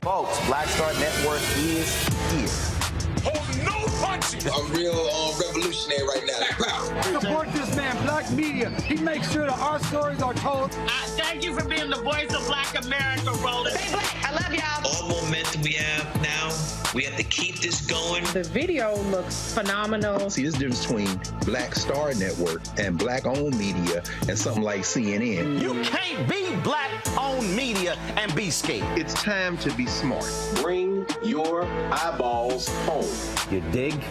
Folks, Black Star Network is here. Hold no punches. I'm real revolutionary right now. Support this man, Black Media. He makes sure that our stories are told. Thank you for being the voice of Black America, Roland. Stay black. I love y'all. All momentum we have now, we have to keep this going. The video looks phenomenal. See, this difference between Black Star Network and Black-owned media and something like CNN. You can't be Black-owned media and be scared. It's time to be smart. Bring your eyeballs home. You dig?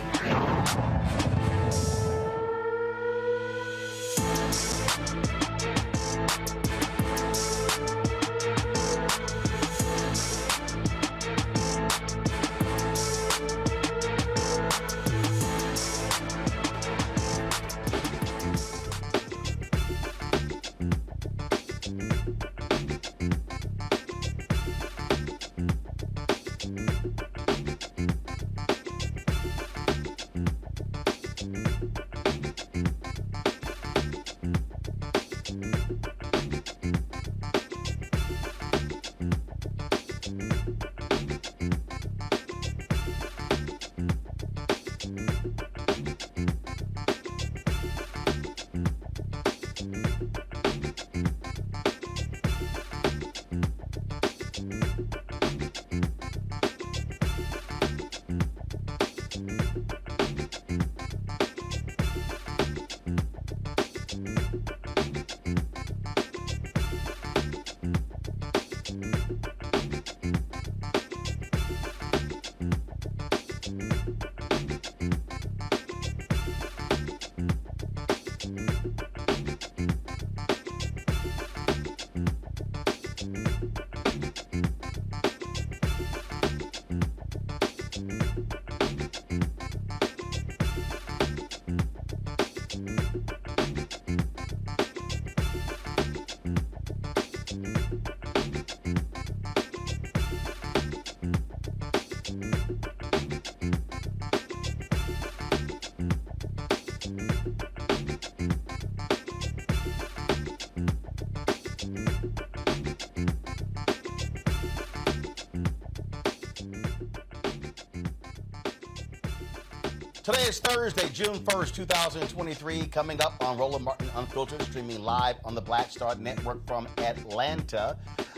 Today is Thursday, June 1st, 2023, coming up on Roland Martin Unfiltered, streaming live on the Black Star Network from Atlanta.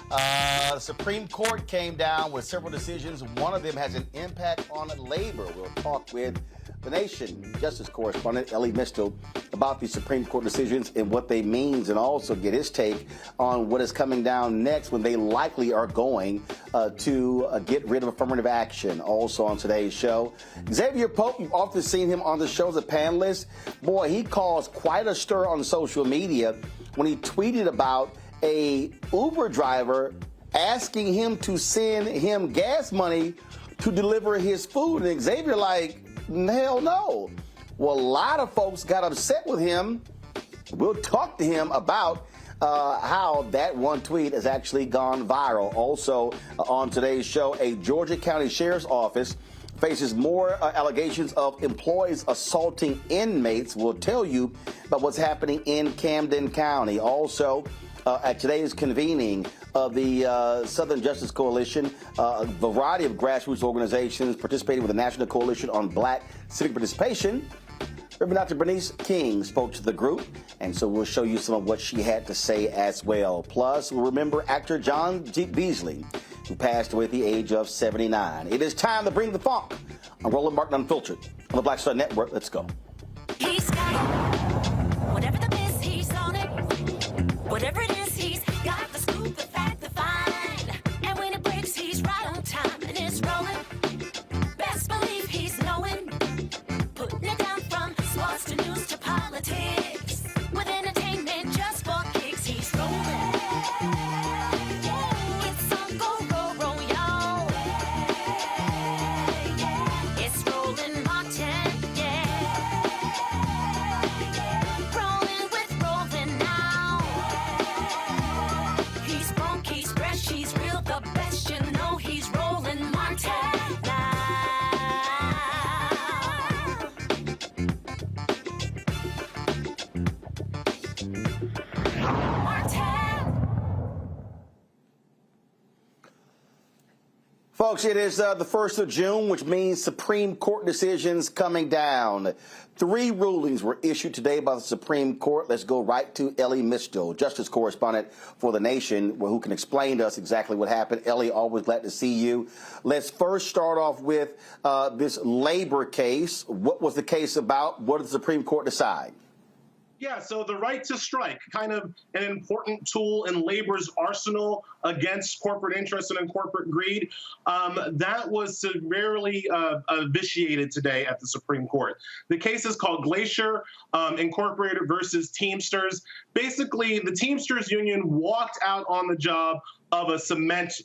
The Supreme Court came down with several decisions. One of them has an impact on labor. We'll talk with the Nation Justice Correspondent Elie Mystal about the Supreme Court decisions and what they mean, and also get his take on what is coming down next when they likely are going to get rid of affirmative action. Also on today's show, Exavier Pope, you've often seen him on the show as a panelist. Boy, he caused quite a stir on social media when he tweeted about a Uber driver asking him to send him gas money to deliver his food. And Exavier like, hell no. Well, a lot of folks got upset with him. We'll talk to him about how that one tweet has actually gone viral. Also on today's show, a Georgia County Sheriff's Office faces more allegations of employees assaulting inmates. We'll tell you about what's happening in Camden County. Also, at today's convening of the Southern Justice Coalition, a variety of grassroots organizations participating with the National Coalition on Black Civic Participation. Reverend Dr. Bernice King spoke to the group, and so we'll show you some of what she had to say as well. Plus, we'll remember actor John Beasley, who passed away at the age of 79. It is time to bring the funk on Roland Martin Unfiltered on the Black Star Network. Let's go. He's got it. Whatever the miss, he's on it. Whatever it is, he's got the scoop, the fact, the find. And when it breaks, he's right on time and it's rolling. Best believe he's knowing. Putting it down from sports to news to politics. With entertainment just for kicks, he's rolling. It's on go, y'all. It's Roland Martin, yeah. Folks, it is the 1st of June, which means Supreme Court decisions coming down. 3 rulings were issued today by the Supreme Court. Let's go right to Elie Mystal, Justice Correspondent for The Nation, who can explain to us exactly what happened. Elie, always glad to see you. Let's first start off with this labor case. What was the case about? What did the Supreme Court decide? Yeah, so the right to strike, kind of an important tool in labor's arsenal against corporate interest and corporate greed, that was severely vitiated today at the Supreme Court. The case is called Glacier Incorporated versus Teamsters. Basically, the Teamsters union walked out on the job of a cement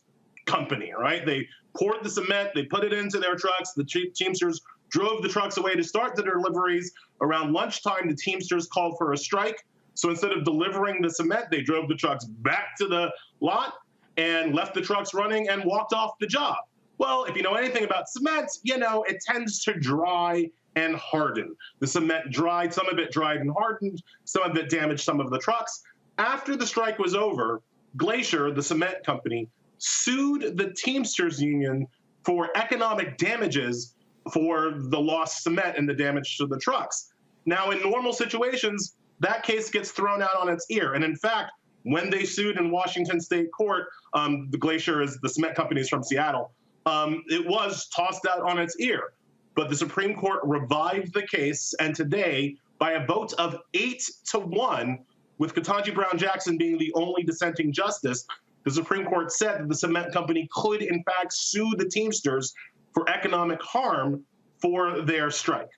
company, right? They poured the cement, they put it into their trucks, the Teamsters drove the trucks away to start the deliveries. Around lunchtime, the Teamsters called for a strike. So instead of delivering the cement, they drove the trucks back to the lot and left the trucks running and walked off the job. Well, if you know anything about cement, you know it tends to dry and harden. The cement dried, some of it dried and hardened, some of it damaged some of the trucks. After the strike was over, Glacier, the cement company, sued the Teamsters union for economic damages for the lost cement and the damage to the trucks. Now, in normal situations, that case gets thrown out on its ear. And in fact, when they sued in Washington State Court, the Glacier is the cement company is from Seattle, it was tossed out on its ear. But the Supreme Court revived the case, and today, by a vote of 8-1, with Ketanji Brown Jackson being the only dissenting justice, the Supreme Court said that the cement company could, in fact, sue the Teamsters for economic harm for their strike.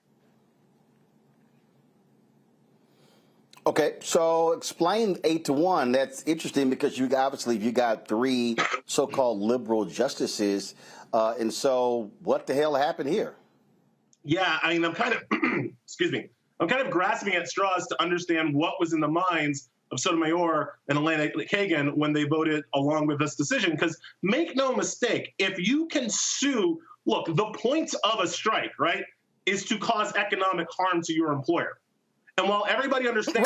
Okay, so explain 8-1. That's interesting because you got 3 so-called liberal justices, and so what the hell happened here? Yeah, I mean, I'm kind of, excuse me, I'm kind of grasping at straws to understand what was in the minds of Sotomayor and Elena Kagan when they voted along with this decision. Because make no mistake, if you can sue, look, the point of a strike, right, is to cause economic harm to your employer. And while everybody understands,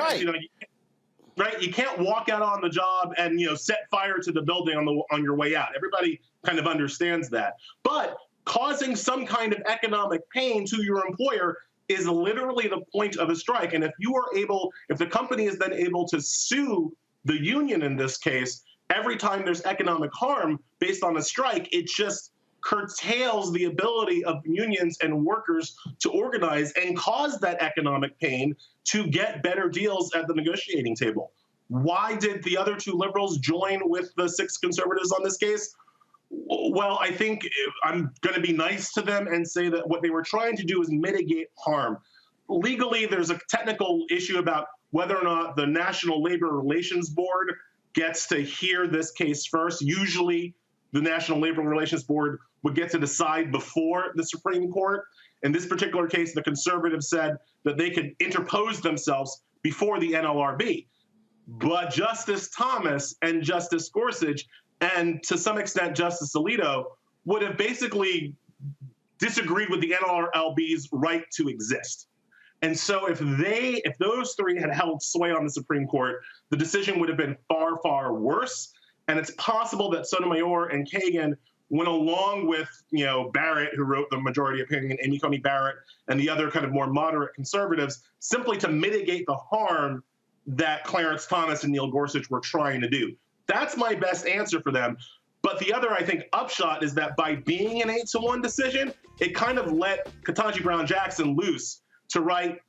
right, you can't walk out on the job and set fire to the building on your way out. Everybody kind of understands that. But causing some kind of economic pain to your employer is literally the point of a strike. And if the company is then able to sue the union in this case, every time there's economic harm based on a strike, it just curtails the ability of unions and workers to organize and cause that economic pain to get better deals at the negotiating table. Why did the other 2 liberals join with the 6 conservatives on this case? Well, I think I'm going to be nice to them and say that what they were trying to do is mitigate harm. Legally, there's a technical issue about whether or not the National Labor Relations Board gets to hear this case first. Usually, the National Labor Relations Board would get to decide before the Supreme Court. In this particular case, the conservatives said that they could interpose themselves before the NLRB. But Justice Thomas and Justice Gorsuch, and to some extent Justice Alito, would have basically disagreed with the NLRB's right to exist. And so if those 3 had held sway on the Supreme Court, the decision would have been far, far worse. And it's possible that Sotomayor and Kagan went along with, Barrett, who wrote the majority opinion, Amy Coney Barrett, and the other kind of more moderate conservatives, simply to mitigate the harm that Clarence Thomas and Neil Gorsuch were trying to do. That's my best answer for them. But the other, I think, upshot is that by being an 8-1 decision, it kind of let Ketanji Brown Jackson loose to write,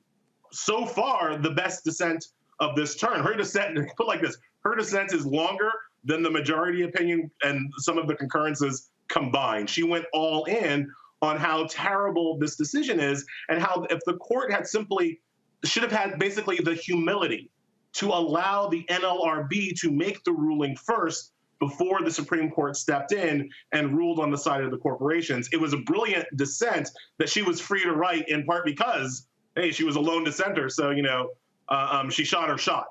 so far, the best dissent of this term. Her dissent, put it like this, her dissent is longer than the majority opinion and some of the concurrences combined. She went all in on how terrible this decision is and how if the court should have had basically the humility to allow the NLRB to make the ruling first before the Supreme Court stepped in and ruled on the side of the corporations. It was a brilliant dissent that she was free to write, in part because, hey, she was a lone dissenter, so, she shot her shot.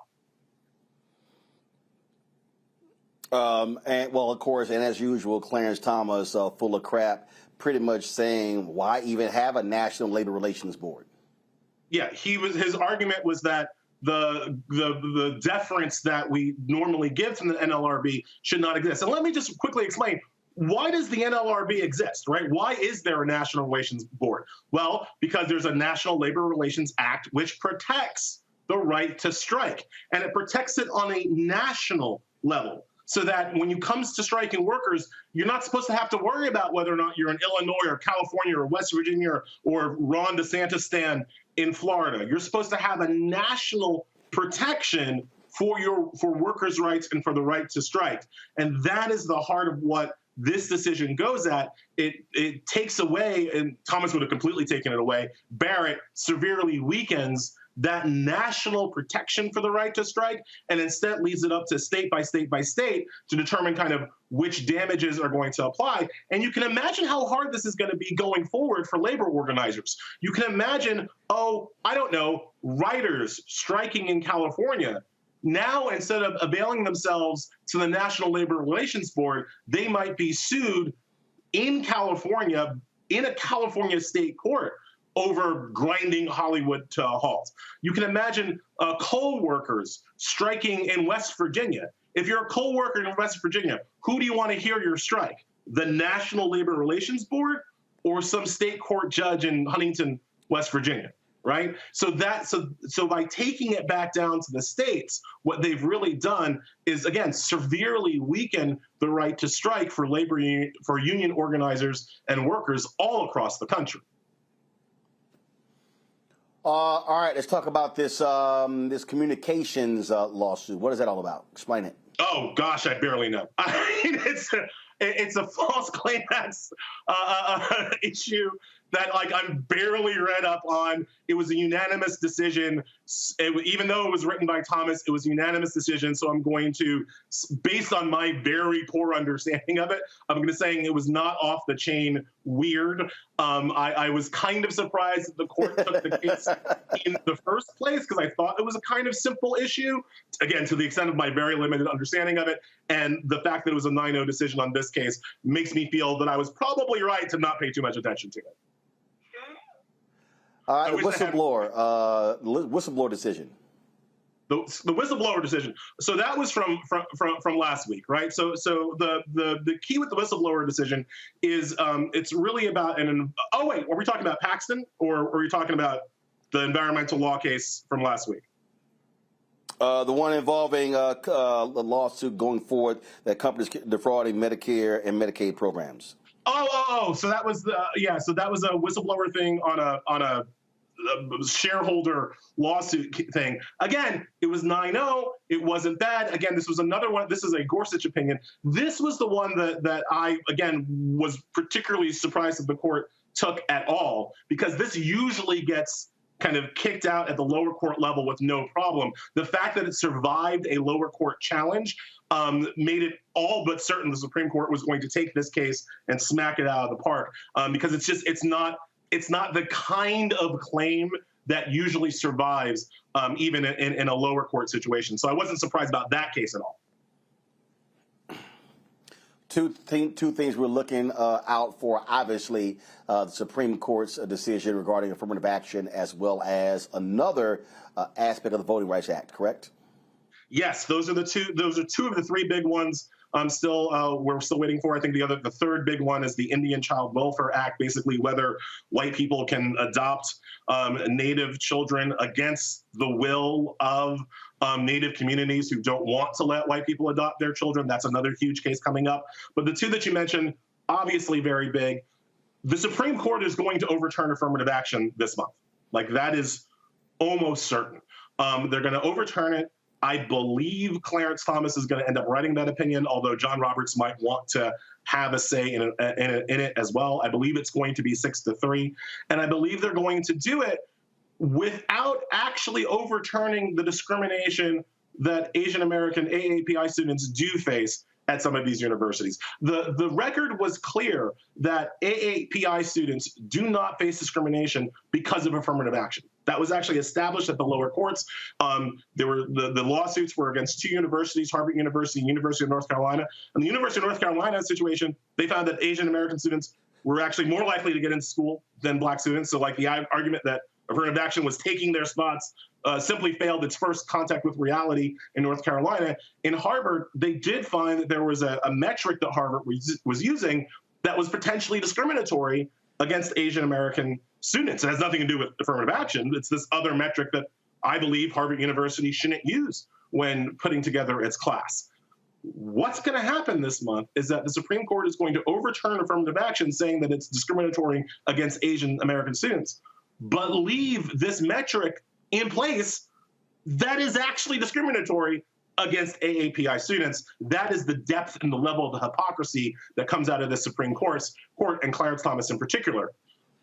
And well, of course, and as usual, Clarence Thomas, full of crap, pretty much saying, why even have a National Labor Relations Board? Yeah, his argument was that the deference that we normally give from the NLRB should not exist. And let me just quickly explain why does the NLRB exist, right? Why is there a National Relations Board? Well, because there's a National Labor Relations Act which protects the right to strike, and it protects it on a national level, so that when it comes to striking workers, you're not supposed to have to worry about whether or not you're in Illinois or California or West Virginia or Ron DeSantis stand in Florida. You're supposed to have a national protection for workers' rights and for the right to strike. And that is the heart of what this decision goes at. It takes away, and Thomas would have completely taken it away, Barrett severely weakens that national protection for the right to strike, and instead leaves it up to state by state by state to determine kind of which damages are going to apply. And you can imagine how hard this is going to be going forward for labor organizers. You can imagine, I don't know, writers striking in California. Now, instead of availing themselves to the National Labor Relations Board, they might be sued in California, in a California state court, over grinding Hollywood to a halt. You can imagine coal workers striking in West Virginia. If you're a coal worker in West Virginia, who do you want to hear your strike? The National Labor Relations Board or some state court judge in Huntington, West Virginia, right? So by taking it back down to the states, what they've really done is, again, severely weaken the right to strike for union organizers and workers all across the country. All right, let's talk about this this communications lawsuit. What is that all about? Explain it. Oh gosh, I barely know. I mean, it's a false claim acts issue that I'm barely read up on. It was a unanimous decision. Even though it was written by Thomas, it was a unanimous decision. So I'm going to, based on my very poor understanding of it, I'm going to say it was not off the chain weird. I was kind of surprised that the court took the case in the first place, because I thought it was a kind of simple issue, again, to the extent of my very limited understanding of it. And the fact that it was a 9-0 decision on this case makes me feel that I was probably right to not pay too much attention to it. All right, whistleblower decision. The whistleblower decision. So that was from last week, right? So the key with the whistleblower decision is it's really about oh wait, are we talking about Paxton, or are we talking about the environmental law case from last week? The one involving a lawsuit going forward that companies defrauding Medicare and Medicaid programs. So that was so that was a whistleblower thing on a shareholder lawsuit thing. Again, it was 9-0. It wasn't bad. Again, this was another one. This is a Gorsuch opinion. This was the one that I, again, was particularly surprised that the court took at all, because this usually gets kind of kicked out at the lower court level with no problem. The fact that it survived a lower court challenge made it all but certain the Supreme Court was going to take this case and smack it out of the park, because it's not the kind of claim that usually survives even in a lower court situation. So I wasn't surprised about that case at all. Two things we're looking out for, obviously, the Supreme Court's decision regarding affirmative action, as well as another aspect of the Voting Rights Act, correct? Yes, those are two of the three big ones. We're still waiting for. I think the third big one is the Indian Child Welfare Act, basically whether white people can adopt Native children against the will of Native communities who don't want to let white people adopt their children. That's another huge case coming up. But the two that you mentioned, obviously very big. The Supreme Court is going to overturn affirmative action this month. That is almost certain. They're going to overturn it. I believe Clarence Thomas is going to end up writing that opinion, although John Roberts might want to have a say in it as well. I believe it's going to be 6-3. And I believe they're going to do it without actually overturning the discrimination that Asian American AAPI students do face at some of these universities. The record was clear that AAPI students do not face discrimination because of affirmative action. That was actually established at the lower courts. The lawsuits were against two universities, Harvard University and University of North Carolina. And the University of North Carolina situation, they found that Asian American students were actually more likely to get into school than black students. So the argument that Affirmative action was taking their spots, simply failed its first contact with reality in North Carolina. In Harvard, they did find that there was a metric that Harvard was using that was potentially discriminatory against Asian American students. It has nothing to do with affirmative action. It's this other metric that I believe Harvard University shouldn't use when putting together its class. What's going to happen this month is that the Supreme Court is going to overturn affirmative action, saying that it's discriminatory against Asian American students, but leave this metric in place that is actually discriminatory against AAPI students. That is the depth and the level of the hypocrisy that comes out of the Supreme Court, and Clarence Thomas in particular.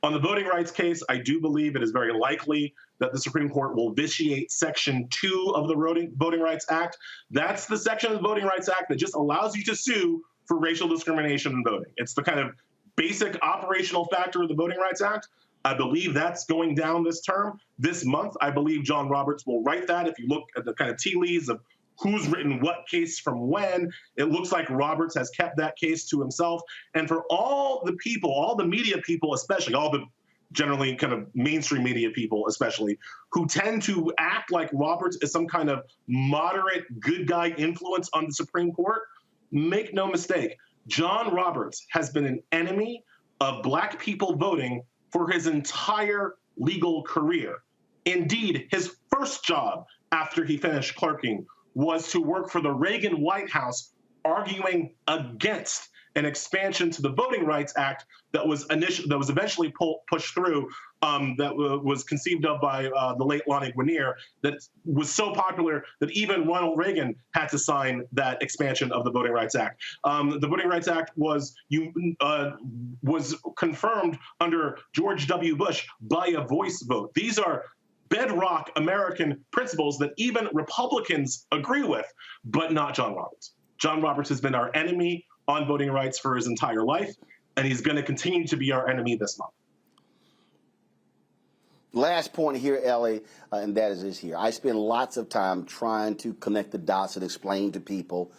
On the voting rights case, I do believe it is very likely that the Supreme Court will vitiate Section 2 of the Voting Rights Act. That's the section of the Voting Rights Act that just allows you to sue for racial discrimination in voting. It's the kind of basic operational factor of the Voting Rights Act. I believe that's going down this term. This month, I believe John Roberts will write that. If you look at the kind of tea leaves of who's written what case from when, it looks like Roberts has kept that case to himself. And for all the people, all the media people, especially all the generally kind of mainstream media people, especially, who tend to act like Roberts is some kind of moderate good guy influence on the Supreme Court, make no mistake, John Roberts has been an enemy of Black people voting for his entire legal career. Indeed, his first job after he finished clerking was to work for the Reagan White House, arguing against an expansion to the Voting Rights Act that was eventually pushed through, that was conceived of by the late Lonnie Guinier, that was so popular that even Ronald Reagan had to sign that expansion of the Voting Rights Act. The Voting Rights Act was confirmed under George W. Bush by a voice vote. These are bedrock American principles that even Republicans agree with, but not John Roberts. John Roberts has been our enemy on voting rights for his entire life, and he's going to continue to be our enemy this month. Last point here, Elie, and that is this here. I spend lots of time trying to connect the dots and explain to people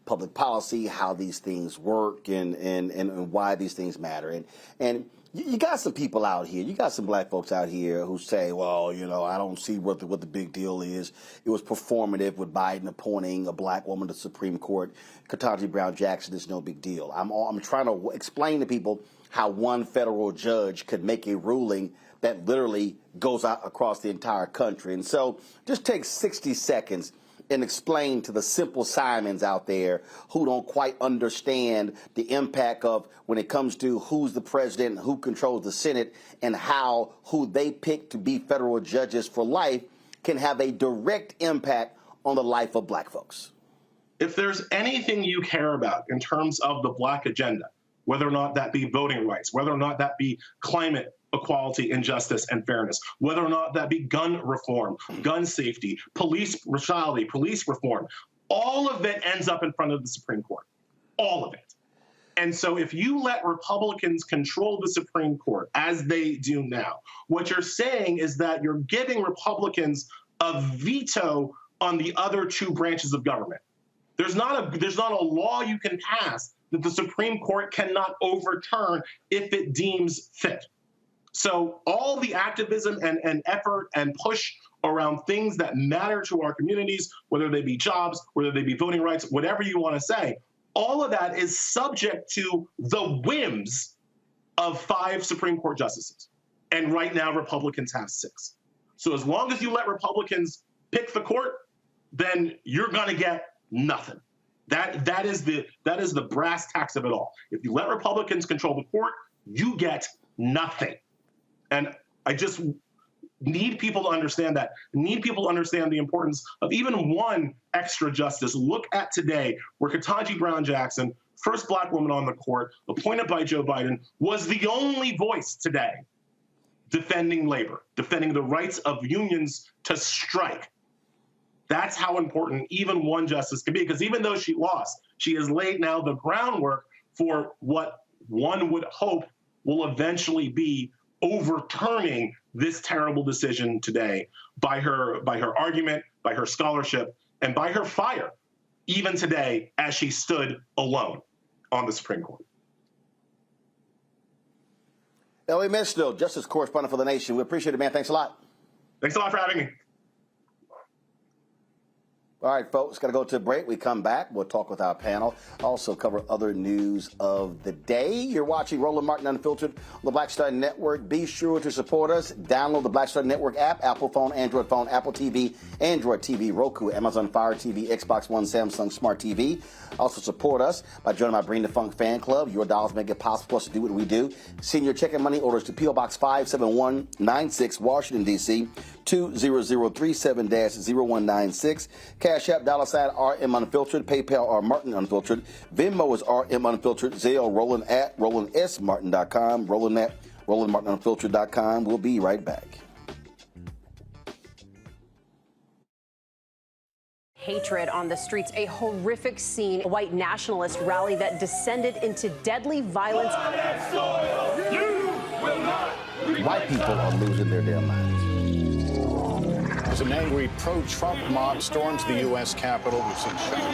public policy, how these things work, and why these things matter. And you got some people out here, you got some Black folks out here who say, well, you know, I don't see what the big deal is. It was performative with Biden appointing a Black woman to the Supreme Court. Ketanji Brown Jackson is no big deal. I'm trying to explain to people how one federal judge could make a ruling that literally goes out across the entire country. And so just take 60 seconds and explain to the simple Simons out there who don't quite understand the impact of when it comes to who's the president, who controls the Senate, and how who they pick to be federal judges for life can have a direct impact on the life of Black folks. If there's anything you care about in terms of the Black agenda, whether or not that be voting rights, whether or not that be climate equality and justice and fairness, whether or not that be gun reform, gun safety, police brutality, police reform, all of it ends up in front of the Supreme Court, all of it. And so if you let Republicans control the Supreme Court, as they do now, what you're saying is that you're giving Republicans a veto on the other two branches of government. There's not a law you can pass that the Supreme Court cannot overturn if it deems fit. So all the activism and effort and push around things that matter to our communities, whether they be jobs, whether they be voting rights, whatever you want to say, all of that is subject to the whims of 5 Supreme Court justices. And right now, Republicans have 6. So as long as you let Republicans pick the court, then you're going to get nothing. That is the brass tacks of it all. If you let Republicans control the court, you get nothing. And I just need people to understand that. Need people to understand the importance of even one extra justice. Look at today, where Ketanji Brown Jackson, first Black woman on the court, appointed by Joe Biden, was the only voice today defending labor, defending the rights of unions to strike. That's how important even one justice can be, because even though she lost, she has laid now the groundwork for what one would hope will eventually be overturning this terrible decision today by her argument, by her scholarship, and by her fire, even today as she stood alone on the Supreme Court. Elie Mystal, Justice Correspondent for The Nation. We appreciate it, man. Thanks a lot. Thanks a lot for having me. All right, folks, got to go to a break. We come back. We'll talk with our panel. Also cover other news of the day. You're watching Roland Martin Unfiltered on the Black Star Network. Be sure to support us. Download the Black Star Network app, Apple phone, Android phone, Apple TV, Android TV, Roku, Amazon Fire TV, Xbox One, Samsung Smart TV. Also support us by joining my Bring the Funk fan club. Your dollars make it possible for us to do what we do. Send your check and money orders to P.O. Box 57196, Washington, D.C., 20037-0196. Cash App, $RM Unfiltered. PayPal, R Martin Unfiltered. Venmo is RM Unfiltered. Zelle, Roland at RolandSMartin.com. Roland at RolandMartinUnfiltered.com. We'll be right back. Hatred on the streets, a horrific scene, a white nationalist rally that descended into deadly violence. White people are losing their damn minds. As an angry pro-Trump mob storms the U.S. Capitol, we've seen shooting.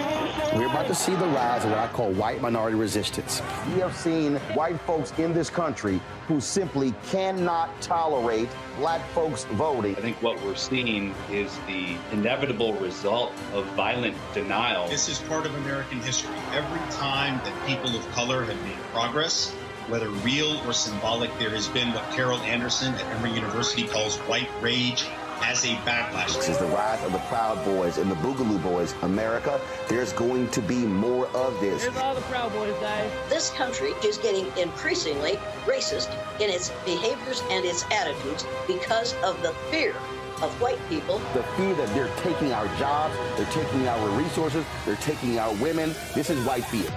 We're about to see the rise of what I call white minority resistance. We have seen white folks in this country who simply cannot tolerate black folks voting. I think what we're seeing is the inevitable result of violent denial. This is part of American history. Every time that people of color have made progress, whether real or symbolic, there has been what Carol Anderson at Emory University calls white rage as a backlash. This is the rise of the Proud Boys and the Boogaloo Boys. America, there's going to be more of this. Here's all the Proud Boys, guys. This country is getting increasingly racist in its behaviors and its attitudes because of the fear of white people. The fear that they're taking our jobs, they're taking our resources, they're taking our women. This is white fear.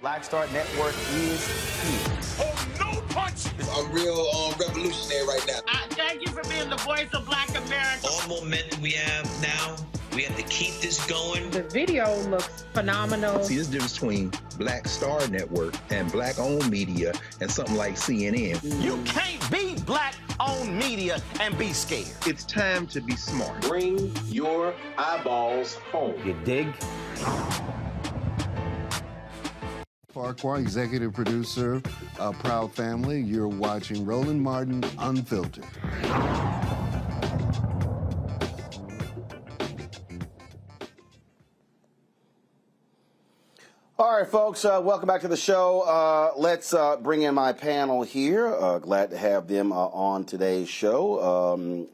Black Star Network is here. Oh, no punch! I'm real revolutionary right now. Thank you for being the voice of Black America. All momentum we have now, we have to keep this going. The video looks phenomenal. See, there's a difference between Black Star Network and black-owned media and something like CNN. You can't be black-owned media and be scared. It's time to be smart. Bring your eyeballs home. You dig? Farquhar, executive producer of Proud Family. You're watching Roland Martin Unfiltered. All right, folks, welcome back to the show. Let's bring in my panel here. Glad to have them on today's show.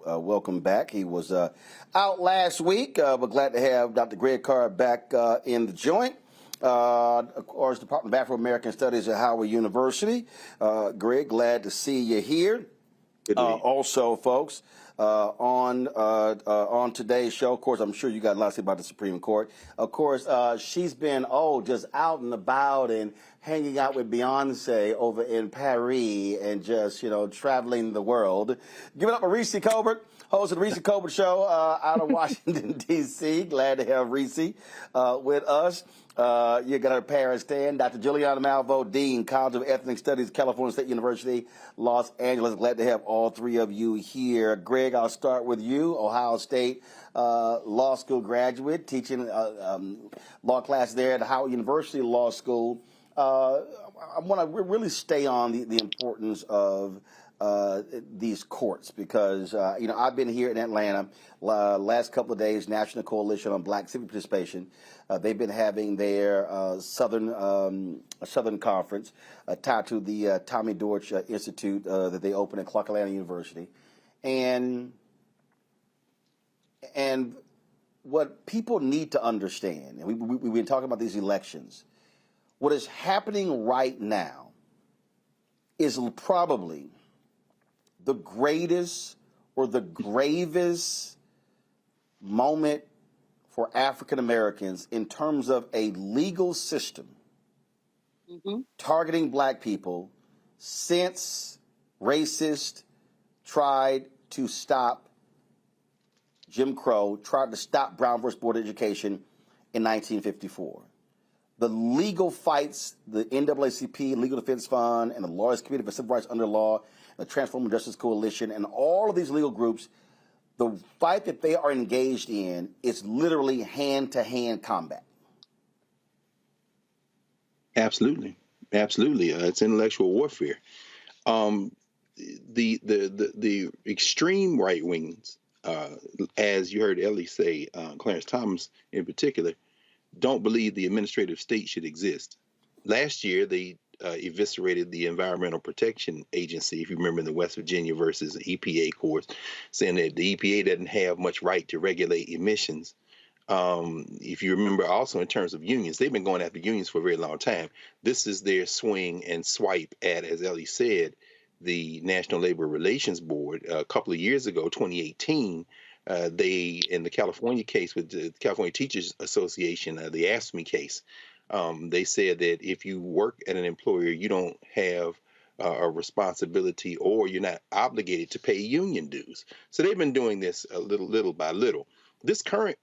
Welcome back. He was out last week, but glad to have Dr. Greg Carr back in the joint. Of course, Department of Afro-American Studies at Howard University. Greg, glad to see you here. Also, folks, on today's show, of course, I'm sure you got a lot to say about the Supreme Court. Of course, she's been, just out and about and hanging out with Beyonce over in Paris and just, traveling the world. Give it up for Reese Colbert, host of the Reese Colbert Show out of Washington, D.C. Glad to have Reese with us. You got her parents stand, Dr. Juliana Malvo, Dean, College of Ethnic Studies, California State University, Los Angeles. Glad to have all three of you here. Greg, I'll start with you, Ohio State law school graduate, teaching law class there at Howard University Law School. I want to really stay on the importance of these courts because, I've been here in Atlanta last couple of days, National Coalition on Black Civic Participation. They've been having their Southern Conference tied to the Tommy Dortch Institute that they opened at Clark Atlanta University. And what people need to understand, and we've been talking about these elections, what is happening right now is probably the greatest or the gravest moment for African Americans in terms of a legal system targeting black people since racists tried to stop Jim Crow, tried to stop Brown versus Board of Education in 1954. the legal fights, the NAACP, Legal Defense Fund, and the Lawyers Committee for Civil Rights Under Law, the Transformative Justice Coalition, and all of these legal groups, the fight that they are engaged in is literally hand-to-hand combat. Absolutely. Absolutely. It's intellectual warfare. The extreme right wings, as you heard Elie say, Clarence Thomas in particular, don't believe the administrative state should exist. Last year, they eviscerated the Environmental Protection Agency, if you remember, in the West Virginia versus EPA course, saying that the EPA doesn't have much right to regulate emissions. If you remember, also in terms of unions, they've been going after unions for a very long time. This is their swing and swipe at, as Elie said, the National Labor Relations Board. A couple of years ago, 2018, they, in the California case with the California Teachers Association, the AFSCME case, they said that if you work at an employer, you don't have a responsibility, or you're not obligated to pay union dues. So they've been doing this little by little. This current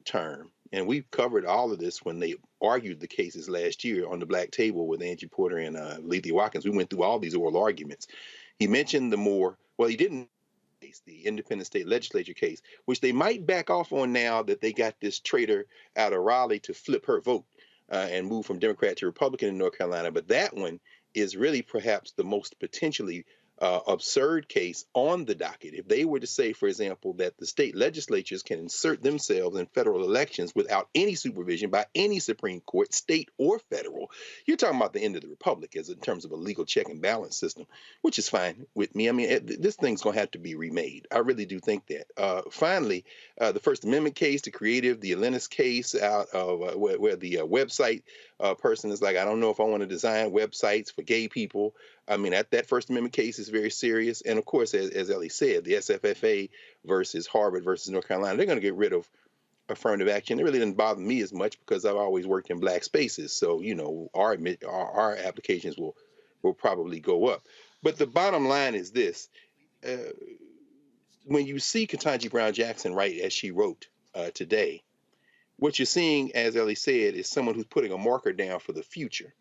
term, and we've covered all of this when they argued the cases last year on the Black Table with Angie Porter and Lethe Watkins. We went through all these oral arguments. He mentioned he didn't, the independent state legislature case, which they might back off on now that they got this traitor out of Raleigh to flip her vote and move from Democrat to Republican in North Carolina. But that one is really perhaps the most potentially absurd case on the docket. If they were to say, for example, that the state legislatures can insert themselves in federal elections without any supervision by any Supreme Court, state or federal, you're talking about the end of the republic as in terms of a legal check and balance system, which is fine with me. I mean, this thing's going to have to be remade. I really do think that. Finally, the First Amendment case, the creative, the Atlantis case out of where the website person is like, I don't know if I want to design websites for gay people. I mean, that First Amendment case is very serious. And of course, as Elie said, the SFFA versus Harvard versus North Carolina, they're going to get rid of affirmative action. It really doesn't bother me as much because I've always worked in black spaces. So, you know, our applications will probably go up. But the bottom line is this. When you see Ketanji Brown Jackson write as she wrote today, what you're seeing, as Elie said, is someone who's putting a marker down for the future.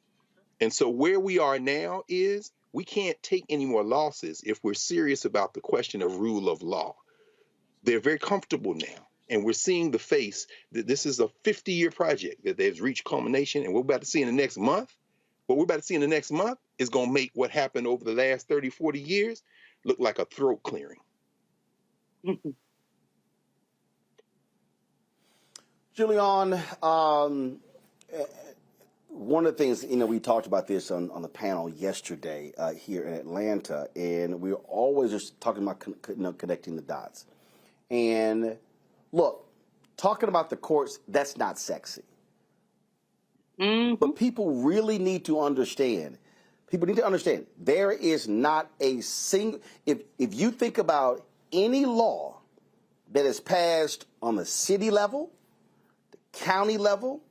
And so where we are now is we can't take any more losses if we're serious about the question of rule of law. They're very comfortable now. And we're seeing the face that this is a 50-year project that they've reached culmination. And we're about to see in the next month, what we're about to see in the next month is going to make what happened over the last 30, 40 years look like a throat clearing. Julian, one of the things, we talked about this on the panel yesterday here in Atlanta, and we were always just talking about connecting the dots. And look, talking about the courts, that's not sexy. But people really need to understand. People need to understand there is not a single, if you think about any law that is passed on the city level, the county level,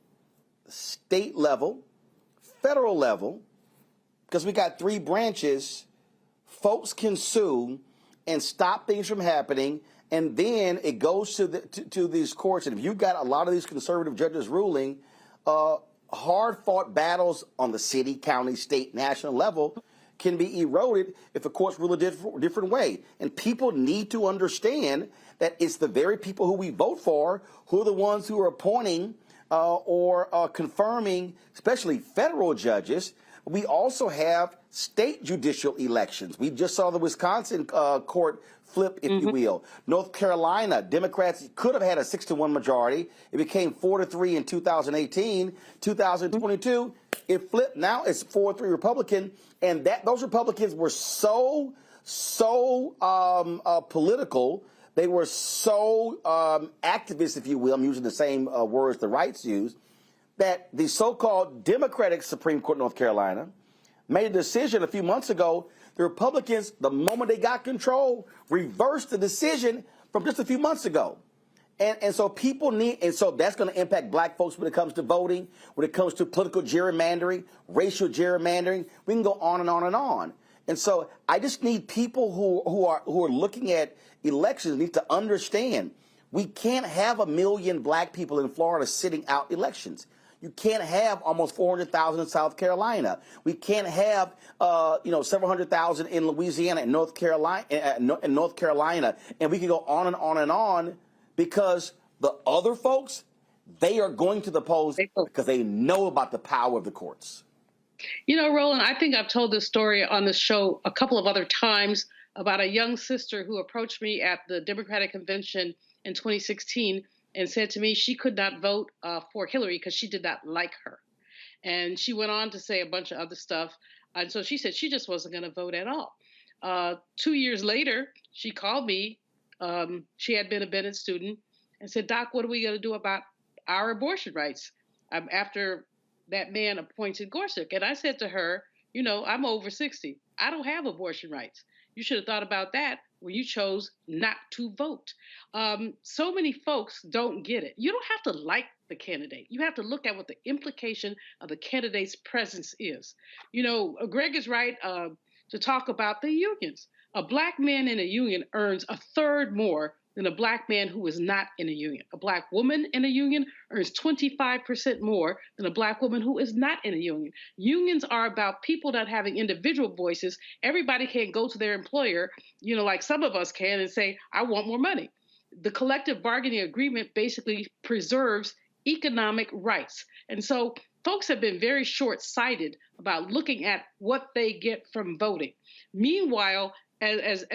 the state level, federal level, because we got 3 branches, folks can sue and stop things from happening, and then it goes to these courts. And if you've got a lot of these conservative judges ruling, hard-fought battles on the city, county, state, national level can be eroded if the courts rule a different way. And people need to understand that it's the very people who we vote for who are the ones who are appointing or confirming, especially federal judges. We also have state judicial elections. We just saw the Wisconsin court flip, if you will. North Carolina, Democrats could have had a 6-1 majority. It became 4-3 in 2018. 2022, it flipped. Now it's 4-3 Republican. And those Republicans were so political. They were so activist, if you will. I'm using the same words the rights use. That the so-called Democratic Supreme Court of North Carolina made a decision a few months ago. The Republicans, the moment they got control, reversed the decision from just a few months ago. And so people need, and so that's going to impact black folks when it comes to voting, when it comes to political gerrymandering, racial gerrymandering. We can go on and on and on. And so I just need people who are looking at elections need to understand we can't have 1 million black people in Florida sitting out elections. You can't have almost 400,000 in South Carolina. We can't have, several 100,000 in Louisiana and North Carolina, and we can go on and on and on, because the other folks, they are going to the polls because they know about the power of the courts. You know, Roland, I think I've told this story on the show a couple of other times about a young sister who approached me at the Democratic Convention in 2016 and said to me she could not vote for Hillary because she did not like her. And she went on to say a bunch of other stuff. And so she said she just wasn't going to vote at all. 2 years later, she called me. She had been a Bennett student and said, Doc, what are we going to do about our abortion rights after that man appointed Gorsuch? And I said to her, you know, I'm over 60. I don't have abortion rights. You should have thought about that when you chose not to vote. So many folks don't get it. You don't have to like the candidate. You have to look at what the implication of the candidate's presence is. You know, Greg is right to talk about the unions. A black man in a union earns a third more than a black man who is not in a union. A black woman in a union earns 25% more than a black woman who is not in a union. Unions are about people not having individual voices. Everybody can't go to their employer, you know, like some of us can, and say, I want more money. The collective bargaining agreement basically preserves economic rights. And so folks have been very short-sighted about looking at what they get from voting. Meanwhile, as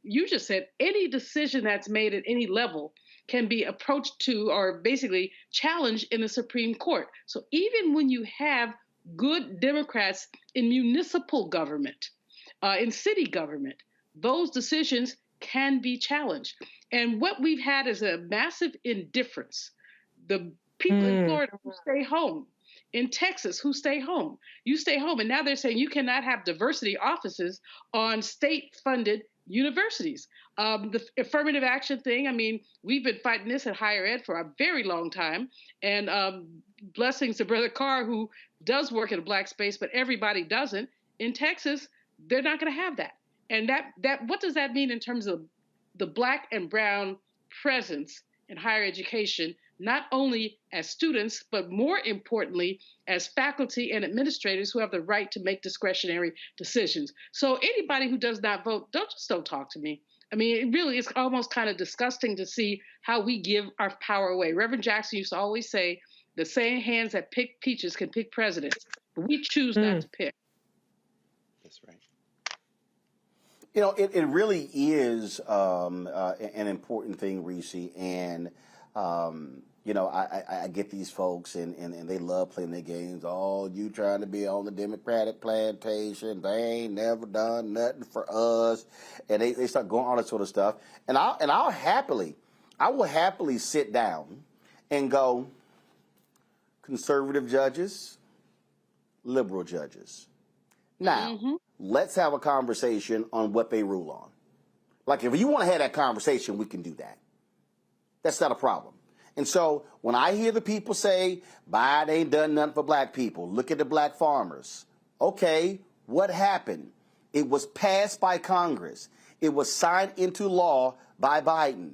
you just said, any decision that's made at any level can be approached to or basically challenged in the Supreme Court. So even when you have good Democrats in municipal government, in city government, those decisions can be challenged. And what we've had is a massive indifference. The people in Florida who stay home, in Texas who stay home, you stay home. And now they're saying you cannot have diversity offices on state-funded universities. The affirmative action thing, I mean, we've been fighting this at higher ed for a very long time. And blessings to Brother Carr, who does work in a black space, but everybody doesn't. In Texas, they're not going to have that. And that what does that mean in terms of the black and brown presence in higher education, not only as students, but more importantly, as faculty and administrators who have the right to make discretionary decisions. So anybody who does not vote, don't talk to me. I mean, it really is almost kind of disgusting to see how we give our power away. Reverend Jackson used to always say, the same hands that pick peaches can pick presidents, but we choose not to pick. That's right. You know, it really is an important thing, Reese, and you know, I get these folks and they love playing their games. Oh, you trying to be on the Democratic plantation. They ain't never done nothing for us. And they start going all that sort of stuff. And I will happily sit down and go, conservative judges, liberal judges. Now, let's have a conversation on what they rule on. Like, if you want to have that conversation, we can do that. That's not a problem. And so when I hear the people say, Biden ain't done nothing for black people, look at the black farmers. Okay, what happened? It was passed by Congress. It was signed into law by Biden.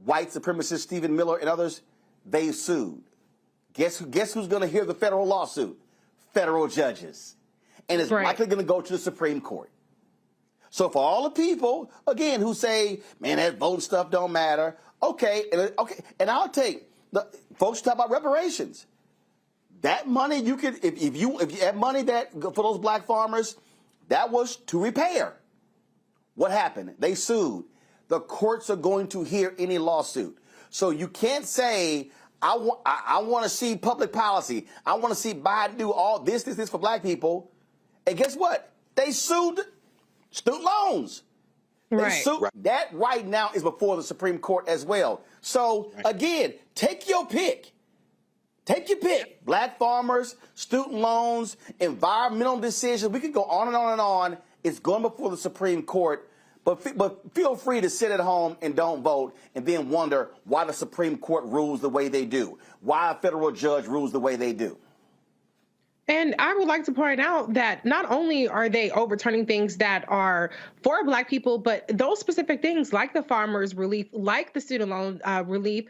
White supremacist Stephen Miller and others, they sued. Guess who's going to hear the federal lawsuit? Federal judges. And it's likely going to go to the Supreme Court. So for all the people, again, who say, man, that voting stuff don't matter, okay, and I'll take the folks talk about reparations. That money you could, if you have money that for those black farmers, that was to repair. What happened? They sued. The courts are going to hear any lawsuit. So you can't say, I want to see public policy. I want to see Biden do all this for black people. And guess what? They sued student loans. That right now is before the Supreme Court as well. So, again, take your pick. Take your pick. Black farmers, student loans, environmental decisions. We could go on and on and on. It's going before the Supreme Court. But feel free to sit at home and don't vote and then wonder why the Supreme Court rules the way they do, why a federal judge rules the way they do. And I would like to point out that not only are they overturning things that are for black people, but those specific things like the farmers relief, like the student loan relief,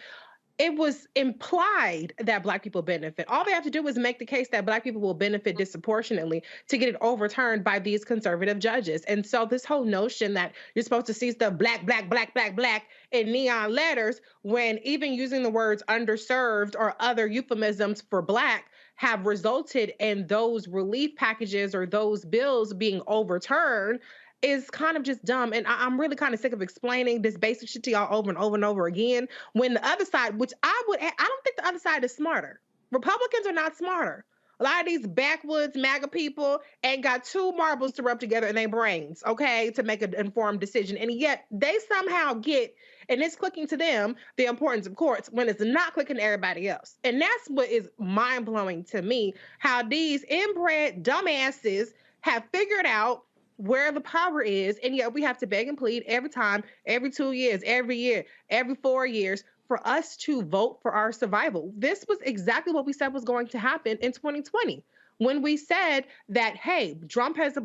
it was implied that Black people benefit. All they have to do is make the case that Black people will benefit disproportionately to get it overturned by these conservative judges. And so this whole notion that you're supposed to see stuff black, black, black, black, black in neon letters, when even using the words underserved or other euphemisms for Black have resulted in those relief packages or those bills being overturned, is kind of just dumb. And I'm really kind of sick of explaining this basic shit to y'all over and over and over again, when the other side, which I don't think the other side is smarter. Republicans are not smarter. A lot of these backwoods MAGA people ain't got two marbles to rub together in their brains, okay, to make an informed decision. And yet they somehow get, and it's clicking to them, the importance of courts when it's not clicking to everybody else. And that's what is mind-blowing to me, how these inbred dumbasses have figured out where the power is, and yet we have to beg and plead every time, every 2 years, every year, every 4 years for us to vote for our survival. This was exactly what we said was going to happen in 2020. When we said that, hey, Trump has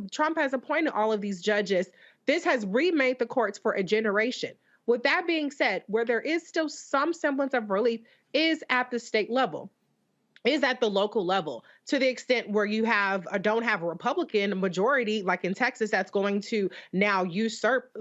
appointed all of these judges, this has remade the courts for a generation. With that being said, where there is still some semblance of relief is at the state level, is at the local level, to the extent where you don't have a Republican majority, like in Texas, that's going to now usurp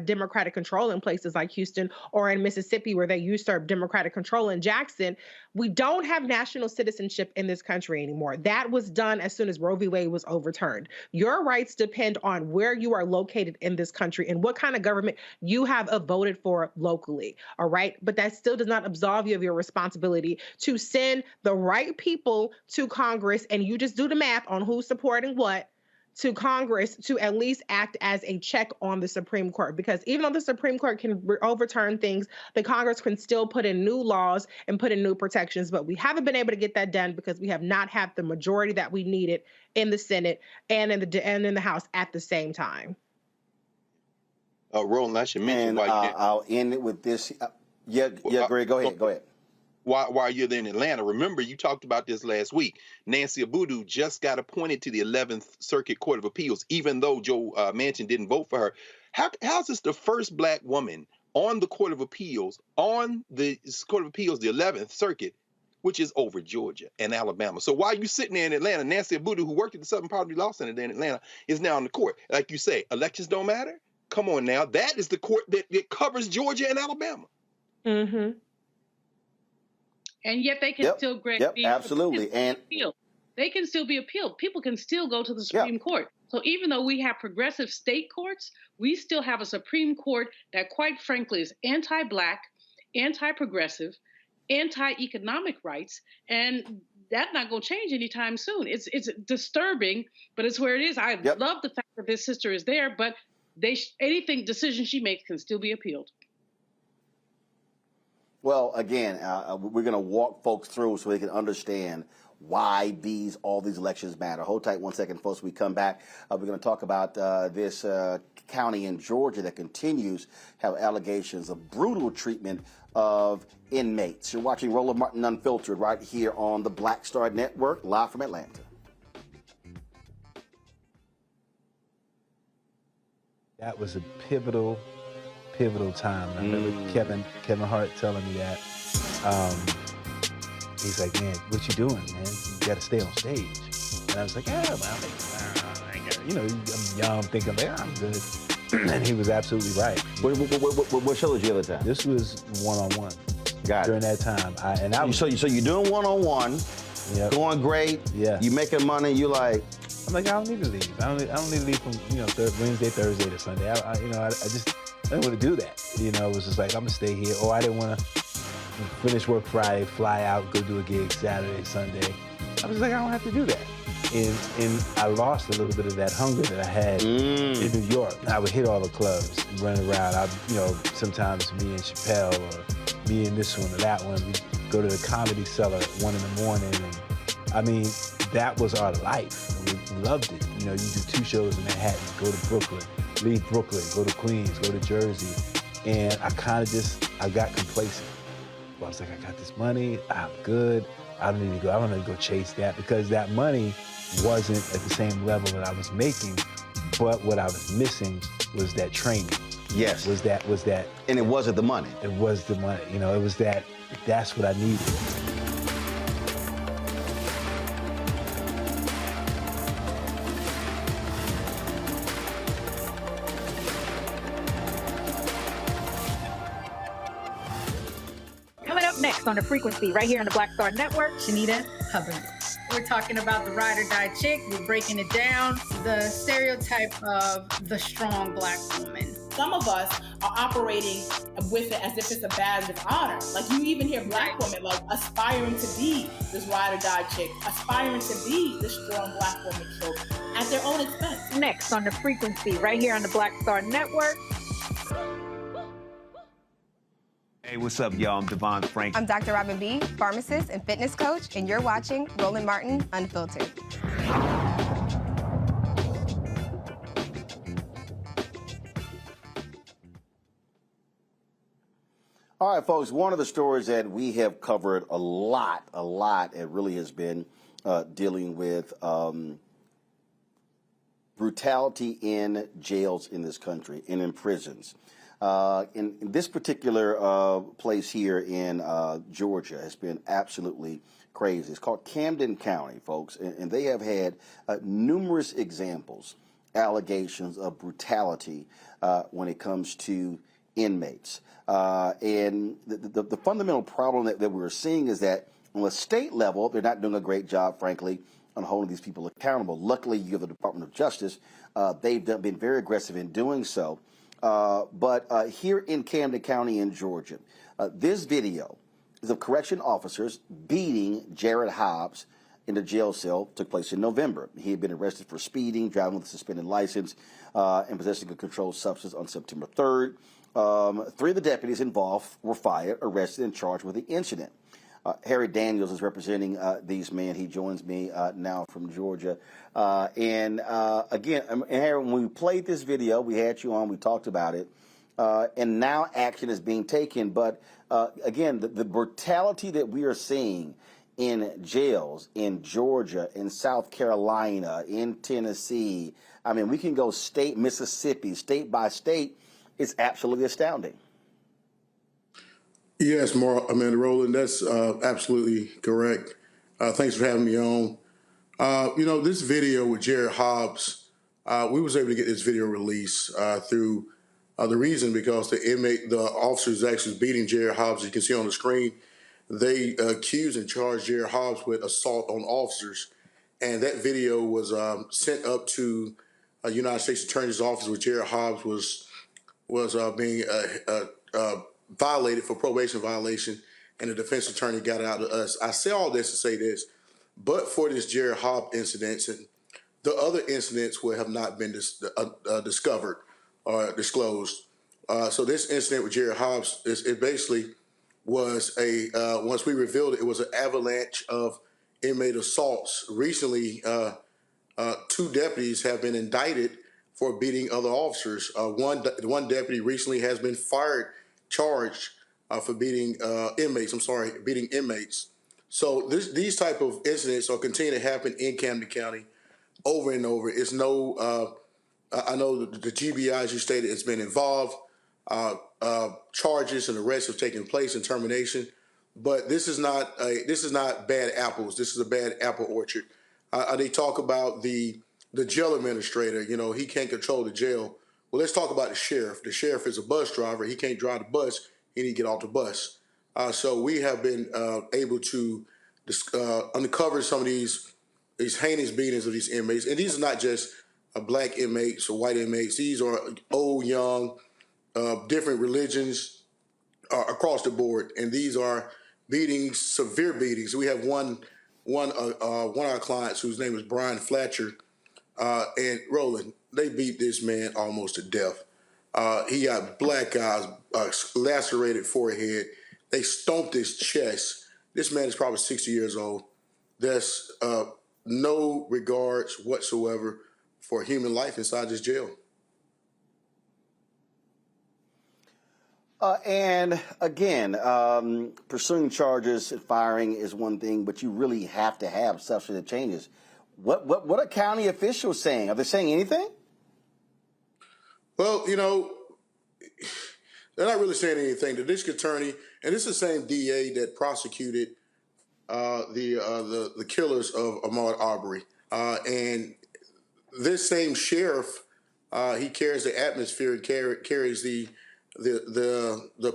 Democratic control in places like Houston, or in Mississippi where they usurp Democratic control in Jackson. We don't have national citizenship in this country anymore. That was done as soon as Roe v. Wade was overturned. Your rights depend on where you are located in this country and what kind of government you have voted for locally, all right? But that still does not absolve you of your responsibility to send the right people to Congress, and you just do the math on who's supporting what, to Congress to at least act as a check on the Supreme Court. Because even though the Supreme Court can overturn things, the Congress can still put in new laws and put in new protections. But we haven't been able to get that done because we have not had the majority that we needed in the Senate and in the House at the same time. Roland, I should mention I'll end it with this. Greg, go ahead. While you're there in Atlanta, remember you talked about this last week. Nancy Abudu just got appointed to the 11th Circuit Court of Appeals, even though Joe Manchin didn't vote for her. How's this the first Black woman on the Court of Appeals, the 11th Circuit, which is over Georgia and Alabama? So while you're sitting there in Atlanta, Nancy Abudu, who worked at the Southern Poverty Law Center there in Atlanta, is now on the court. Like you say, elections don't matter? Come on now. That is the court that covers Georgia and Alabama. Mm-hmm. And yet they can still grant absolutely. And they can still be appealed. People can still go to the Supreme Court. So even though we have progressive state courts, we still have a Supreme Court that, quite frankly, is anti-Black, anti-progressive, anti-economic rights, and that's not going to change anytime soon. It's disturbing, but it's where it is. I love the fact that this sister is there, but decision she makes can still be appealed. Well, again, we're going to walk folks through so they can understand why all these elections matter. Hold tight 1 second, folks. We come back. We're going to talk about this county in Georgia that continues to have allegations of brutal treatment of inmates. You're watching Roland Martin Unfiltered right here on the Black Star Network, live from Atlanta. That was a pivotal time. I remember Kevin Hart telling me that. He's like, man, what you doing, man? You got to stay on stage. And I was like, yeah, well, I'm young, thinking, like, I'm good. And he was absolutely right. What show was the other time? This was one-on-one. Got it. During that time. So you're doing one-on-one, going great. Yeah. You making money. You like. I'm like, I don't need to leave. I don't need to leave from Wednesday, Thursday to Sunday. I didn't want to do that. It was just like, I'm gonna stay here. Or I didn't want to finish work Friday, fly out, go do a gig Saturday, Sunday. I was like, I don't have to do that. And I lost a little bit of that hunger that I had in New York. I would hit all the clubs, run around. Sometimes me and Chappelle, or me and this one or that one, we'd go to the Comedy Cellar at 1 a.m. And that was our life. We loved it. You do 2 shows in Manhattan, go to Brooklyn, leave Brooklyn, go to Queens, go to Jersey. And I got complacent. I was like, I got this money, I'm good. I don't need to go chase that, because that money wasn't at the same level that I was making, but what I was missing was that training. Yes. Was that. And it wasn't the money. It was the money. It was that That's what I needed. Coming up next on The Frequency, right here on the Black Star Network, Shanita Hubbard. We're talking about the ride or die chick. We're breaking it down. The stereotype of the strong Black woman. Some of us are operating with it as if it's a badge of honor. Like, you even hear Black women like aspiring to be this ride or die chick, aspiring to be this strong Black woman, so at their own expense. Next on The Frequency, right here on the Black Star Network. Hey, what's up, y'all? I'm Devon Frank. I'm Dr. Robin B., pharmacist and fitness coach, and you're watching Roland Martin Unfiltered. All right, folks, one of the stories that we have covered a lot, it really has been dealing with brutality in jails in this country and in prisons. In this particular place here in Georgia has been absolutely crazy. It's called Camden County, folks, and they have had numerous examples, allegations of brutality when it comes to inmates. And the fundamental problem that we're seeing is that on the state level, they're not doing a great job, frankly, on holding these people accountable. Luckily, you have the Department of Justice. They've been very aggressive in doing so. But here in Camden County in Georgia, this video is of correction officers beating Jared Hobbs in the jail cell. Took place in November. He had been arrested for speeding, driving with a suspended license, and possessing a controlled substance on September 3rd. 3 of the deputies involved were fired, arrested, and charged with the incident. Harry Daniels is representing these men. He joins me now from Georgia. Again, Harry, when we played this video, we had you on, we talked about it, and now action is being taken. But again, the brutality that we are seeing in jails in Georgia, in South Carolina, in Tennessee, I mean, we can go state, Mississippi, state by state. It's absolutely astounding. Yes, Roland, that's absolutely correct. Thanks for having me on. This video with Jared Hobbs, we was able to get this video released through the reason because the officers actually beating Jared Hobbs, as you can see on the screen. They accused and charged Jared Hobbs with assault on officers. And that video was sent up to United States Attorney's Office where Jared Hobbs was being violated for probation violation, and the defense attorney got it out to us. I say all this to say this, but for this Jared Hobbs incident, and the other incidents would have not been discovered or disclosed. So this incident with Jared Hobbs, it basically was once we revealed it, it was an avalanche of inmate assaults. Recently, 2 deputies have been indicted for beating other officers. One deputy recently has been charged for beating inmates. So these type of incidents are continuing to happen in Camden County over and over. It's I know the GBI, as you stated, it's been involved. Charges and arrests have taken place and termination. But this is not bad apples. This is a bad apple orchard. They talk about the jail administrator. He can't control the jail. Well, let's talk about the sheriff. The sheriff is a bus driver. He can't drive the bus. He need to get off the bus. So we have been able to uncover some of these heinous beatings of these inmates. And these are not just black inmates or white inmates. These are old, young, different religions across the board. And these are beatings, severe beatings. We have one of our clients whose name is Brian Fletcher. And Roland, they beat this man almost to death. He got black eyes, lacerated forehead. They stomped his chest. This man is probably 60 years old. There's no regards whatsoever for human life inside this jail. And again, pursuing charges and firing is one thing, but you really have to have substantive changes. What are county officials saying? Are they saying anything? Well, They're not really saying anything. The district attorney, and it's the same DA that prosecuted the killers of Ahmaud Arbery, and this same sheriff, he carries the atmosphere and carries the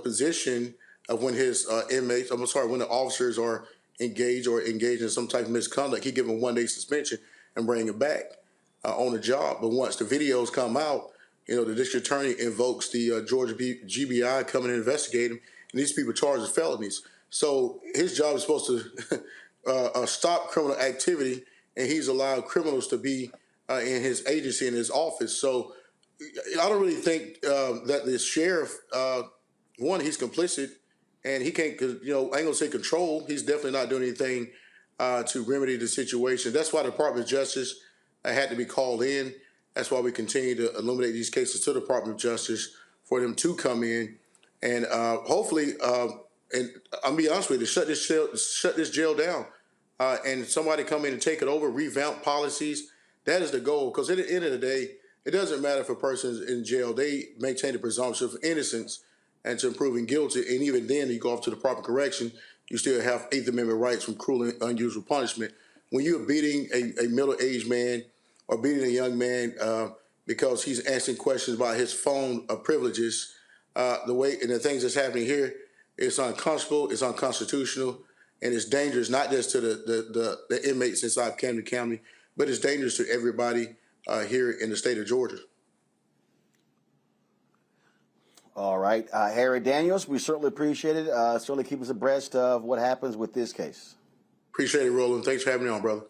position of when his inmates, when the officers are engaged in some type of misconduct, he give them 1-day suspension and bring them back on the job. But once the videos come out, the district attorney invokes the Georgia GBI coming and investigate him, and these people charged with felonies. So his job is supposed to stop criminal activity, and he's allowed criminals to be in his agency, in his office. So I don't really think that the sheriff, one, he's complicit, and he can't, I ain't gonna say control. He's definitely not doing anything to remedy the situation. That's why the Department of Justice had to be called in. That's why we continue to illuminate these cases to the Department of Justice for them to come in and hopefully, and I'll be honest with you, shut this jail down, and somebody come in and take it over, revamp policies. That is the goal, because at the end of the day, it doesn't matter if a person's in jail. They maintain the presumption of innocence and to proving guilty, and even then, you go off to the proper correction, you still have Eighth Amendment rights from cruel and unusual punishment. When you're beating a middle-aged man or beating a young man because he's answering questions about his phone privileges, the way and the things that's happening here, it's unconscionable, it's unconstitutional, and it's dangerous not just to the inmates inside Camden County, but it's dangerous to everybody here in the state of Georgia. All right. Harry Daniels, we certainly appreciate it. Certainly keep us abreast of what happens with this case. Appreciate it, Roland. Thanks for having me on, brother.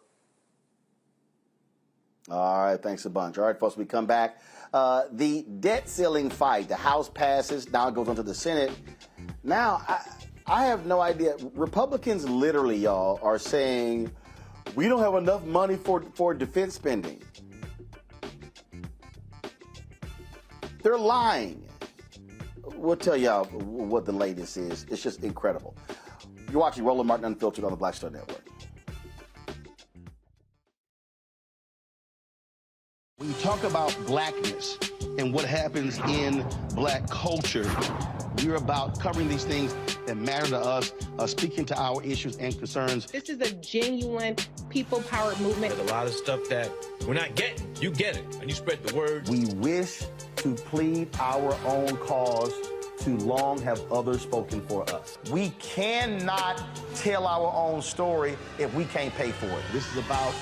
All right. Thanks a bunch. All right, folks, we come back. The debt ceiling fight, the House passes, now it goes on to the Senate. Now, I have no idea. Republicans literally, y'all, are saying we don't have enough money for defense spending. They're lying. We'll tell y'all what the latest is. It's just incredible. You're watching Roland Martin Unfiltered on the Black Star Network. When you talk about blackness and what happens in black culture, we're about covering these things that matter to us, speaking to our issues and concerns. This is a genuine people-powered movement. There's a lot of stuff that we're not getting. You get it, and you spread the word. We wish to plead our own cause. Too long have others spoken for us. We cannot tell our own story if we can't pay for it. This is about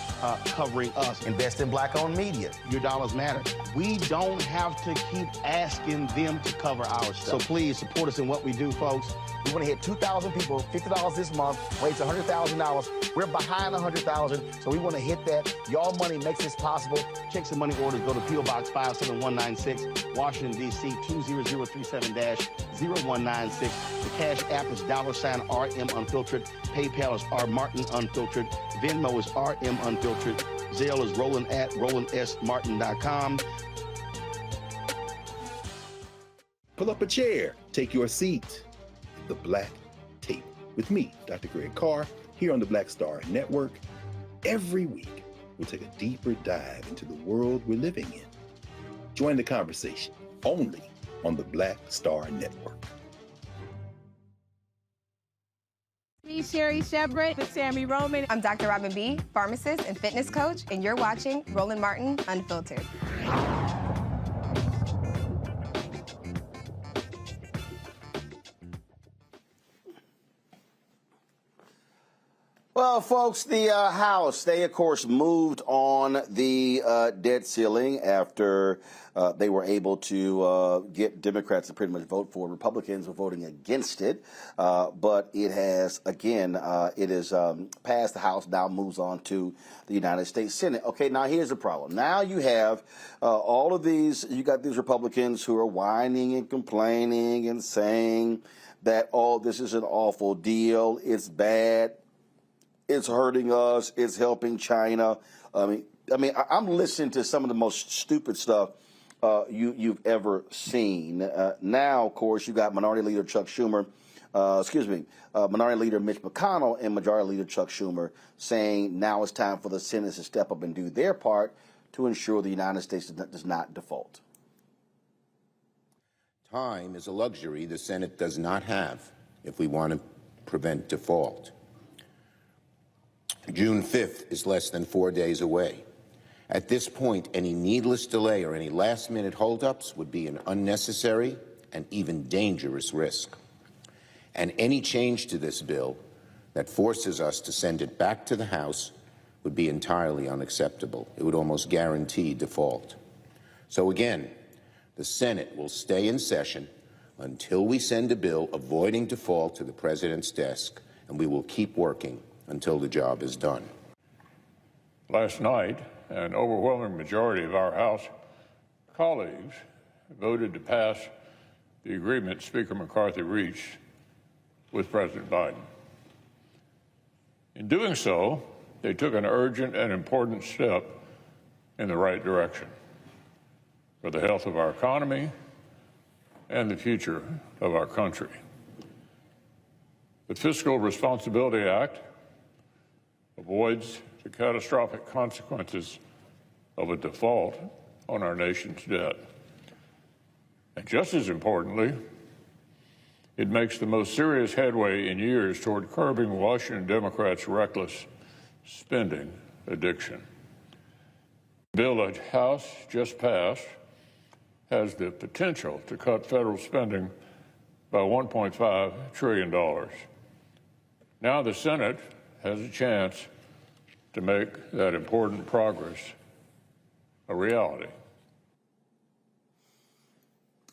covering us. Invest in black-owned media. Your dollars matter. We don't have to keep asking them to cover our stuff. So please support us in what we do, folks. We want to hit 2,000 people, $50 this month, raise $100,000. We're behind 100,000, so we want to hit that. Y'all money makes this possible. Checks and money orders go to P.O. Box 57196, Washington, D.C. 20037-0196. The Cash App is $RM Unfiltered. PayPal is R Martin Unfiltered. Venmo is RM Unfiltered. Zelle is Roland at RolandSMartin.com. Pull up a chair. Take your seat. The Black Tape with me, Dr. Greg Carr, here on the Black Star Network. Every week, we'll take a deeper dive into the world we're living in. Join the conversation only on the Black Star Network. Me, Sherry Shepard with Sammy Roman. I'm Dr. Robin B., pharmacist and fitness coach, and you're watching Roland Martin Unfiltered. Well, folks, the House, they, of course, moved on the debt ceiling after they were able to get Democrats to pretty much vote for it. Republicans were voting against it. But it has, again, it has passed the House, now moves on to the United States Senate. Okay, now here's the problem. Now you have all of these, you got these Republicans who are whining and complaining and saying that, oh, this is an awful deal, it's bad. It's hurting us. It's helping China. I mean, I'm listening to some of the most stupid stuff you've ever seen. Now, of course, you got Minority Leader Chuck Schumer, Minority Leader Mitch McConnell and Majority Leader Chuck Schumer saying now it's time for the Senate to step up and do their part to ensure the United States does not default. Time is a luxury the Senate does not have if we want to prevent default. June 5th is less than 4 days away. At this point, any needless delay or any last-minute holdups would be an unnecessary and even dangerous risk. And any change to this bill that forces us to send it back to the House would be entirely unacceptable. It would almost guarantee default. So again, the Senate will stay in session until we send a bill avoiding default to the President's desk, and we will keep working until the job is done. Last night, an overwhelming majority of our House colleagues voted to pass the agreement Speaker McCarthy reached with President Biden. In doing so, they took an urgent and important step in the right direction for the health of our economy and the future of our country. The Fiscal Responsibility Act avoids the catastrophic consequences of a default on our nation's debt. And just as importantly, it makes the most serious headway in years toward curbing Washington Democrats' reckless spending addiction. The bill that House just passed has the potential to cut federal spending by $1.5 trillion. Now the Senate has a chance to make that important progress a reality.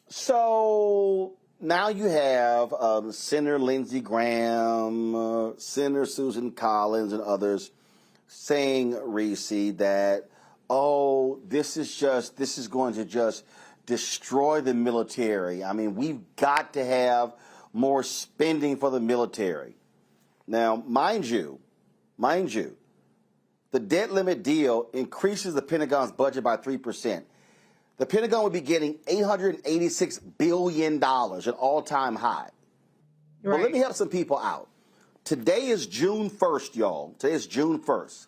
So now you have Senator Lindsey Graham, Senator Susan Collins, and others saying, Reese, that, oh, this is going to just destroy the military. I mean, we've got to have more spending for the military. Now, mind you, the debt limit deal increases the Pentagon's budget by 3%. The Pentagon would be getting $886 billion, an all-time high. Right. But let me help some people out. Today is June 1st, y'all. Today is June 1st.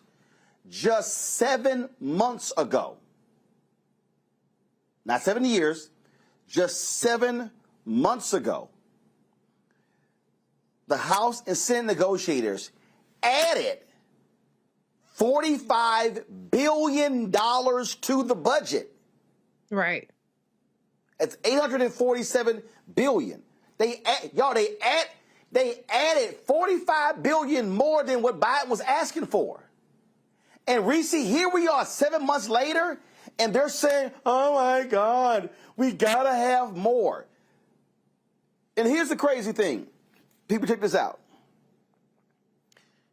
Just 7 months ago, not 7 years, just 7 months ago, the House and Senate negotiators added $45 billion to the budget. Right. It's $847 billion. They added $45 billion more than what Biden was asking for. And Reese, here we are 7 months later, and they're saying, oh my God, we gotta have more. And here's the crazy thing. People, check this out.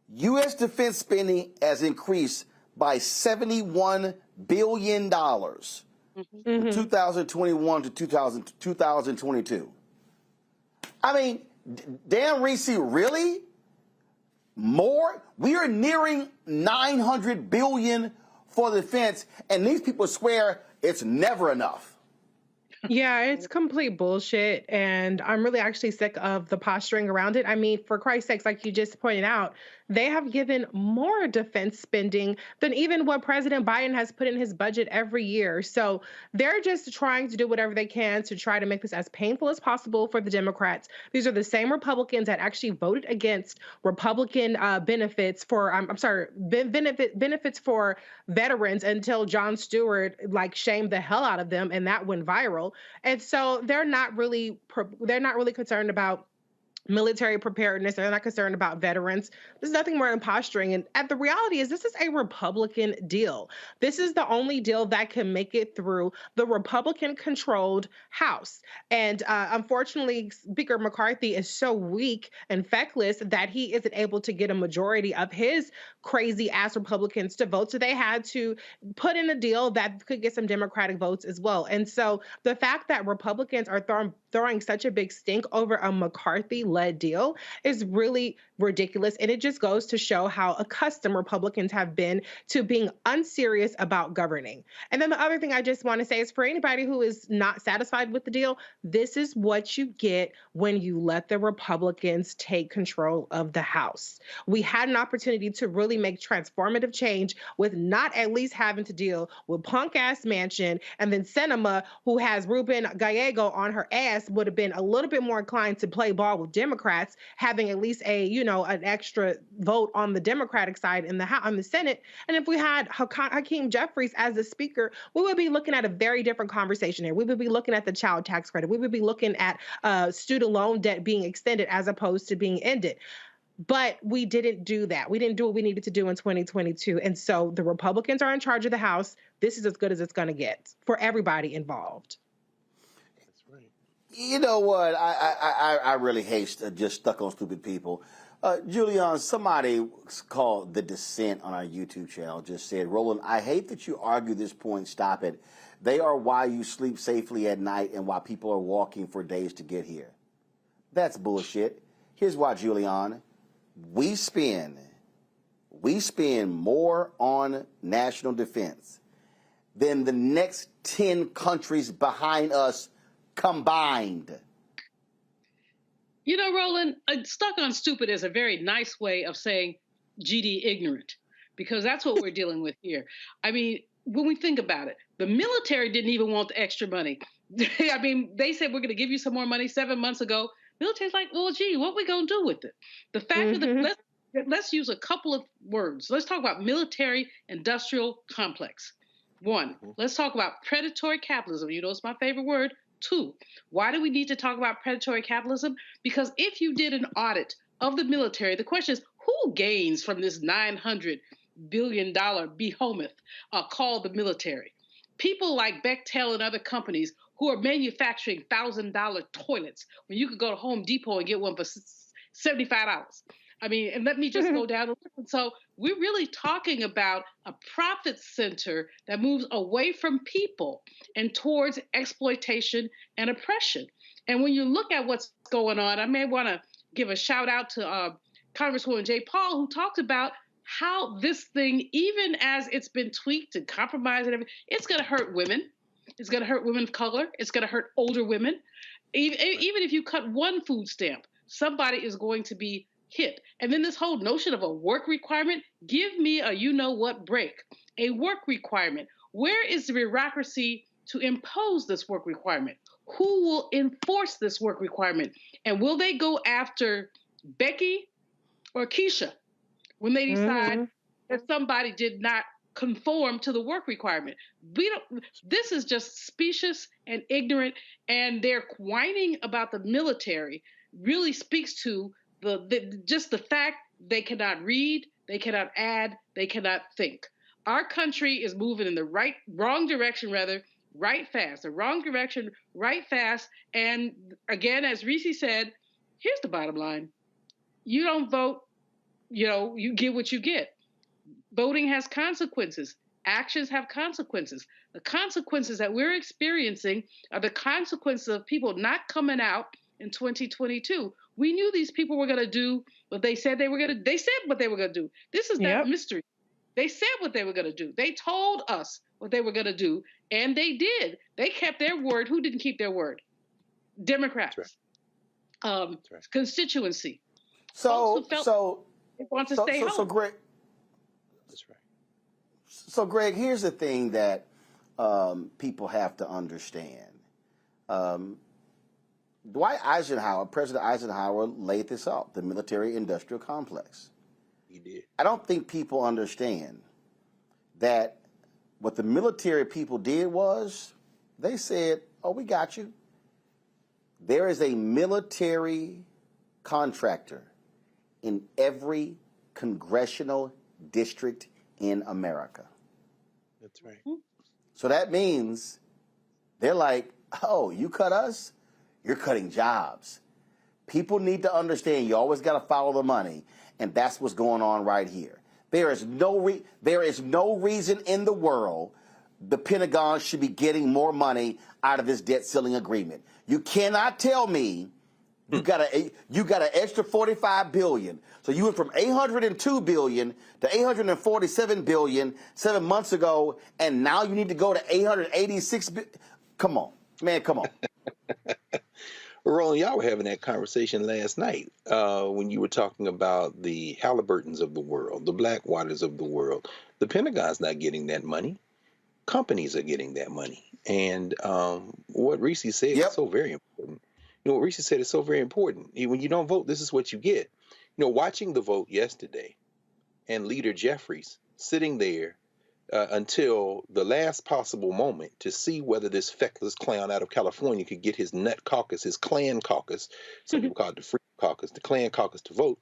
U.S. defense spending has increased by $71 billion from 2021 to 2022. I mean, damn, Reese, really? More? We are nearing $900 billion for defense, and these people swear it's never enough. Yeah, it's complete bullshit, and I'm really actually sick of the posturing around it. I mean, for Christ's sakes, like you just pointed out, they have given more defense spending than even what President Biden has put in his budget every year. So they're just trying to do whatever they can to try to make this as painful as possible for the Democrats. These are the same Republicans that actually voted against Republican benefits for, benefits for veterans until Jon Stewart shamed the hell out of them, and that went viral. And so they're not really concerned about military preparedness. They're not concerned about veterans. There's nothing more than posturing. And the reality is this is a Republican deal. This is the only deal that can make it through the Republican-controlled House. And unfortunately, Speaker McCarthy is so weak and feckless that he isn't able to get a majority of his crazy-ass Republicans to vote. So they had to put in a deal that could get some Democratic votes as well. And so the fact that Republicans are throwing such a big stink over a McCarthy-led deal is really ridiculous. And it just goes to show how accustomed Republicans have been to being unserious about governing. And then the other thing I just want to say is for anybody who is not satisfied with the deal, this is what you get when you let the Republicans take control of the House. We had an opportunity to really make transformative change with not at least having to deal with punk-ass Manchin and then Sinema, who has Ruben Gallego on her ass guess, would have been a little bit more inclined to play ball with Democrats, having at least an extra vote on the Democratic side in the Senate. And if we had Hakeem Jeffries as the speaker, we would be looking at a very different conversation here. We would be looking at the child tax credit. We would be looking at student loan debt being extended as opposed to being ended. But we didn't do that. We didn't do what we needed to do in 2022. And so the Republicans are in charge of the House. This is as good as it's going to get for everybody involved. That's right. You know what? I really hate just stuck on stupid people. Julian, somebody called The Dissent on our YouTube channel just said, Roland, I hate that you argue this point. Stop it. They are why you sleep safely at night and why people are walking for days to get here. That's bullshit. Here's why, Julian. We spend more on national defense than the next 10 countries behind us combined. You know, Roland, stuck on stupid is a very nice way of saying GD ignorant, because that's what we're dealing with here. I mean, when we think about it, the military didn't even want the extra money. I mean, they said, we're going to give you some more money 7 months ago. Military's like, well, gee, what we going to do with it? The fact that let's use a couple of words. Let's talk about military industrial complex. One, let's talk about predatory capitalism. You know, it's my favorite word. Two, why do we need to talk about predatory capitalism? Because if you did an audit of the military, the question is, who gains from this $900 billion behemoth called the military? People like Bechtel and other companies who are manufacturing $1,000 toilets when you could go to Home Depot and get one for $75. I mean, and let me just go down the list. So we're really talking about a profit center that moves away from people and towards exploitation and oppression. And when you look at what's going on, I may want to give a shout out to Congresswoman Jay Paul, who talked about how this thing, even as it's been tweaked and compromised and everything, it's going to hurt women. It's going to hurt women of color. It's going to hurt older women. Even if you cut one food stamp, somebody is going to be hit. And then this whole notion of a work requirement, give me a you-know-what break. A work requirement. Where is the bureaucracy to impose this work requirement? Who will enforce this work requirement? And will they go after Becky or Keisha when they decide that somebody did not conform to the work requirement? This is just specious and ignorant, and their whining about the military really speaks to just the fact they cannot read, they cannot add, they cannot think. Our country is moving in the wrong direction, right fast. The wrong direction, right fast. And again, as Reese said, here's the bottom line. You don't vote, you get what you get. Voting has consequences. Actions have consequences. The consequences that we're experiencing are the consequences of people not coming out in 2022. We knew these people were going to do what they said they were going to do. They said what they were going to do. This is that mystery. They said what they were going to do. They told us what they were going to do, and they did. They kept their word. Who didn't keep their word? Democrats. Right. Constituency. So they want to stay home. So Greg, that's right. So Greg, here's the thing that people have to understand. President Eisenhower laid this out, the military-industrial complex. He did. I don't think people understand that what the military people did was they said, oh, we got you. There is a military contractor in every congressional district in America. That's right. So that means they're like, oh, you cut us? You're cutting jobs. People need to understand you always got to follow the money, and that's what's going on right here. There is no reason in the world the Pentagon should be getting more money out of this debt ceiling agreement. You cannot tell me you got an extra $45 billion. So you went from $802 billion to $847 billion 7 months ago, and now you need to go to $886 billion. Come on, man, come on. Roland, y'all were having that conversation last night when you were talking about the Halliburtons of the world, the Blackwaters of the world. The Pentagon's not getting that money. Companies are getting that money. And what Reese said is so very important. You know, what Risha said is so very important. When you don't vote, this is what you get. You know, watching the vote yesterday and Leader Jeffries sitting there until the last possible moment to see whether this feckless clown out of California could get his nut caucus, his Klan caucus, some people call it the Free Caucus, the Klan caucus to vote.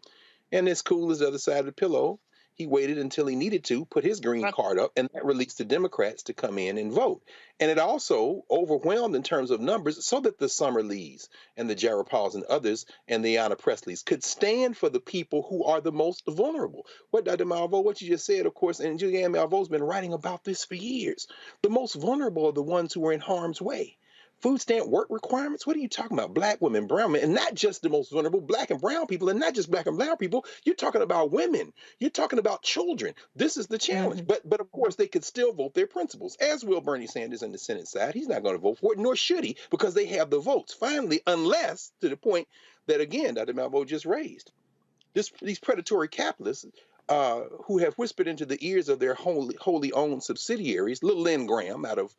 And as cool as the other side of the pillow, he waited until he needed to put his green card up, and that released the Democrats to come in and vote. And it also overwhelmed in terms of numbers so that the Summer Lees and the Jared Pauls and others and the Ayanna Presleys could stand for the people who are the most vulnerable. What Dr. Malveaux, what you just said, of course, and Julianne Malveau's been writing about this for years. The most vulnerable are the ones who are in harm's way. Food stamp work requirements? What are you talking about? Black women, brown men, and not just the most vulnerable, black and brown people, and not just black and brown people. You're talking about women. You're talking about children. This is the challenge. But of course, they could still vote their principles, as will Bernie Sanders on the Senate side. He's not going to vote for it, nor should he, because they have the votes. Finally, unless, to the point that, again, Dr. Malveaux just raised, these predatory capitalists who have whispered into the ears of their wholly owned subsidiaries, Little Lynn Graham out of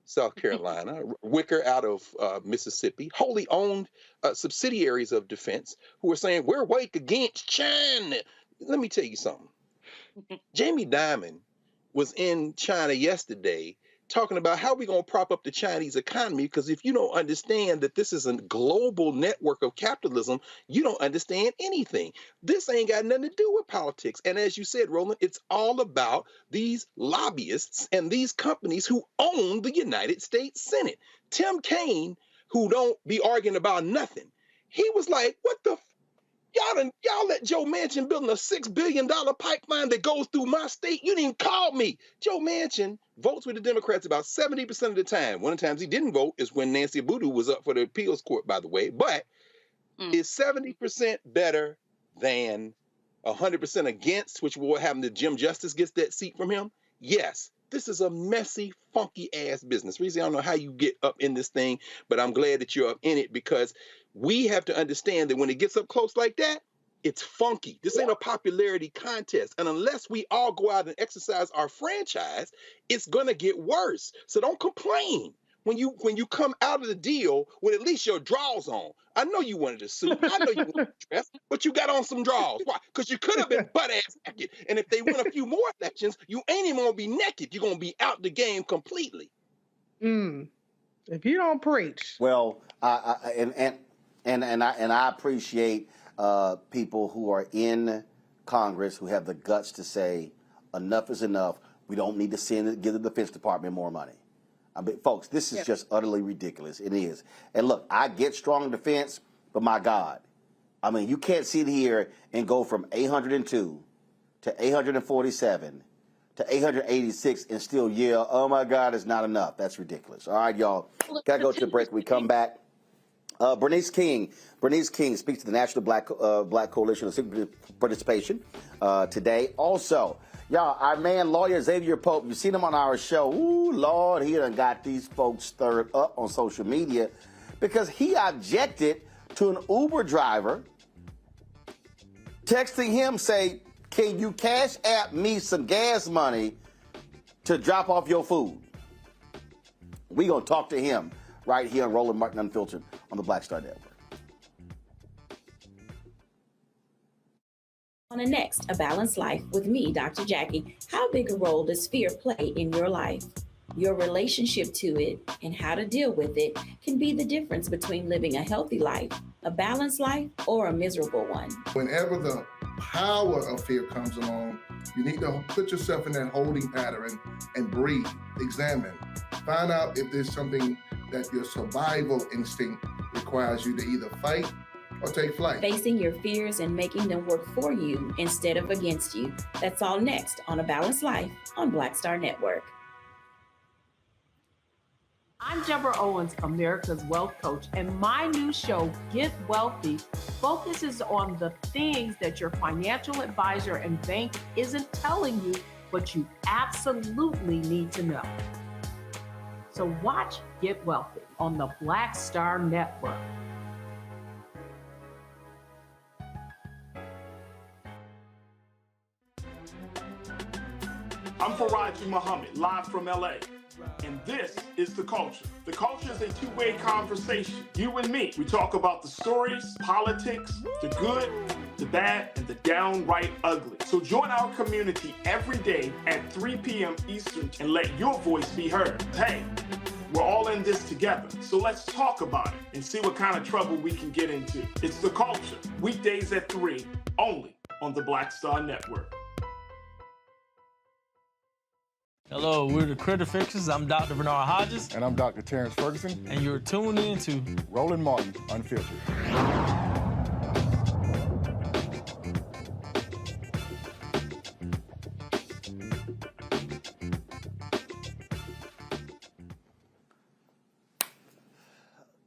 South Carolina, Wicker out of Mississippi, wholly owned subsidiaries of defense who are saying, we're awake against China. Let me tell you something. Jamie Dimon was in China yesterday talking about how we're going to prop up the Chinese economy, because if you don't understand that this is a global network of capitalism, you don't understand anything. This ain't got nothing to do with politics. And as you said, Roland, it's all about these lobbyists and these companies who own the United States Senate. Tim Kaine, who don't be arguing about nothing, he was like, what the Y'all let Joe Manchin building a $6 billion pipeline that goes through my state. You didn't call me. Joe Manchin votes with the Democrats about 70% of the time. One of the times he didn't vote is when Nancy Abudu was up for the appeals court, by the way. But is 70% better than 100% against, which will happen if Jim Justice gets that seat from him? Yes. This is a messy, funky-ass business. Reason I don't know how you get up in this thing, but I'm glad that you're up in it, because we have to understand that when it gets up close like that, it's funky. This ain't a popularity contest. And unless we all go out and exercise our franchise, it's going to get worse. So don't complain when you come out of the deal with at least your drawers on. I know you wanted a suit. I know you wanted a dress, but you got on some drawers. Why? Because you could have been butt-ass naked. And if they win a few more elections, you ain't even going to be naked. You're going to be out the game completely. If you don't preach. Well, I appreciate people who are in Congress who have the guts to say enough is enough. We don't need to give the Defense Department more money. I mean, folks, this is just utterly ridiculous. It is. And look, I get strong defense, but my God, I mean, you can't sit here and go from 802 to 847 to 886 and still yell, oh my God, it's not enough. That's ridiculous. All right, y'all. Gotta go to the break. We come back. Bernice King speaks to the National Black Coalition of Civic Participation today. Also, y'all, our man, lawyer Exavier Pope, you've seen him on our show. Ooh, Lord, he done got these folks stirred up on social media because he objected to an Uber driver texting him, say, can you cash app me some gas money to drop off your food? We're going to talk to him right here on Roland Martin Unfiltered on the Black Star Network. On the next A Balanced Life with me, Dr. Jackie, how big a role does fear play in your life? Your relationship to it and how to deal with it can be the difference between living a healthy life, a balanced life, or a miserable one. Whenever the power of fear comes along, you need to put yourself in that holding pattern and breathe, examine, find out if there's something that your survival instinct requires you to either fight or take flight. Facing your fears and making them work for you instead of against you. That's all next on A Balanced Life on Black Star Network. I'm Deborah Owens, America's Wealth Coach, and my new show, Get Wealthy, focuses on the things that your financial advisor and bank isn't telling you, but you absolutely need to know. So watch Get Wealthy on the Black Star Network. I'm Faraji Muhammad, live from LA. And this is The Culture. The Culture is a two-way conversation. You and me. We talk about the stories, politics, the good, the bad, and the downright ugly. So join our community every day at 3 p.m. Eastern and let your voice be heard. Hey, we're all in this together. So let's talk about it and see what kind of trouble we can get into. It's The Culture, weekdays at 3, only on the Black Star Network. Hello, we're the Critter Fixers. I'm Dr. Bernard Hodges. And I'm Dr. Terrence Ferguson. And you're tuned in to Roland Martin Unfiltered.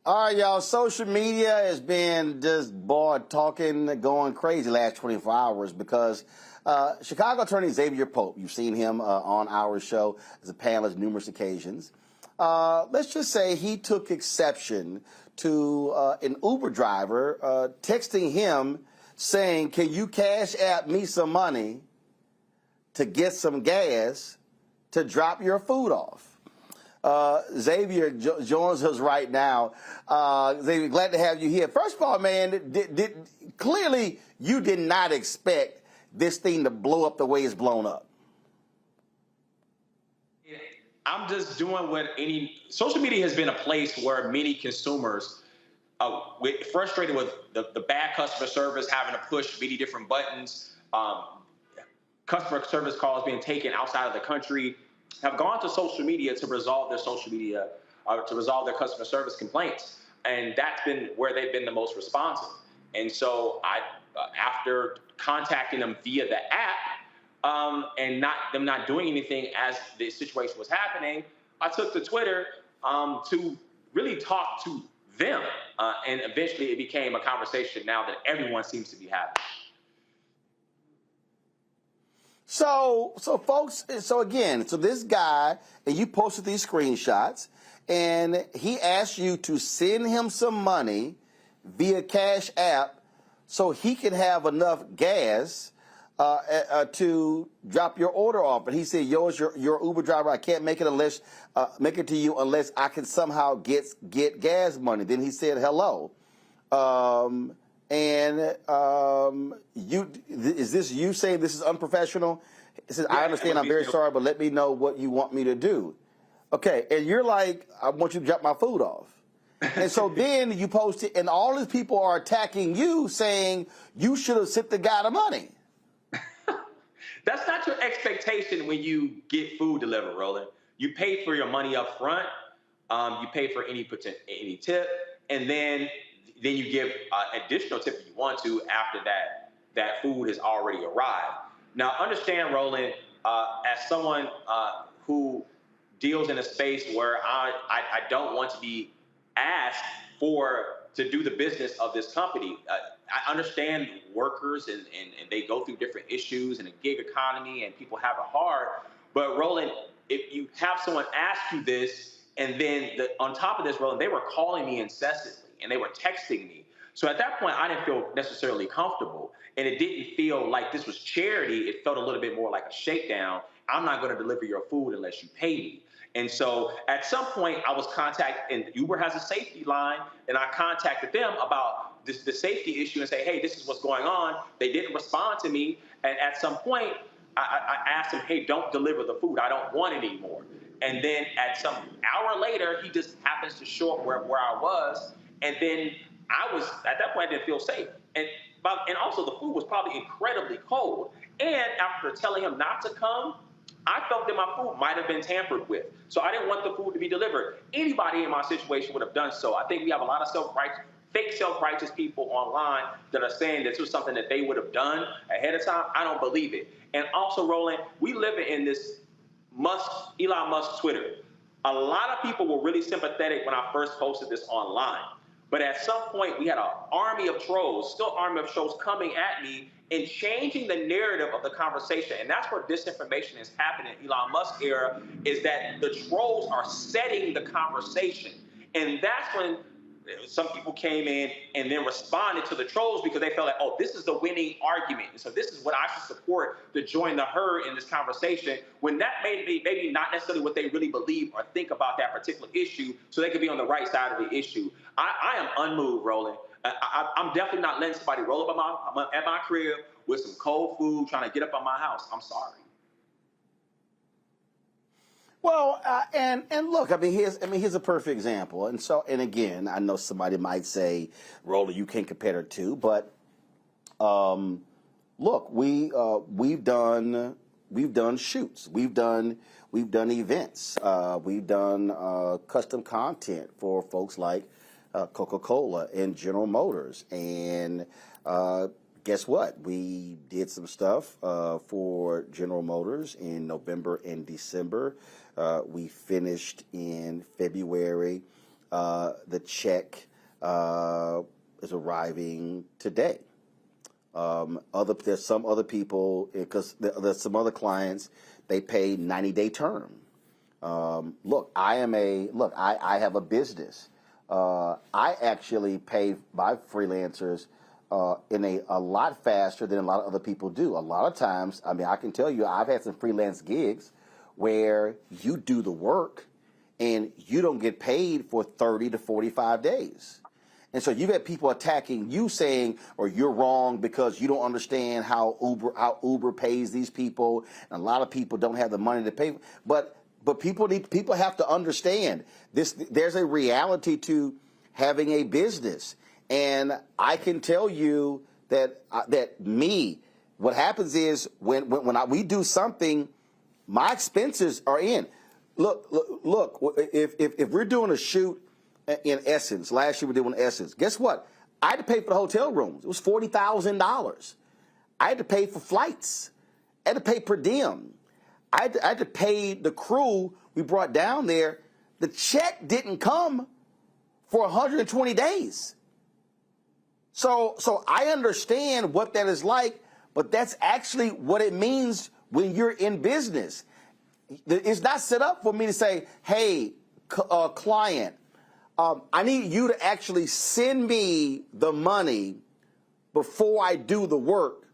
All right, y'all. Social media has been just, talking, going crazy last 24 hours because Chicago attorney Exavier Pope, you've seen him on our show as a panelist numerous occasions. Let's just say he took exception to an Uber driver texting him saying, "Can you cash app me some money to get some gas to drop your food off?" Xavier joins us right now. Xavier, glad to have you here. First of all, man, clearly you did not expect this thing to blow up the way it's blown up. I'm just doing what social media has been a place where many consumers frustrated with the bad customer service, having to push many different buttons, customer service calls being taken outside of the country, have gone to social media to resolve their to resolve their customer service complaints. And that's been where they've been the most responsive. And so after contacting them via the app and them not doing anything as the situation was happening, I took to Twitter to really talk to them. And eventually it became a conversation now that everyone seems to be having. So folks, so this guy, and you posted these screenshots, and he asked you to send him some money via Cash App so he can have enough gas to drop your order off. And he said, "Yo, it's your Uber driver. I can't make it to you unless I can somehow get gas money." Then he said, "Hello." Is this you saying this is unprofessional? He says, "I understand, I'm very sorry, but let me know what you want me to do." Okay, and you're like, "I want you to drop my food off." And so then you post it, and all these people are attacking you, saying you should have sent the guy the money. That's not your expectation when you get food delivered, Roland. You pay for your money up front. You pay for any tip, and then you give additional tip if you want to after that food has already arrived. Now, understand, Roland, as someone who deals in a space where I don't want to be asked to do the business of this company. I understand workers and they go through different issues in a gig economy and people have it hard. But Roland, if you have someone ask you this, and then on top of this, Roland, they were calling me incessantly and they were texting me. So at that point, I didn't feel necessarily comfortable, and it didn't feel like this was charity. It felt a little bit more like a shakedown. I'm not going to deliver your food unless you pay me. And so at some point I was contacted, and Uber has a safety line, and I contacted them about the safety issue and say, "Hey, this is what's going on." They didn't respond to me. And at some point I asked him, "Hey, don't deliver the food. I don't want it anymore." And then at some hour later, he just happens to show up where I was. And then at that point, I didn't feel safe. And also the food was probably incredibly cold. And after telling him not to come, I felt that my food might have been tampered with. So I didn't want the food to be delivered. Anybody in my situation would have done so. I think we have a lot of fake self-righteous people online that are saying this was something that they would have done ahead of time. I don't believe it. And also, Roland, we live in this Elon Musk Twitter. A lot of people were really sympathetic when I first posted this online. But at some point, we had an army of trolls coming at me and changing the narrative of the conversation. And that's where disinformation is happening in Elon Musk era, is that the trolls are setting the conversation. And that's when some people came in and then responded to the trolls because they felt like, oh, this is the winning argument. And so this is what I should support to join the herd in this conversation, when that may be maybe not necessarily what they really believe or think about that particular issue, so they could be on the right side of the issue. I am unmoved, Roland. I'm definitely not letting somebody roll up at my crib with some cold food trying to get up on my house. I'm sorry. Well, and look, I mean, here's a perfect example. And again, I know somebody might say, Roller, you can't compare the two, but look, we've done shoots, we've done events, we've done custom content for folks like Coca-Cola and General Motors, and guess what? We did some stuff for General Motors in November and December. We finished in February. The check is arriving today. There's some other people, because there's some other clients, they pay 90-day term. Look, I have a business. I actually pay my freelancers in a lot faster than a lot of other people do. A lot of times, I mean, I can tell you, I've had some freelance gigs where you do the work and you don't get paid for 30 to 45 days. And so you've had people attacking you, saying, or you're wrong because you don't understand how Uber pays these people. And a lot of people don't have the money to pay. But people have to understand this. There's a reality to having a business. And I can tell you that what happens is when we do something, my expenses are in. Look, if we're doing a shoot in Essence, last year we did one in Essence, guess what? I had to pay for the hotel rooms. It was $40,000. I had to pay for flights. I had to pay per diem. I had to pay the crew we brought down there. The check didn't come for 120 days. So I understand what that is like, but that's actually what it means when you're in business. It's not set up for me to say, hey, client, I need you to actually send me the money before I do the work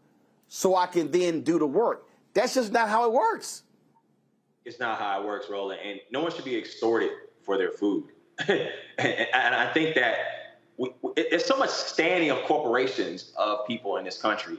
so I can then do the work. That's just not how it works. It's not how it works, Roland. And no one should be extorted for their food. and I think that there's so much standing of corporations of people in this country.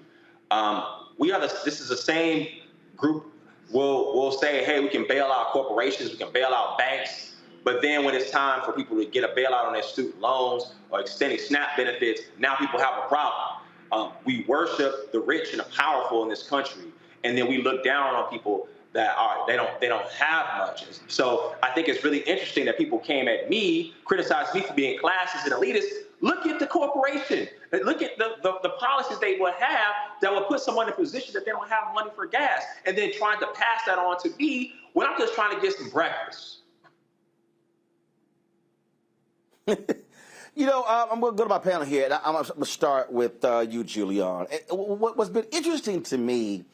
This is the same group. We'll say, hey, we can bail out corporations, we can bail out banks, but then when it's time for people to get a bailout on their student loans or extending SNAP benefits, now people have a problem. We worship the rich and the powerful in this country, and then we look down on people that they don't have much. So I think it's really interesting that people came at me, criticized me for being classist and elitist. Look at the corporation. Look at the policies they would have that would put someone in a position that they don't have money for gas, and then trying to pass that on to me when I'm just trying to get some breakfast. I'm going to go to my panel here, and I'm going to start with you, Julian. What's been interesting to me,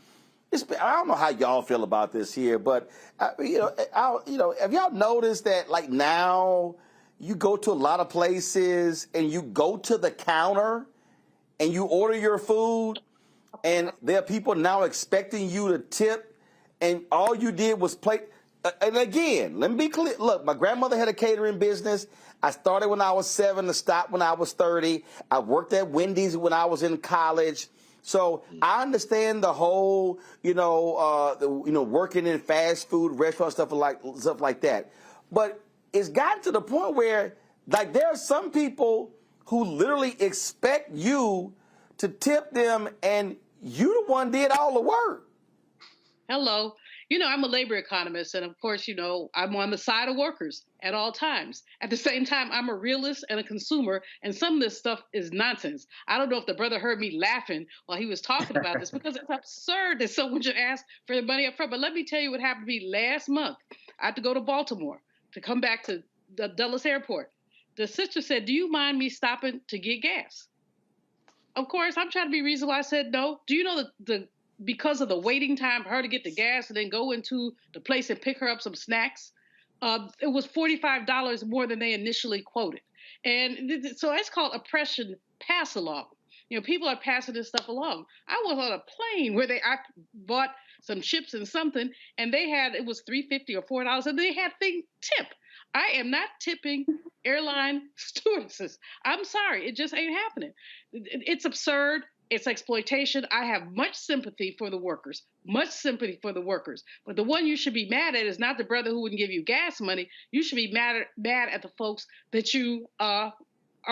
I don't know how y'all feel about this here, but have y'all noticed that like now you go to a lot of places and you go to the counter and you order your food, and there are people now expecting you to tip, and all you did was play. And again, let me be clear. Look, my grandmother had a catering business. I started when I was 7 and stopped when I was 30. I worked at Wendy's when I was in college. So I understand the whole, working in fast food restaurants, stuff like that. But it's gotten to the point where, like, there are some people who literally expect you to tip them, and you the one did all the work. Hello. I'm a labor economist, and of course, I'm on the side of workers at all times. At the same time, I'm a realist and a consumer, and some of this stuff is nonsense. I don't know if the brother heard me laughing while he was talking about this, because it's absurd that someone should ask for the money up front. But let me tell you what happened to me last month. I had to go to Baltimore to come back to the Dulles Airport. The sister said, do you mind me stopping to get gas? Of course, I'm trying to be reasonable. I said, no. Do you know because of the waiting time for her to get the gas and then go into the place and pick her up some snacks, it was $45 more than they initially quoted. And so it's called oppression pass along. People are passing this stuff along. I was on a plane where I bought some chips and something, and it was $3.50 or $4, and they had thing tip. I am not tipping airline stewardesses. I'm sorry, it just ain't happening. It's absurd. It's exploitation. I have much sympathy for the workers. Much sympathy for the workers. But the one you should be mad at is not the brother who wouldn't give you gas money. You should be mad at the folks that you are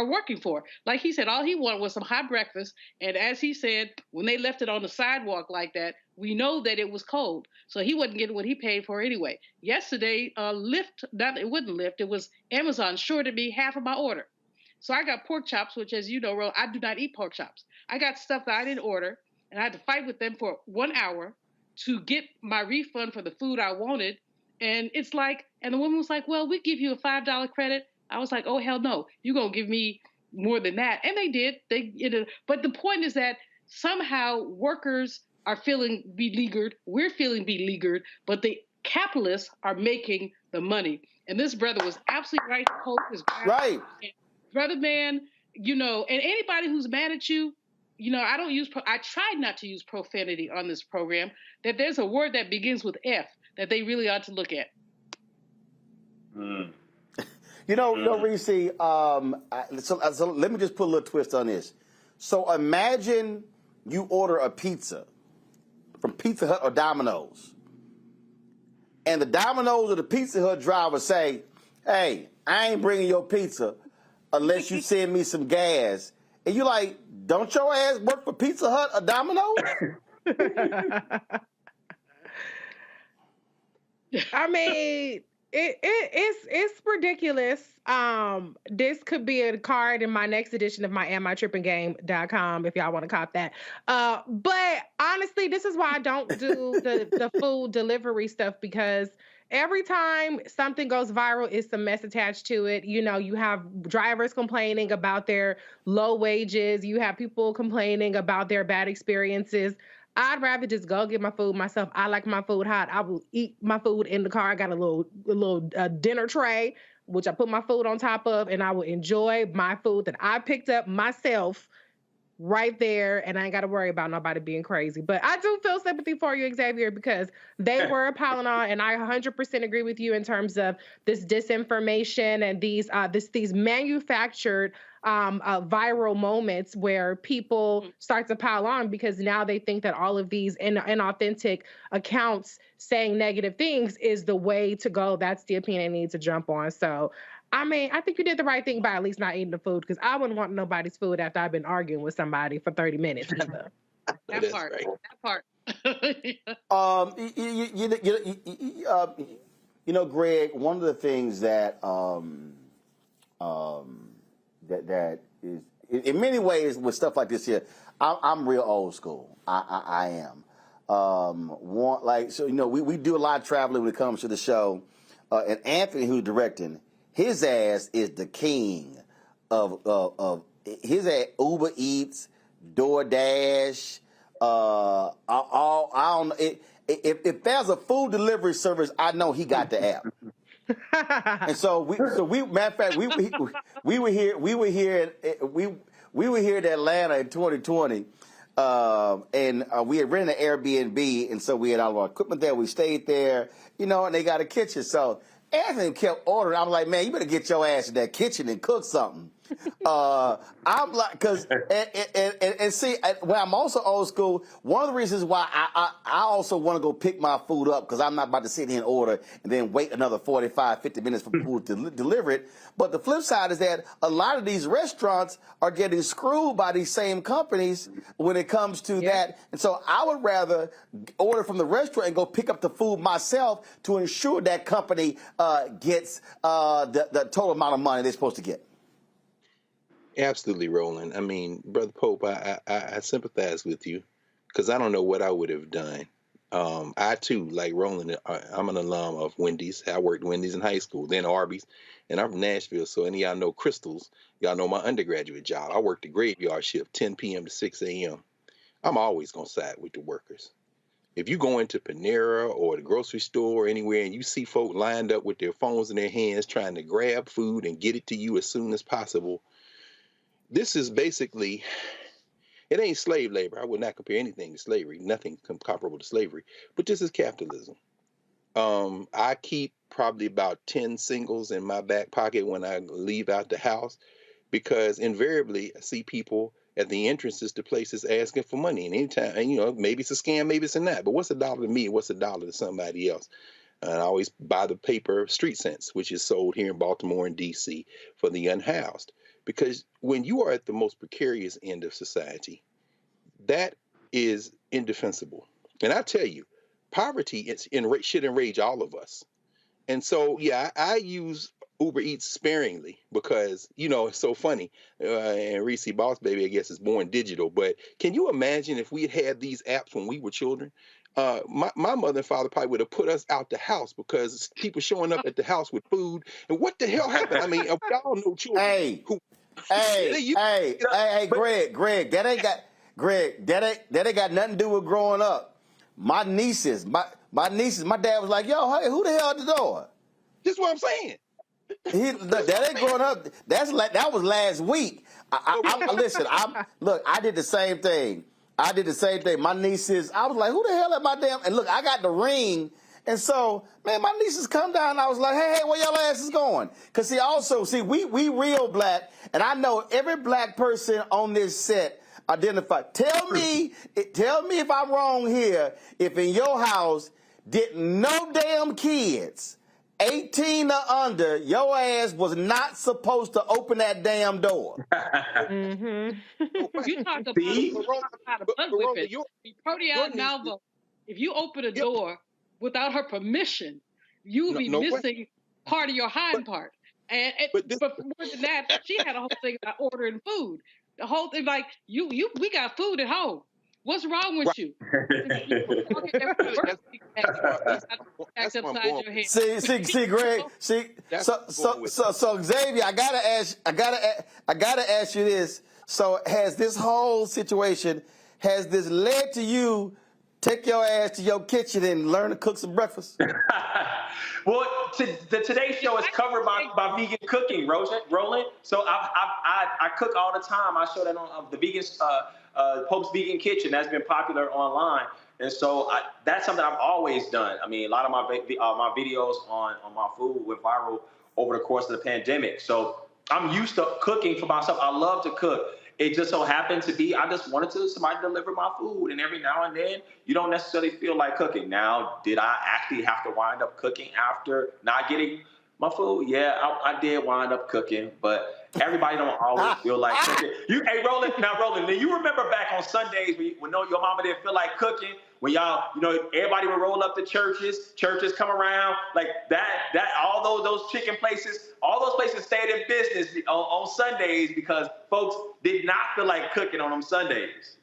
working for. Like he said, all he wanted was some hot breakfast. And as he said, when they left it on the sidewalk like that, we know that it was cold. So he wasn't getting what he paid for anyway. Yesterday, it wasn't Lyft, it was Amazon shorted me half of my order. So I got pork chops, which, as you know, Ro, I do not eat pork chops. I got stuff that I didn't order, and I had to fight with them for 1 hour to get my refund for the food I wanted. And it's like, and the woman was like, well, we give you a $5 credit. I was like, oh, hell no, you're going to give me more than that. And they did. But the point is that somehow workers are feeling beleaguered. We're feeling beleaguered, but the capitalists are making the money. And this brother was absolutely right to hold his ground. Right. Brother man, and anybody who's mad at you, I tried not to use profanity on this program, that there's a word that begins with F that they really ought to look at. Reese, so let me just put a little twist on this. So imagine you order a pizza from Pizza Hut or Domino's, and the Domino's or the Pizza Hut driver say, hey, I ain't bringing your pizza unless you send me some gas. And you like, don't your ass work for Pizza Hut or Domino's? I mean, it's ridiculous. This could be a card in my next edition of my AmITrippingGame.com if y'all want to cop that. But honestly, this is why I don't do the food delivery stuff, because every time something goes viral, it's some mess attached to it. You have drivers complaining about their low wages. You have people complaining about their bad experiences. I'd rather just go get my food myself. I like my food hot. I will eat my food in the car. I got a little dinner tray, which I put my food on top of, and I will enjoy my food that I picked up myself right there, and I ain't got to worry about nobody being crazy. But I do feel sympathy for you, Exavier, because they were piling on, and I 100% agree with you in terms of this disinformation and these manufactured viral moments where people start to pile on because now they think that all of these inauthentic accounts saying negative things is the way to go. That's the opinion they need to jump on. So I mean, I think you did the right thing by at least not eating the food, because I wouldn't want nobody's food after I've been arguing with somebody for 30 minutes either. That part. Right. That part. Greg, one of the things that that is, in many ways, with stuff like this here, I'm real old school. I am. We do a lot of traveling when it comes to the show, and Anthony, who's directing, his ass is the king of his ass. Uber Eats, DoorDash, I don't know. If there's a food delivery service, I know he got the app. And so matter of fact, we were here in Atlanta in 2020, and we had rented an Airbnb, and so we had all of our equipment there. We stayed there, and they got a kitchen. So Anthony kept ordering. I'm like, man, you better get your ass in that kitchen and cook something. I'm like, because and see, when I'm also old school, one of the reasons why I also want to go pick my food up, because I'm not about to sit here and order and then wait another 45, 50 minutes for food to deliver it. But the flip side is that a lot of these restaurants are getting screwed by these same companies when it comes to that. And so I would rather order from the restaurant and go pick up the food myself to ensure that company gets the total amount of money they're supposed to get. Absolutely, Roland. I mean, Brother Pope, I sympathize with you, because I don't know what I would have done. I, too, like Roland, I'm an alum of Wendy's. I worked Wendy's in high school, then Arby's, and I'm from Nashville. So any of y'all know Crystals, y'all know my undergraduate job. I worked the graveyard shift, 10 p.m. to 6 a.m. I'm always going to side with the workers. If you go into Panera or the grocery store or anywhere and you see folk lined up with their phones in their hands trying to grab food and get it to you as soon as possible, this is basically, it ain't slave labor. I would not compare anything to slavery, nothing comparable to slavery, but this is capitalism. I keep probably about 10 singles in my back pocket when I leave out the house, because invariably I see people at the entrances to places asking for money. And anytime, and maybe it's a scam, maybe it's not, but what's a dollar to me? What's a dollar to somebody else? And I always buy the paper Street Sense, which is sold here in Baltimore and DC for the unhoused. Because when you are at the most precarious end of society, that is indefensible. And I tell you, poverty should enrage all of us. And so, yeah, I use UberEats sparingly because, it's so funny. And Reese Boss Baby, I guess, is born digital. But can you imagine if we had these apps when we were children? My mother and father probably would have put us out the house because people showing up at the house with food. And what the hell happened? I mean, we all know children who... Hey, Greg, that ain't got nothing to do with growing up. My nieces, my dad was like, yo, hey, who the hell at the door? This is what I'm saying. That ain't growing up. That was last week. Listen, I did the same thing. My nieces, I was like, who the hell at my damn, and look, I got the ring. And so, man, my nieces come down and I was like, hey, where y'all asses going? Because we real black, and I know every black person on this set identified. Tell me if I'm wrong here, if in your house, didn't no damn kids, 18 or under, your ass was not supposed to open that damn door. You talked about a bug whipping. Protea Malvo, if you open a door without her permission, you would be missing part of your hind part. But more than that, she had a whole thing about ordering food. The whole thing, like, we got food at home. What's wrong with you? See, Greg. So Xavier, I gotta ask you this. So has this whole situation led to you take your ass to your kitchen and learn to cook some breakfast? Well, the Today Show is covered by vegan cooking, Roland. So I cook all the time. I show that on the vegan Pope's Vegan Kitchen. That's been popular online, and so that's something I've always done. I mean, a lot of my videos on my food went viral over the course of the pandemic. So I'm used to cooking for myself. I love to cook. It just so happened to be, I just wanted somebody to deliver my food. And every now and then, you don't necessarily feel like cooking. Now, did I actually have to wind up cooking after not getting my food? Yeah, I did wind up cooking, but everybody don't always feel like cooking. Hey, Roland, do you remember back on Sundays when your mama didn't feel like cooking? When y'all, everybody would roll up to churches come around, like that, all those chicken places, all those places stayed in business on Sundays because folks did not feel like cooking on them Sundays.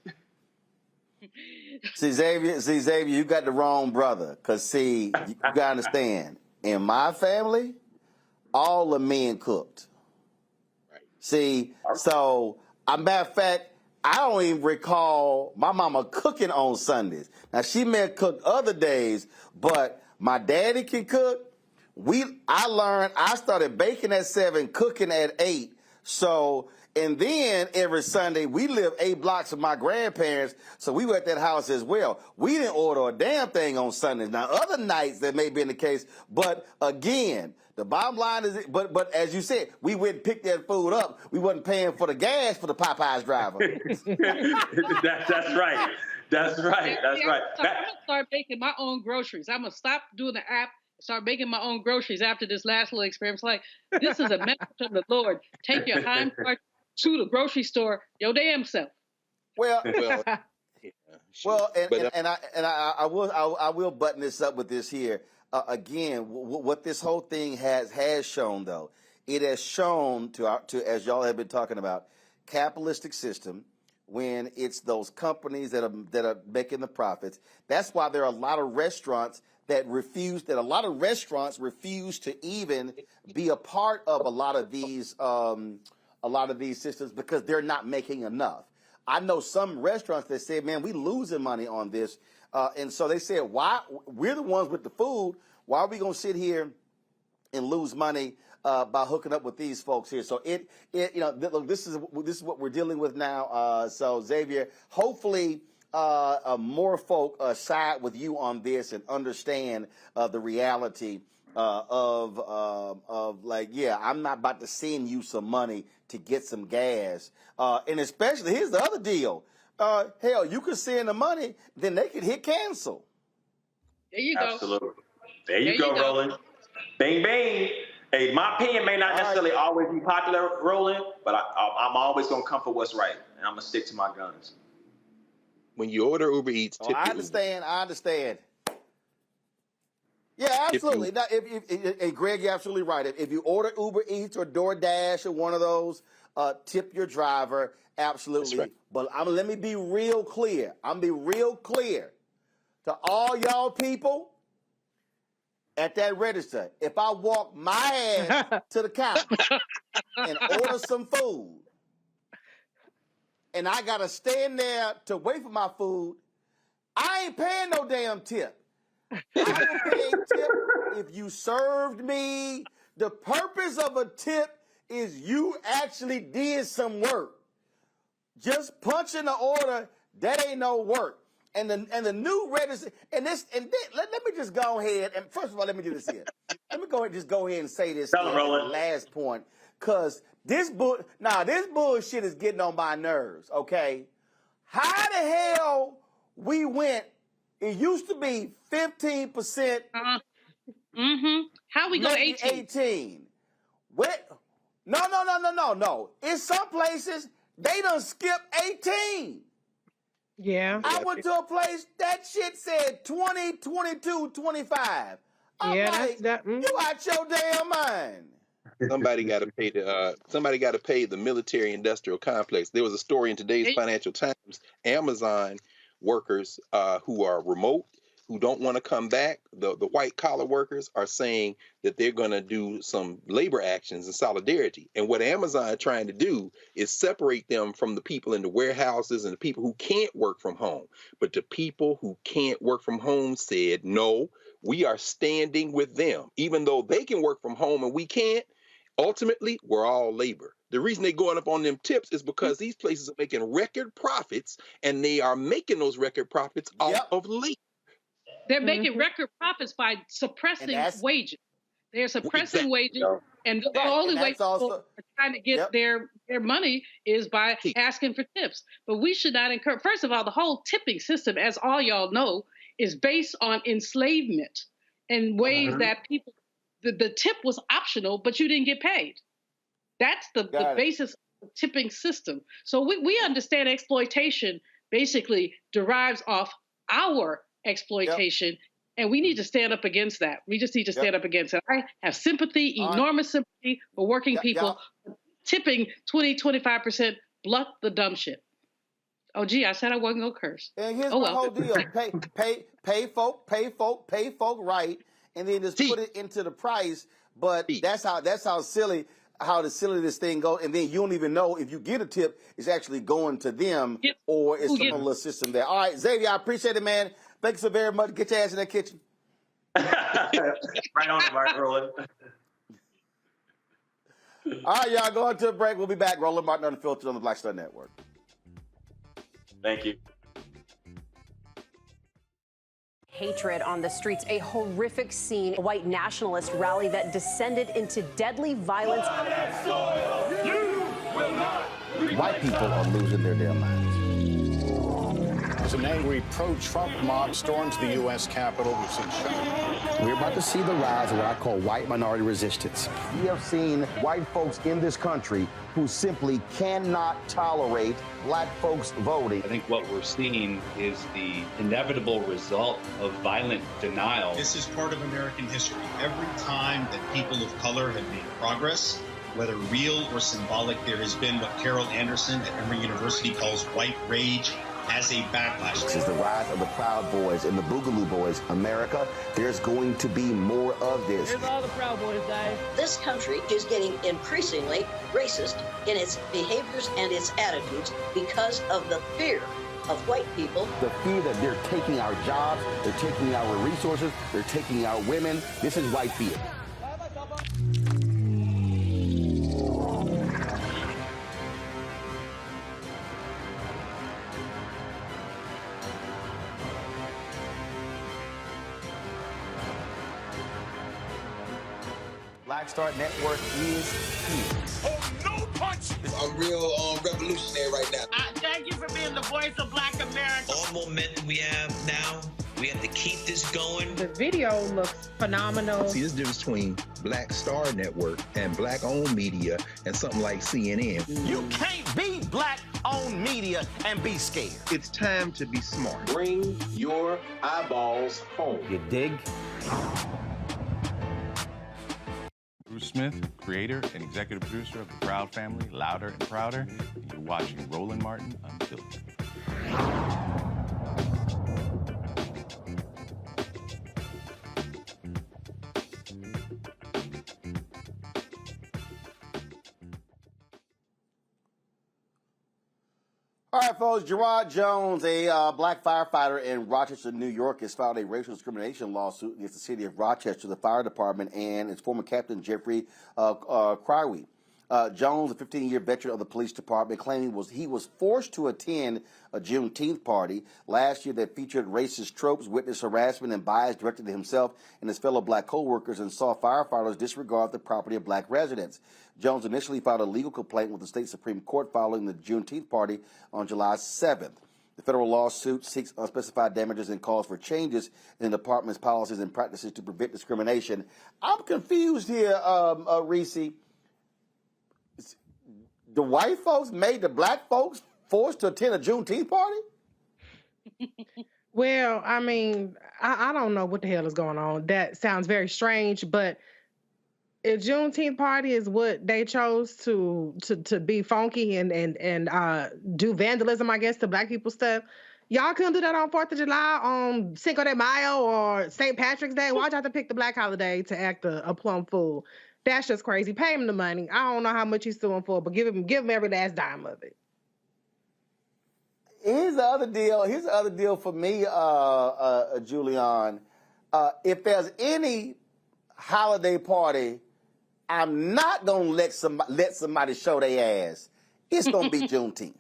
See, Xavier, you got the wrong brother. Because, you got to understand, in my family, all the men cooked. Right. See, so, a matter of fact, I don't even recall my mama cooking on Sundays. Now, she may have cooked other days, but my daddy can cook. I started baking at 7, cooking at 8. So, and then every Sunday, we lived 8 blocks from my grandparents, so we were at that house as well. We didn't order a damn thing on Sundays. Now, other nights that may be in the case, but again, the bottom line is, but as you said, we went and picked that food up. We wasn't paying for the gas for the Popeyes driver. That's right. That's right. I'm gonna start making my own groceries. I'm gonna stop doing the app. Start making my own groceries after this last little experience. Like, this is a message from the Lord. Take your hind part to the grocery store, your damn self. Well, I will button this up with this here. Again, what this whole thing has shown, though, it has shown to as y'all have been talking about, capitalistic system. When it's those companies that are making the profits, that's why there are a lot of restaurants that refuse to even be a part of a lot of these systems because they're not making enough. I know some restaurants that say, man, we losing money on this. And so they said, why we're the ones with the food. Why are we going to sit here and lose money by hooking up with these folks here? So this is what we're dealing with now. So Xavier, hopefully more folk side with you on this and understand the reality of like, yeah, I'm not about to send you some money to get some gas. And especially, here's the other deal. Hell, you could send the money, then they could hit cancel. There you go. Absolutely. There you go, Roland. Bing, bing. Hey, my opinion may not necessarily always be popular, Roland, but I'm always going to come for what's right, and I'm going to stick to my guns. When you order Uber Eats, tip I understand. Yeah, absolutely. Now, and Greg, you're absolutely right. If you order Uber Eats or DoorDash or one of those, tip your driver, absolutely. Right. But let me be real clear. To all y'all people at that register. If I walk my ass to the counter and order some food, and I gotta stand there to wait for my food, I ain't paying no damn tip. I will pay a tip if you served me. The purpose of a tip is you actually did some work. Just punching the order, that ain't no work. And the new register, let me just go ahead and first of all, let me do this here. Let me go ahead and say this last point, cause this bullshit is getting on my nerves. Okay, how the hell we went? It used to be 15%. How we go 18? What? No. In some places they done skip 18. Yeah. I went to a place that shit said 20, 22, 25. I'm like, you out your damn mind. Somebody got to pay the military industrial complex. There was a story in today's Financial Times. Amazon workers who are remote, who don't want to come back, the white collar workers are saying that they're going to do some labor actions in solidarity. And what Amazon is trying to do is separate them from the people in the warehouses and the people who can't work from home. But the people who can't work from home said, no, we are standing with them. Even though they can work from home and we can't, ultimately, we're all labor. The reason they're going up on them tips is because these places are making record profits, and they are making those record profits off of labor. They're making record profits by suppressing wages. They're suppressing wages, and the only way people are trying to get their money is by asking for tips. But we should not encourage. First of all, the whole tipping system, as all y'all know, is based on enslavement in ways that people. The tip was optional, but you didn't get paid. That's the basis of the tipping system. So we understand exploitation basically derives off our exploitation, and we need to stand up against that. We just need to stand up against it. I have enormous sympathy for working people. Tipping 20-25%, blunt the dumb shit. Oh, gee, I said I wasn't going to curse. And here's the whole deal. Pay folk right. And then just put it into the price, but that's how silly this thing goes. And then you don't even know if you get a tip, it's actually going to them or it's some little system there. All right, Xavier, I appreciate it, man. Thanks so very much. Get your ass in that kitchen. Right on the mark, Roland. All right, y'all, going to a break. We'll be back. Roland Martin Unfiltered on the Black Star Network. Thank you. Hatred on the streets, a horrific scene, a white nationalist rally that descended into deadly violence. White people are losing their damn minds. As an angry pro-Trump mob storms the U.S. Capitol, we've seen shooting. We're about to see the rise of what I call white minority resistance. We have seen white folks in this country who simply cannot tolerate black folks voting. I think what we're seeing is the inevitable result of violent denial. This is part of American history. Every time that people of color have made progress, whether real or symbolic, there has been what Carol Anderson at Emory University calls white rage as a backlash. This is the rise of the Proud Boys and the Boogaloo Boys. America, there's going to be more of this. Here's all the Proud Boys, guys. This country is getting increasingly racist in its behaviors and its attitudes because of the fear of white people. The fear that they're taking our jobs, they're taking our resources, they're taking our women. This is white fear. Black Star Network is here. Oh, no punch! I'm real revolutionary right now. Thank you for being the voice of Black America. All momentum we have now, we have to keep this going. The video looks phenomenal. See, this difference between Black Star Network and Black-owned media and something like CNN. You can't be Black-owned media and be scared. It's time to be smart. Bring your eyeballs home. You dig? Bruce Smith, creator and executive producer of The Proud Family, Louder and Prouder, and you're watching Roland Martin Unfiltered. All right, folks. Gerard Jones, a black firefighter in Rochester, New York, has filed a racial discrimination lawsuit against the city of Rochester, the fire department, and its former captain, Jeffrey Crywey. Jones, a 15-year veteran of the police department, claiming he was forced to attend a Juneteenth party last year that featured racist tropes, witness harassment, and bias directed at himself and his fellow black co-workers, and saw firefighters disregard the property of black residents. Jones initially filed a legal complaint with the state Supreme Court following the Juneteenth party on July 7th. The federal lawsuit seeks unspecified damages and calls for changes in the department's policies and practices to prevent discrimination. I'm confused here, Reese. The white folks made the black folks forced to attend a Juneteenth party? Well, I mean, I don't know what the hell is going on. That sounds very strange, but a Juneteenth party is what they chose to be funky and do vandalism, I guess, to black people stuff. Y'all couldn't do that on 4th of July, on Cinco de Mayo, or St. Patrick's Day. Why'd you have to pick the black holiday to act a plum fool? That's just crazy. Pay him the money. I don't know how much he's suing for, but give him every last dime of it. Here's the other deal for me, Julian. If there's any holiday party I'm not gonna let somebody show their ass, it's gonna be Juneteenth.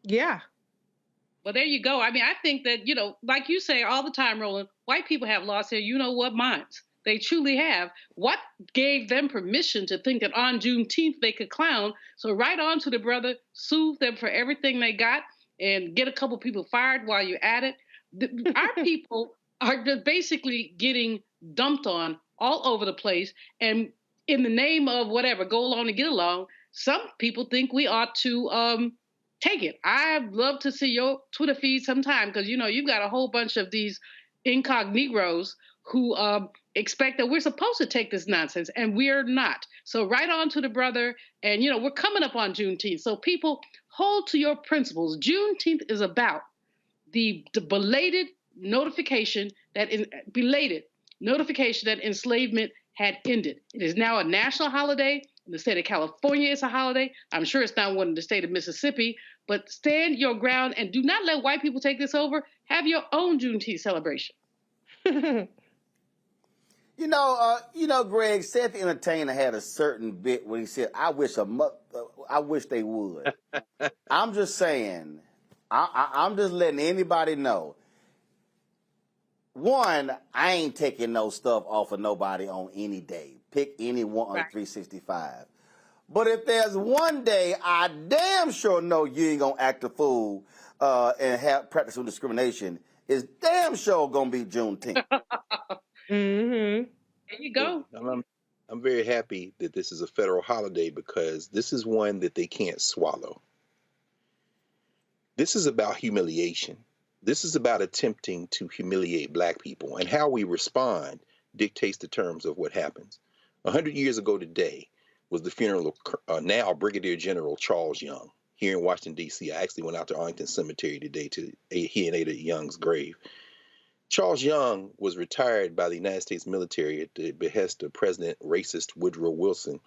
Yeah. Well, there you go. I mean, I think that, like you say all the time, Roland, white people have lost their minds. They truly have. What gave them permission to think that on Juneteenth they could clown? So right on to the brother, sue them for everything they got and get a couple people fired while you're at it. Our people are just basically getting dumped on all over the place. And in the name of whatever, go along and get along, some people think we ought to take it. I'd love to see your Twitter feed sometime because, you've got a whole bunch of these incognitos who expect that we're supposed to take this nonsense, and we're not. So right on to the brother, and, we're coming up on Juneteenth. So people, hold to your principles. Juneteenth is about the belated notification that enslavement had ended. It is now a national holiday. In the state of California, it's a holiday. I'm sure it's not one in the state of Mississippi, but stand your ground and do not let white people take this over. Have your own Juneteenth celebration. Greg, Seth the Entertainer had a certain bit when he said, I wish they would. I'm just saying, I'm just letting anybody know. One, I ain't taking no stuff off of nobody on any day. Pick any one on 365. But if there's one day I damn sure know you ain't gonna act a fool and have practice some discrimination, it's damn sure gonna be Juneteenth. Mm-hmm. There you go. I'm very happy that this is a federal holiday because this is one that they can't swallow. This is about humiliation. This is about attempting to humiliate black people, and how we respond dictates the terms of what happens. 100 years ago today was the funeral of now Brigadier General Charles Young here in Washington, D.C. I actually went out to Arlington Cemetery today to he and Ada Young's grave. Charles Young was retired by the United States military at the behest of President racist Woodrow Wilson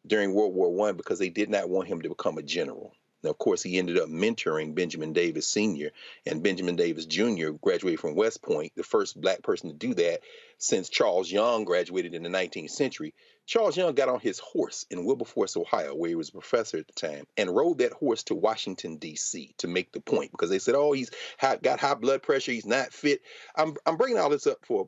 during World War I because they did not want him to become a general. Now, of course, he ended up mentoring Benjamin Davis Sr. and Benjamin Davis Jr. graduated from West Point, the first black person to do that since Charles Young graduated in the 19th century. Charles Young got on his horse in Wilberforce, Ohio, where he was a professor at the time, and rode that horse to Washington, D.C. to make the point, because they said, oh, he's got high blood pressure, he's not fit. I'm bringing all this up for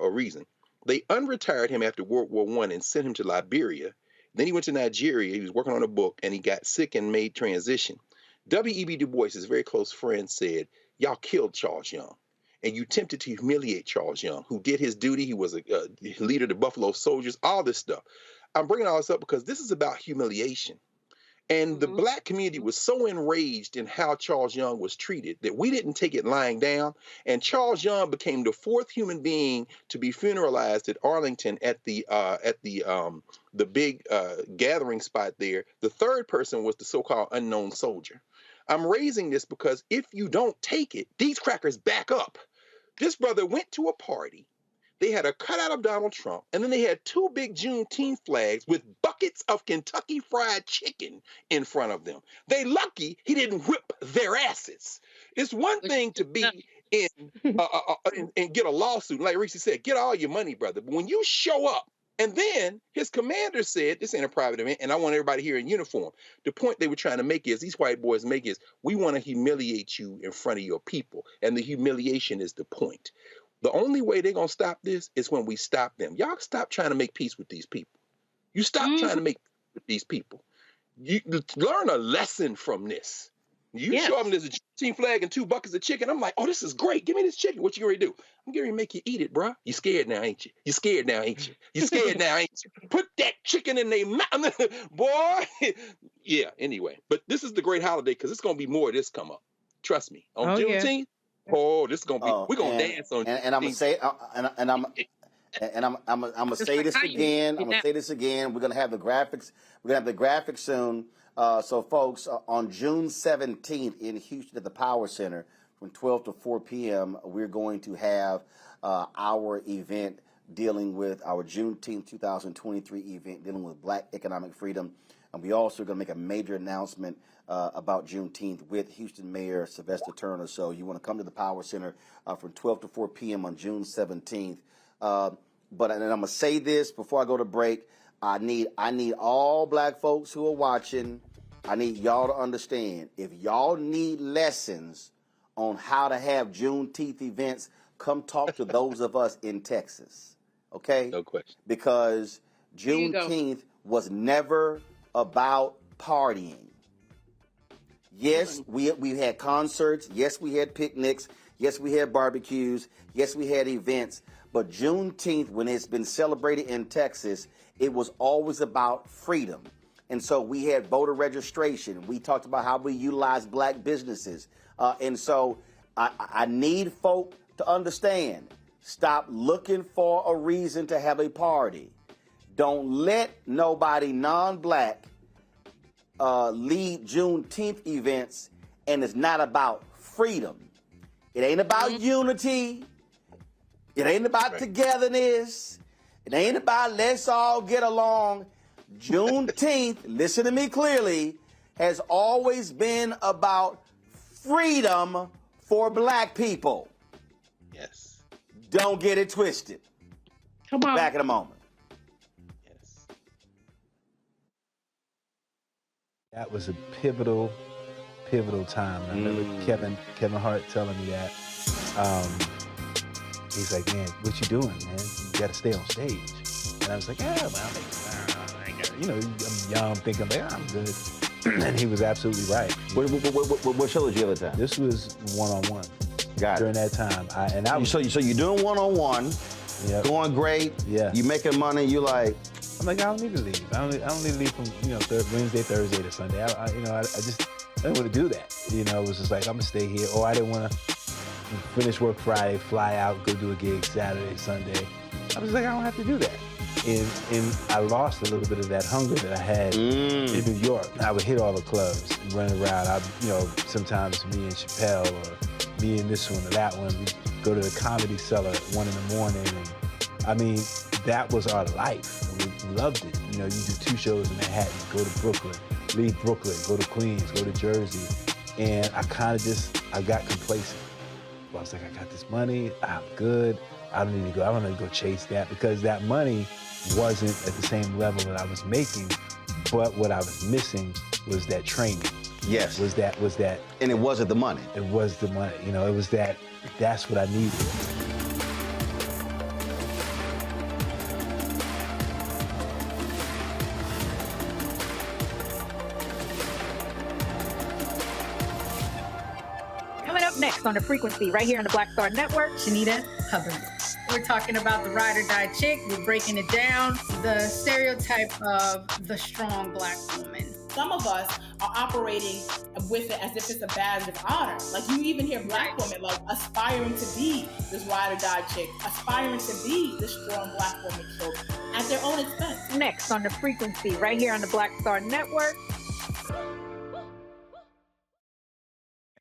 a reason. They unretired him after World War I and sent him to Liberia. Then he went to Nigeria. He was working on a book, and he got sick and made transition. W.E.B. Du Bois, his very close friend, said, y'all killed Charles Young, and you attempted to humiliate Charles Young, who did his duty. He was a leader of the Buffalo Soldiers, all this stuff. I'm bringing all this up because this is about humiliation. And the black community was so enraged in how Charles Young was treated that we didn't take it lying down. And Charles Young became the fourth human being to be funeralized at Arlington at the big gathering spot there. The third person was the so-called unknown soldier. I'm raising this because if you don't take it, these crackers back up. This brother went to a party. They had a cutout of Donald Trump, and then they had two big Juneteenth flags with buckets of Kentucky Fried Chicken in front of them. They lucky he didn't whip their asses. It's one thing to be in and get a lawsuit. Like Reese said, get all your money, brother. But when you show up, and then his commander said, this ain't a private event, and I want everybody here in uniform. The point they were trying to make is, these white boys make is, we want to humiliate you in front of your people, and the humiliation is the point. The only way they're going to stop this is when we stop them. Y'all stop trying to make peace with these people. You stop trying to make peace with these people. You learn a lesson from this. You show them there's a team flag and 2 buckets of chicken. I'm like, oh, this is great. Give me this chicken. What you gonna do? I'm getting ready to make you eat it, bro. You scared now, ain't you? You scared now, ain't you? You scared now, ain't you? Put that chicken in their mouth, boy. Yeah, anyway. But this is the great holiday because it's going to be more of this come up. Trust me. On Juneteenth, this is gonna be. We're gonna dance on. And I'm gonna say, I'm gonna say this again. I'm gonna say this again. We're gonna have the graphics. We're gonna have the graphics soon. So, folks, on June 17th in Houston at the Power Center, from 12 to 4 p.m., we're going to have our event dealing with our Juneteenth 2023 event dealing with Black economic freedom. And we also are going to make a major announcement about Juneteenth with Houston Mayor Sylvester Turner. So you want to come to the Power Center from 12 to 4 p.m. on June 17th. But and I'm going to say this before I go to break. I need all black folks who are watching, I need y'all to understand, if y'all need lessons on how to have Juneteenth events, come talk to those of us in Texas. Okay? No question. Because Juneteenth was never about partying. Yes, we had concerts. Yes, we had picnics. Yes, we had barbecues. Yes, we had events. But Juneteenth, when it's been celebrated in Texas, it was always about freedom. And so we had voter registration. We talked about how we utilize black businesses. And so I need folk to understand, stop looking for a reason to have a party. Don't let nobody non-black lead Juneteenth events, and it's not about freedom. It ain't about unity. It ain't about togetherness. It ain't about let's all get along. Juneteenth, listen to me clearly, has always been about freedom for black people. Yes. Don't get it twisted. Come on. Back in a moment. That was a pivotal time. I remember Kevin Hart telling me that. He's like, man, what you doing, man? You got to stay on stage. And I was like, yeah, well, I'm young, thinking, like, I'm good. And he was absolutely right. What show did you have at the time? This was one-on-one. Got it. During that time. So you're doing one-on-one, going great, you making money, you like... I'm like, I don't need to leave. I don't need to leave from, Wednesday, Thursday to Sunday. I didn't want to do that. It was just like, I'm going to stay here. Or I didn't want to finish work Friday, fly out, go do a gig Saturday, Sunday. I was like, I don't have to do that. And I lost a little bit of that hunger that I had in New York. I would hit all the clubs, run around. Sometimes me and Chappelle or me and this one or that one, we'd go to the Comedy Cellar at 1 a.m. And that was our life. We loved it. You do 2 shows in Manhattan, go to Brooklyn, leave Brooklyn, go to Queens, go to Jersey. And I got complacent. I was like, I got this money, I'm good. I don't need to go chase that, because that money wasn't at the same level that I was making, but what I was missing was that training. Yes. Was that. And it wasn't the money. It was the money, it was that's what I needed. Coming up next on The Frequency, right here on the Black Star Network, Shanita Hubbard. We're talking about the ride or die chick. We're breaking it down. The stereotype of the strong Black woman. Some of us are operating with it as if it's a badge of honor. Like, you even hear Black women like aspiring to be this ride or die chick, aspiring to be this strong Black woman, so at their own expense. Next on The Frequency, right here on the Black Star Network.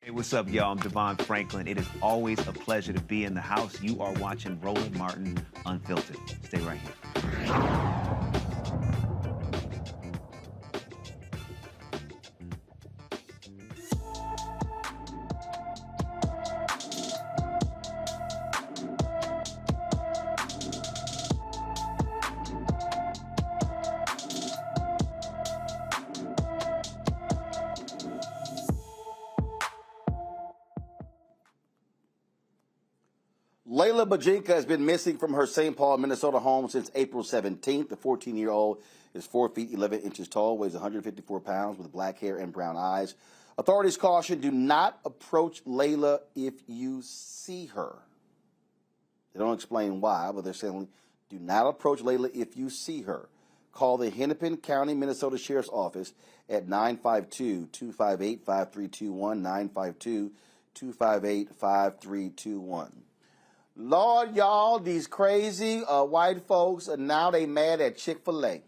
Hey, what's up, y'all? I'm Devon Franklin. It is always a pleasure to be in the house. You are watching Roland Martin Unfiltered. Stay right here. Layla Bajinka has been missing from her St. Paul, Minnesota home since April 17th. The 14-year-old is 4 feet 11 inches tall, weighs 154 pounds, with black hair and brown eyes. Authorities caution, do not approach Layla if you see her. They don't explain why, but they're saying, do not approach Layla if you see her. Call the Hennepin County, Minnesota Sheriff's Office at 952-258-5321, 952-258-5321. Lord, y'all, these crazy white folks are now they mad at Chick-fil-A.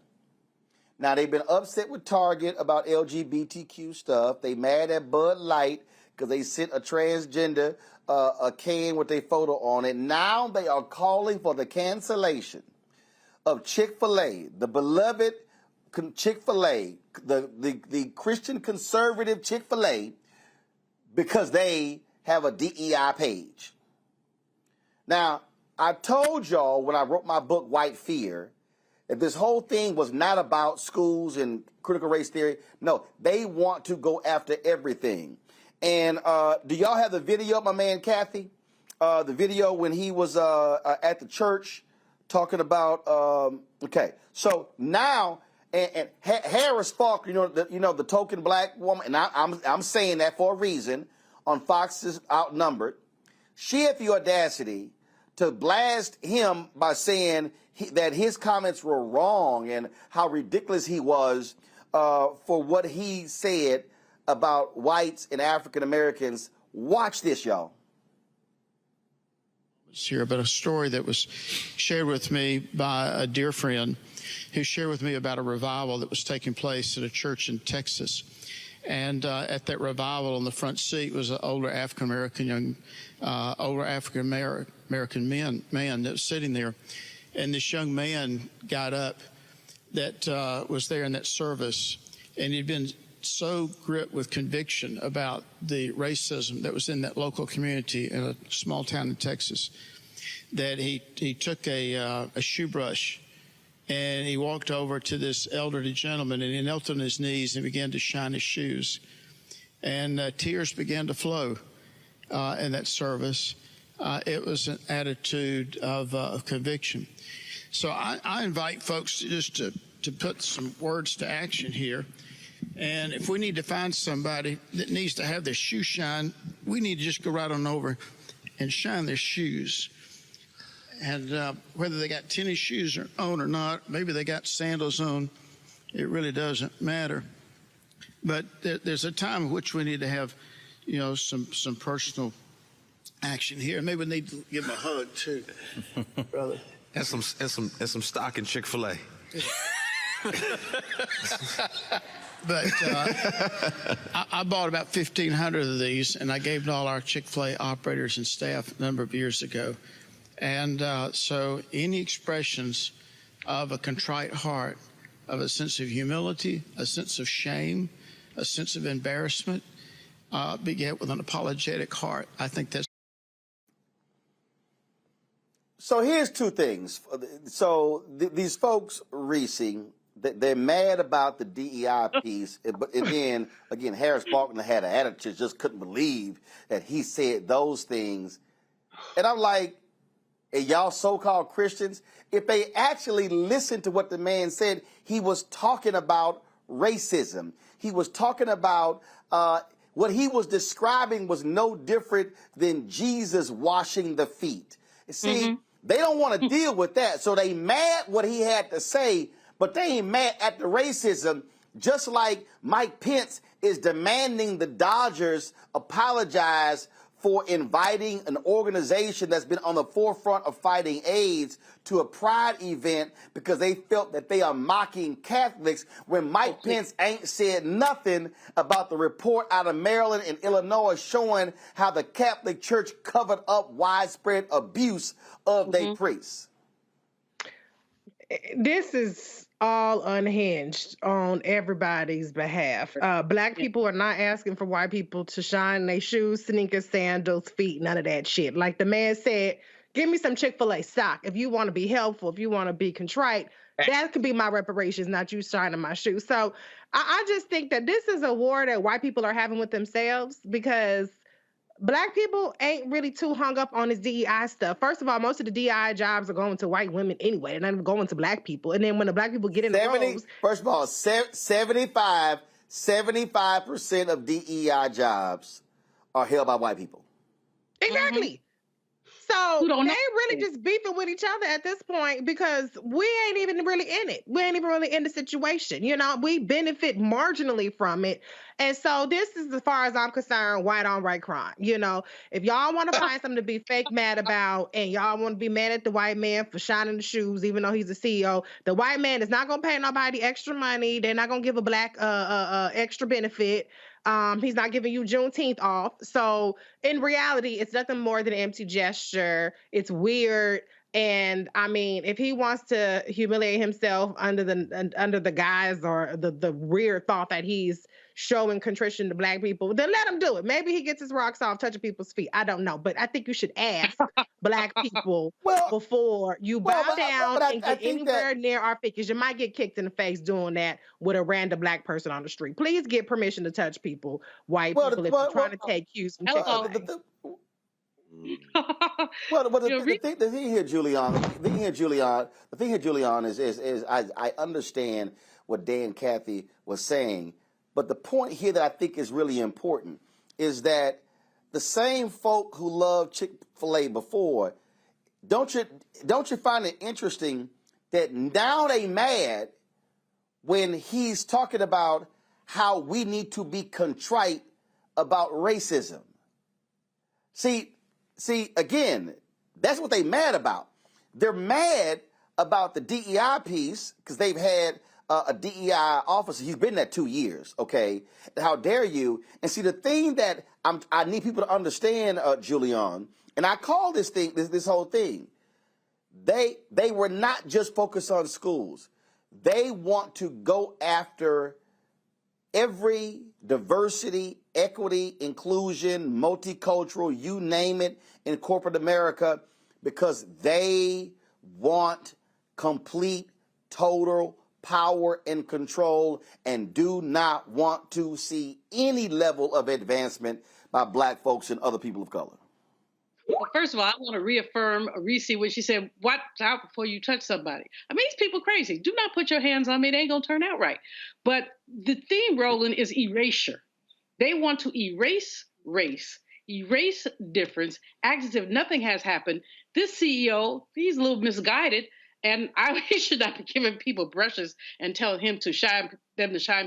Now, they've been upset with Target about LGBTQ stuff. They mad at Bud Light because they sent a transgender a can with their photo on it. Now they are calling for the cancellation of Chick-fil-A, the beloved Chick-fil-A, the Christian conservative Chick-fil-A, because they have a DEI page. Now, I told y'all when I wrote my book, White Fear, that this whole thing was not about schools and critical race theory. No, they want to go after everything. And do y'all have the video, my man Kathy? The video when he was at the church talking about, okay. So now, and Harris Falk, the token black woman, and I'm saying that for a reason, on Fox's Outnumbered, she had the audacity to blast him by saying that his comments were wrong and how ridiculous he was for what he said about whites and African Americans. Watch this, y'all. Here about a story that was shared with me by a dear friend who shared with me about a revival that was taking place at a church in Texas. And at that revival, on the front seat was an older African American man that was sitting there. And this young man got up that was there in that service, and he'd been so gripped with conviction about the racism that was in that local community in a small town in Texas that he took a shoe brush and he walked over to this elderly gentleman and he knelt on his knees and began to shine his shoes. And tears began to flow in that service. It was an attitude of conviction. So I invite folks to put some words to action here. And if we need to find somebody that needs to have their shoe shine, we need to just go right on over and shine their shoes. And whether they got tennis shoes on or not, maybe they got sandals on, it really doesn't matter. But there's a time in which we need to have, some personal action here. Maybe we need to give them a hug too, brother. And some stock in Chick-fil-A. But I bought about 1,500 of these, and I gave to all our Chick-fil-A operators and staff a number of years ago. And so any expressions of a contrite heart, of a sense of humility, a sense of shame, a sense of embarrassment, beget with an apologetic heart. I think that's. So here's two things. So these folks, Reese, they're mad about the DEI piece, but then again, Harris Faulkner had an attitude, just couldn't believe that he said those things. And I'm like, hey, y'all so-called Christians, if they actually listened to what the man said, he was talking about racism. He was talking about what he was describing was no different than Jesus washing the feet. See, they don't want to deal with that, so they mad what he had to say, but they ain't mad at the racism, just like Mike Pence is demanding the Dodgers apologize for inviting an organization that's been on the forefront of fighting AIDS to a pride event because they felt that they are mocking Catholics, when Mike Pence ain't said nothing about the report out of Maryland and Illinois showing how the Catholic Church covered up widespread abuse of their priests. This is all unhinged on everybody's behalf. Black people are not asking for white people to shine their shoes, sneakers, sandals, feet, none of that shit. Like the man said, give me some Chick-fil-A stock. If you want to be helpful, if you want to be contrite, that could be my reparations, not you shining my shoes. So I just think that this is a war that white people are having with themselves, because Black people ain't really too hung up on this DEI stuff. First of all, most of the DEI jobs are going to white women anyway. They're not even going to Black people. And then when the Black people get in the roles... First of all, 75% of DEI jobs are held by white people. Exactly. So they really just beefing with each other at this point, because we ain't even really in it. We ain't even really in the situation. You know, we benefit marginally from it. And so this is, as far as I'm concerned, white on white crime. You know, if y'all want to find something to be fake mad about, and y'all want to be mad at the white man for shining the shoes, even though he's the CEO, the white man is not going to pay nobody extra money. They're not going to give a Black extra benefit. He's not giving you Juneteenth off. So in reality, it's nothing more than an empty gesture. It's weird. And I mean, if he wants to humiliate himself under the guise or the weird thought that he's showing contrition to Black people, then let him do it. Maybe he gets his rocks off touching people's feet. I don't know. But I think you should ask Black people before you bow down and get anywhere near our figures. You might get kicked in the face doing that with a random Black person on the street. Please get permission to touch people, white people, if you're trying to take cues from Chick-fil-A. The thing here, Julian, is I understand what Dan and Kathy was saying, but the point here that I think is really important is that the same folk who loved Chick-fil-A before, don't you find it interesting that now they mad when he's talking about how we need to be contrite about racism? See, again, that's what they mad about. They're mad about the DEI piece because they've had a DEI officer. He's been there 2 years, okay? How dare you? And see, the thing that I need people to understand, Julian, and I call this whole thing, they were not just focused on schools. They want to go after every diversity, equity, inclusion, multicultural, you name it, in corporate America, because they want complete, total power and control, and do not want to see any level of advancement by Black folks and other people of color. Well, first of all, I want to reaffirm Reese when she said, watch out before you touch somebody. I mean, these people crazy. Do not put your hands on me. They ain't going to turn out right. But the theme, Roland, is erasure. They want to erase race, erase difference, act as if nothing has happened. This CEO, he's a little misguided, and he should not be giving people brushes and telling him to shine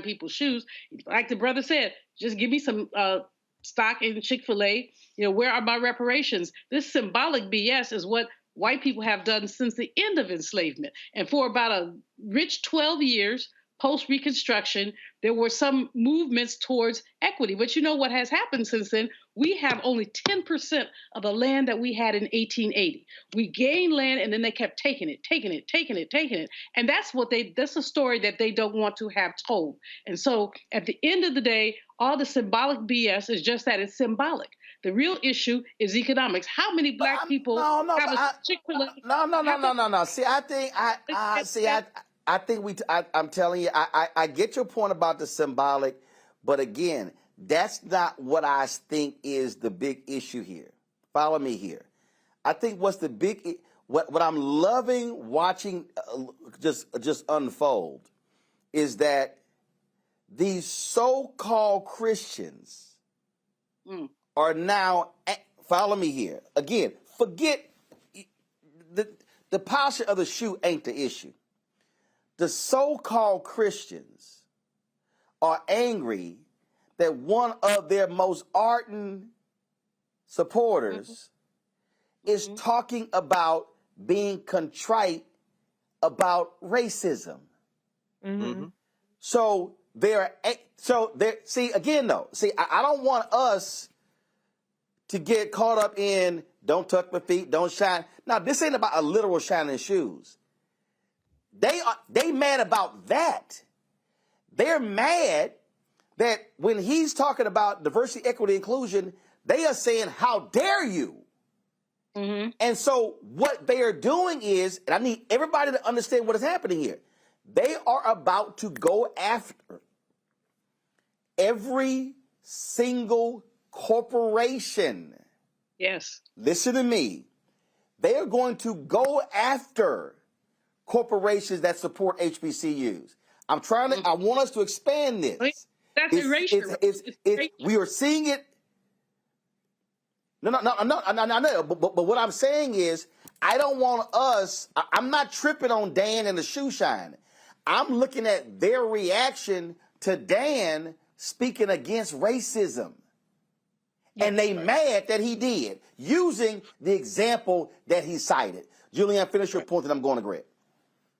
people's shoes. Like the brother said, just give me some stock in Chick-fil-A. You know, where are my reparations? This symbolic BS is what white people have done since the end of enslavement. And for about a rich 12 years, post-Reconstruction, there were some movements towards equity. But you know what has happened since then? We have only 10% of the land that we had in 1880. We gained land and then they kept taking it. And that's a story that they don't want to have told. And so at the end of the day, all the symbolic BS is just that, it's symbolic. The real issue is economics. How many black people have a Chick-fil-A? No. See, I'm telling you, I get your point about the symbolic, but again, that's not what I think is the big issue here. Follow me here. I think what I'm loving watching just unfold is that these so-called Christians are now, follow me here. Again, forget the posture of the shoe ain't the issue. The so-called Christians are angry that one of their most ardent supporters is talking about being contrite about racism. So see, again though, I don't want us to get caught up in don't touch my feet, don't shine. Now, this ain't about a literal shining shoes. They mad about that. They're mad that when he's talking about diversity, equity, inclusion, they are saying, how dare you? And so what they are doing is, and I need everybody to understand what is happening here, they are about to go after every single corporation. Yes. Listen to me. They are going to go after corporations that support HBCUs. I want us to expand this. That's erasure. We are seeing it. No. But what I'm saying is, I don't want us, I'm not tripping on Dan and the shoe shine. I'm looking at their reaction to Dan speaking against racism. And they mad that he did, using the example that he cited. Julianne, finish your point, and I'm going to Greg.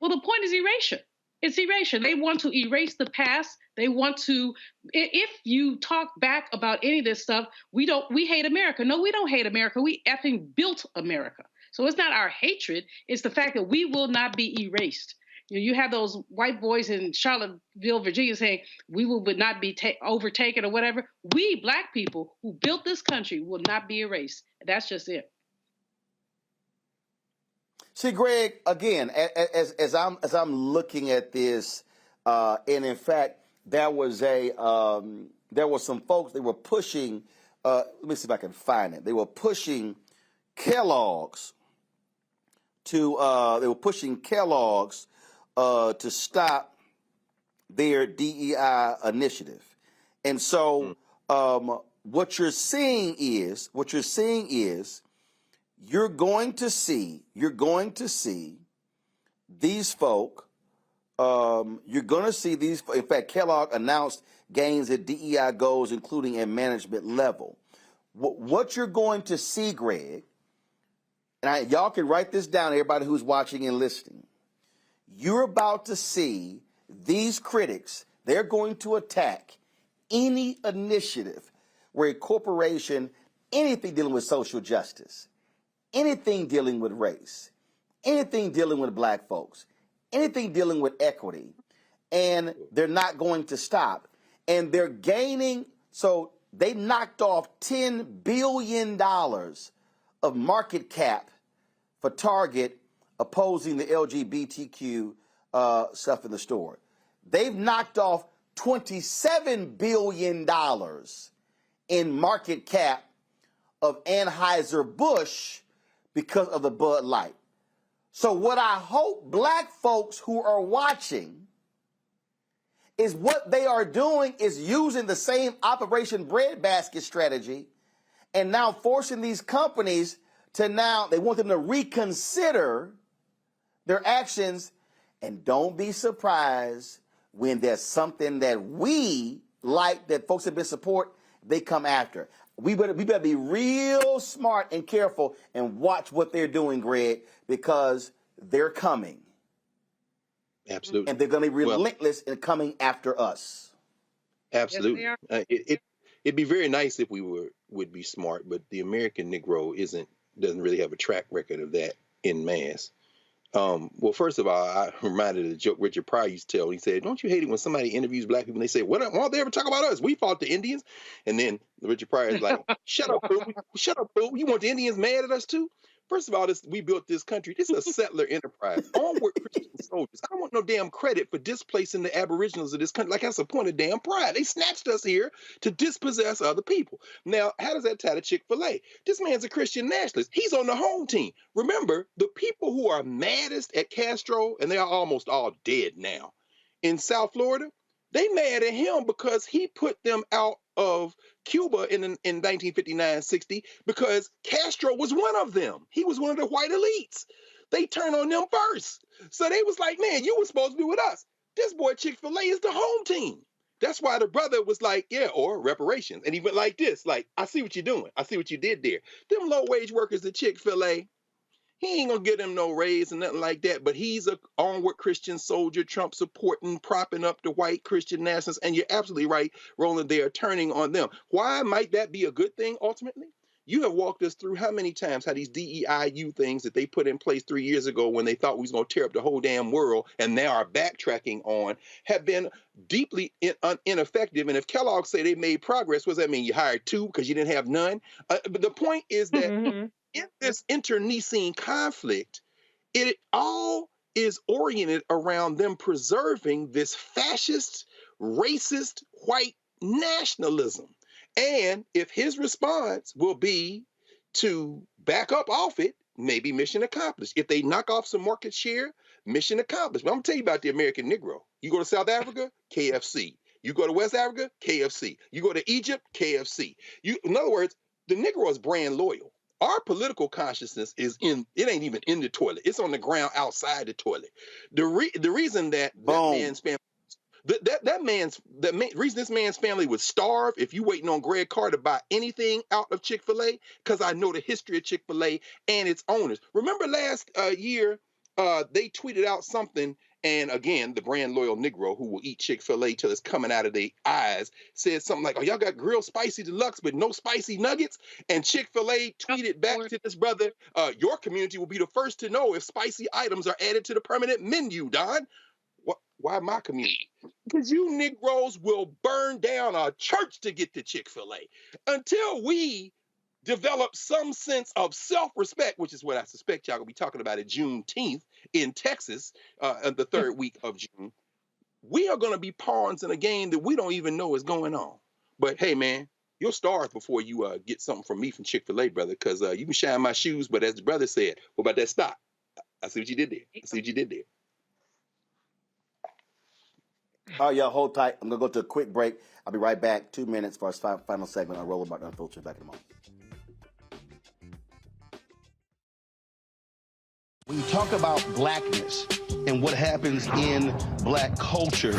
Well, the point is erasure. It's erasure. They want to erase the past. They want to, if you talk back about any of this stuff, we hate America. No, we don't hate America. We effing built America. So it's not our hatred. It's the fact that we will not be erased. You have those white boys in Charlottesville, Virginia saying we would not be overtaken or whatever. We black people who built this country will not be erased. That's just it. See, Greg, again, as I'm looking at this, and in fact, there was some folks, they were pushing. Let me see if I can find it. They were pushing Kellogg's to stop their DEI initiative, and so what you're seeing is you're going to see these folk. You're going to see these. In fact, Kellogg announced gains at DEI goals, including at management level. What you're going to see, Greg, and y'all can write this down, everybody who's watching and listening. You're about to see these critics. They're going to attack any initiative where a corporation, anything dealing with social justice, anything dealing with race, anything dealing with black folks, anything dealing with equity, and they're not going to stop. And they're gaining, so they knocked off $10 billion of market cap for Target opposing the LGBTQ stuff in the store. They've knocked off $27 billion in market cap of Anheuser-Busch because of the Bud Light. So what I hope black folks who are watching is what they are doing is using the same Operation Breadbasket strategy and now forcing these companies to they want them to reconsider their actions. And don't be surprised when there's something that we like that folks have been support, they come after. We better be real smart and careful and watch what they're doing, Greg, because they're coming. Absolutely. And they're going to be relentless in coming after us. Absolutely. Yes, they It'd be very nice if we would be smart, but the American Negro doesn't really have a track record of that en masse. Well, first of all, I reminded of the joke Richard Pryor used to tell. He said, "Don't you hate it when somebody interviews black people and they say, why don't they ever talk about us? We fought the Indians." And then Richard Pryor is like, "Shut up, fool. Shut up, fool. You want the Indians mad at us too?" First of all, we built this country. This is a settler enterprise. Onward Christian soldiers. I don't want no damn credit for displacing the aboriginals of this country. Like, that's a point of damn pride. They snatched us here to dispossess other people. Now, how does that tie to Chick-fil-A? This man's a Christian nationalist. He's on the home team. Remember, the people who are maddest at Castro, and they are almost all dead now, in South Florida, they mad at him because he put them out of Cuba in 1959-60 because Castro was one of them. He was one of the white elites. They turned on them first. So they was like, man, you were supposed to be with us. This boy Chick-fil-A is the home team. That's why the brother was like, yeah, or reparations. And he went like this, like, I see what you're doing. I see what you did there. Them low-wage workers at Chick-fil-A, he ain't gonna get him no raise and nothing like that, but he's a onward Christian soldier, Trump supporting, propping up the white Christian nationalists. And you're absolutely right, Roland, they are turning on them. Why might that be a good thing ultimately? You have walked us through how many times how these DEIU things that they put in place 3 years ago when they thought we was gonna tear up the whole damn world and now are backtracking on have been deeply ineffective. And if Kellogg say they made progress, what does that mean? You hired two because you didn't have none? But the point is that in this internecine conflict, it all is oriented around them preserving this fascist, racist, white nationalism. And if his response will be to back up off it, maybe mission accomplished. If they knock off some market share, mission accomplished. But I'm gonna tell you about the American Negro. You go to South Africa, KFC. You go to West Africa, KFC. You go to Egypt, KFC. In other words, the Negro is brand loyal. Our political consciousness it ain't even in the toilet. It's on the ground outside the toilet. The reason that man's family, reason this man's family would starve if you waiting on Greg Carr to buy anything out of Chick-fil-A, because I know the history of Chick-fil-A and its owners. Remember last year, they tweeted out something, and again, the brand loyal Negro who will eat Chick-fil-A till it's coming out of their eyes said something like, "Oh, y'all got grilled spicy deluxe, but no spicy nuggets." And Chick-fil-A tweeted back to this brother, "Your community will be the first to know if spicy items are added to the permanent menu, Don." Why my community? Because you Negroes will burn down a church to get to Chick-fil-A. Until we develop some sense of self-respect, which is what I suspect y'all gonna be talking about at Juneteenth in Texas, the third week of June, we are gonna be pawns in a game that we don't even know is going on. But hey, man, you'll starve before you get something from me from Chick-fil-A, brother, because you can shine my shoes, but as the brother said, what about that stock? I see what you did there. I see what you did there. All right, y'all, hold tight. I'm going to go to a quick break. I'll be right back. 2 minutes for our final segment on Roland Martin Unfiltered. Back in a moment. When you talk about blackness and what happens in black culture,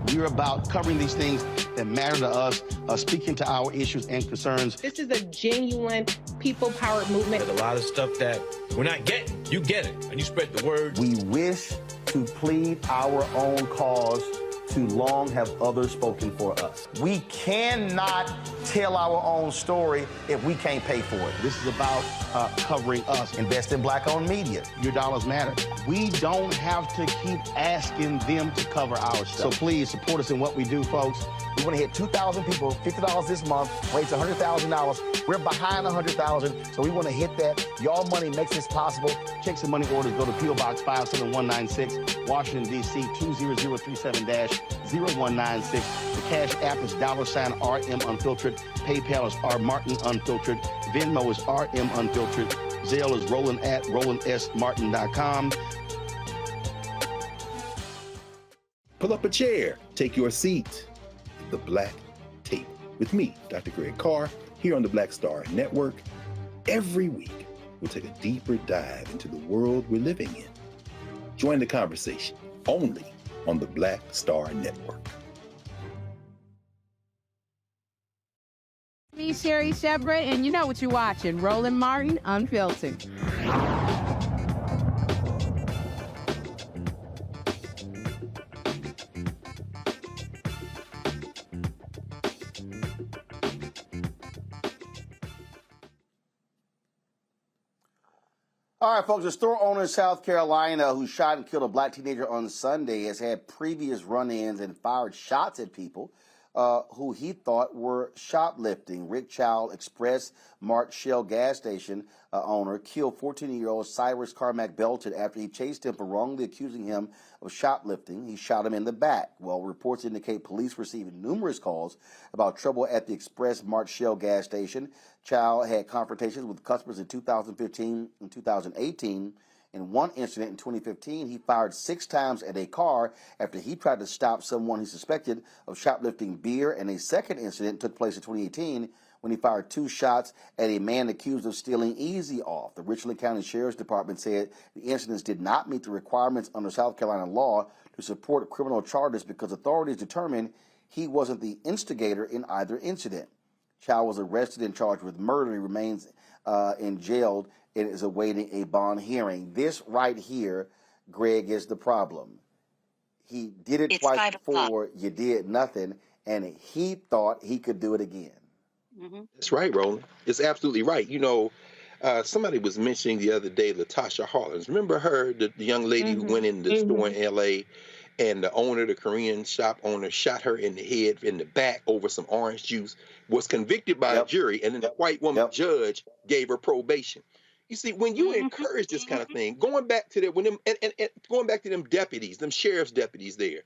we're about covering these things that matter to us, speaking to our issues and concerns. This is a genuine people-powered movement. There's a lot of stuff that we're not getting. You get it, and you spread the word. We wish to plead our own cause. Too long have others spoken for us. We cannot tell our own story if we can't pay for it. This is about covering us. Invest in black-owned media. Your dollars matter. We don't have to keep asking them to cover our stuff. So please support us in what we do, folks. We want to hit 2,000 people, $50 this month, raise $100,000. We're behind 100,000, so we want to hit that. Y'all money makes this possible. Check some money orders. Go to P.O. Box 57196, Washington, D.C. 20037-0196. The Cash App is $RM Unfiltered. PayPal is R Martin Unfiltered. Venmo is RM Unfiltered. Zelle is Roland at RolandSMartin.com. Pull up a chair. Take your seat. The Black Tape with me, Dr. Greg Carr, here on the Black Star Network. Every week, we'll take a deeper dive into the world we're living in. Join the conversation only on the Black Star Network. Me, Sherry Shepard, and you know what you're watching, Roland Martin Unfiltered. All right, folks. A store owner in South Carolina who shot and killed a black teenager on Sunday has had previous run-ins and fired shots at people who he thought were shoplifting. Rick Child Express Mart Shell gas station owner killed 14-year-old Cyrus Carmack Belton after he chased him for wrongly accusing him of shoplifting. He shot him in the back. Well, reports indicate police received numerous calls about trouble at the Express Mart Shell gas station. Child had confrontations with customers in 2015 and 2018. In one incident in 2015, he fired 6 times at a car after he tried to stop someone he suspected of shoplifting beer. And a second incident took place in 2018 when he fired 2 shots at a man accused of stealing Easy Off. The Richland County Sheriff's Department said the incidents did not meet the requirements under South Carolina law to support criminal charges because authorities determined he wasn't the instigator in either incident. Child was arrested and charged with murder. He remains in jail and is awaiting a bond hearing. This right here, Greg, is the problem. He did it twice before, you did nothing, and he thought he could do it again. That's right, Roland. It's absolutely right. You know, somebody was mentioning the other day Latasha Harlins. Remember her, the young lady who went in the store in L.A., and the owner, the Korean shop owner, shot her in the head, in the back over some orange juice, was convicted by a jury, and then the white woman judge gave her probation. You see, when you encourage this kind of thing, going back to going back to them deputies, them sheriff's deputies there,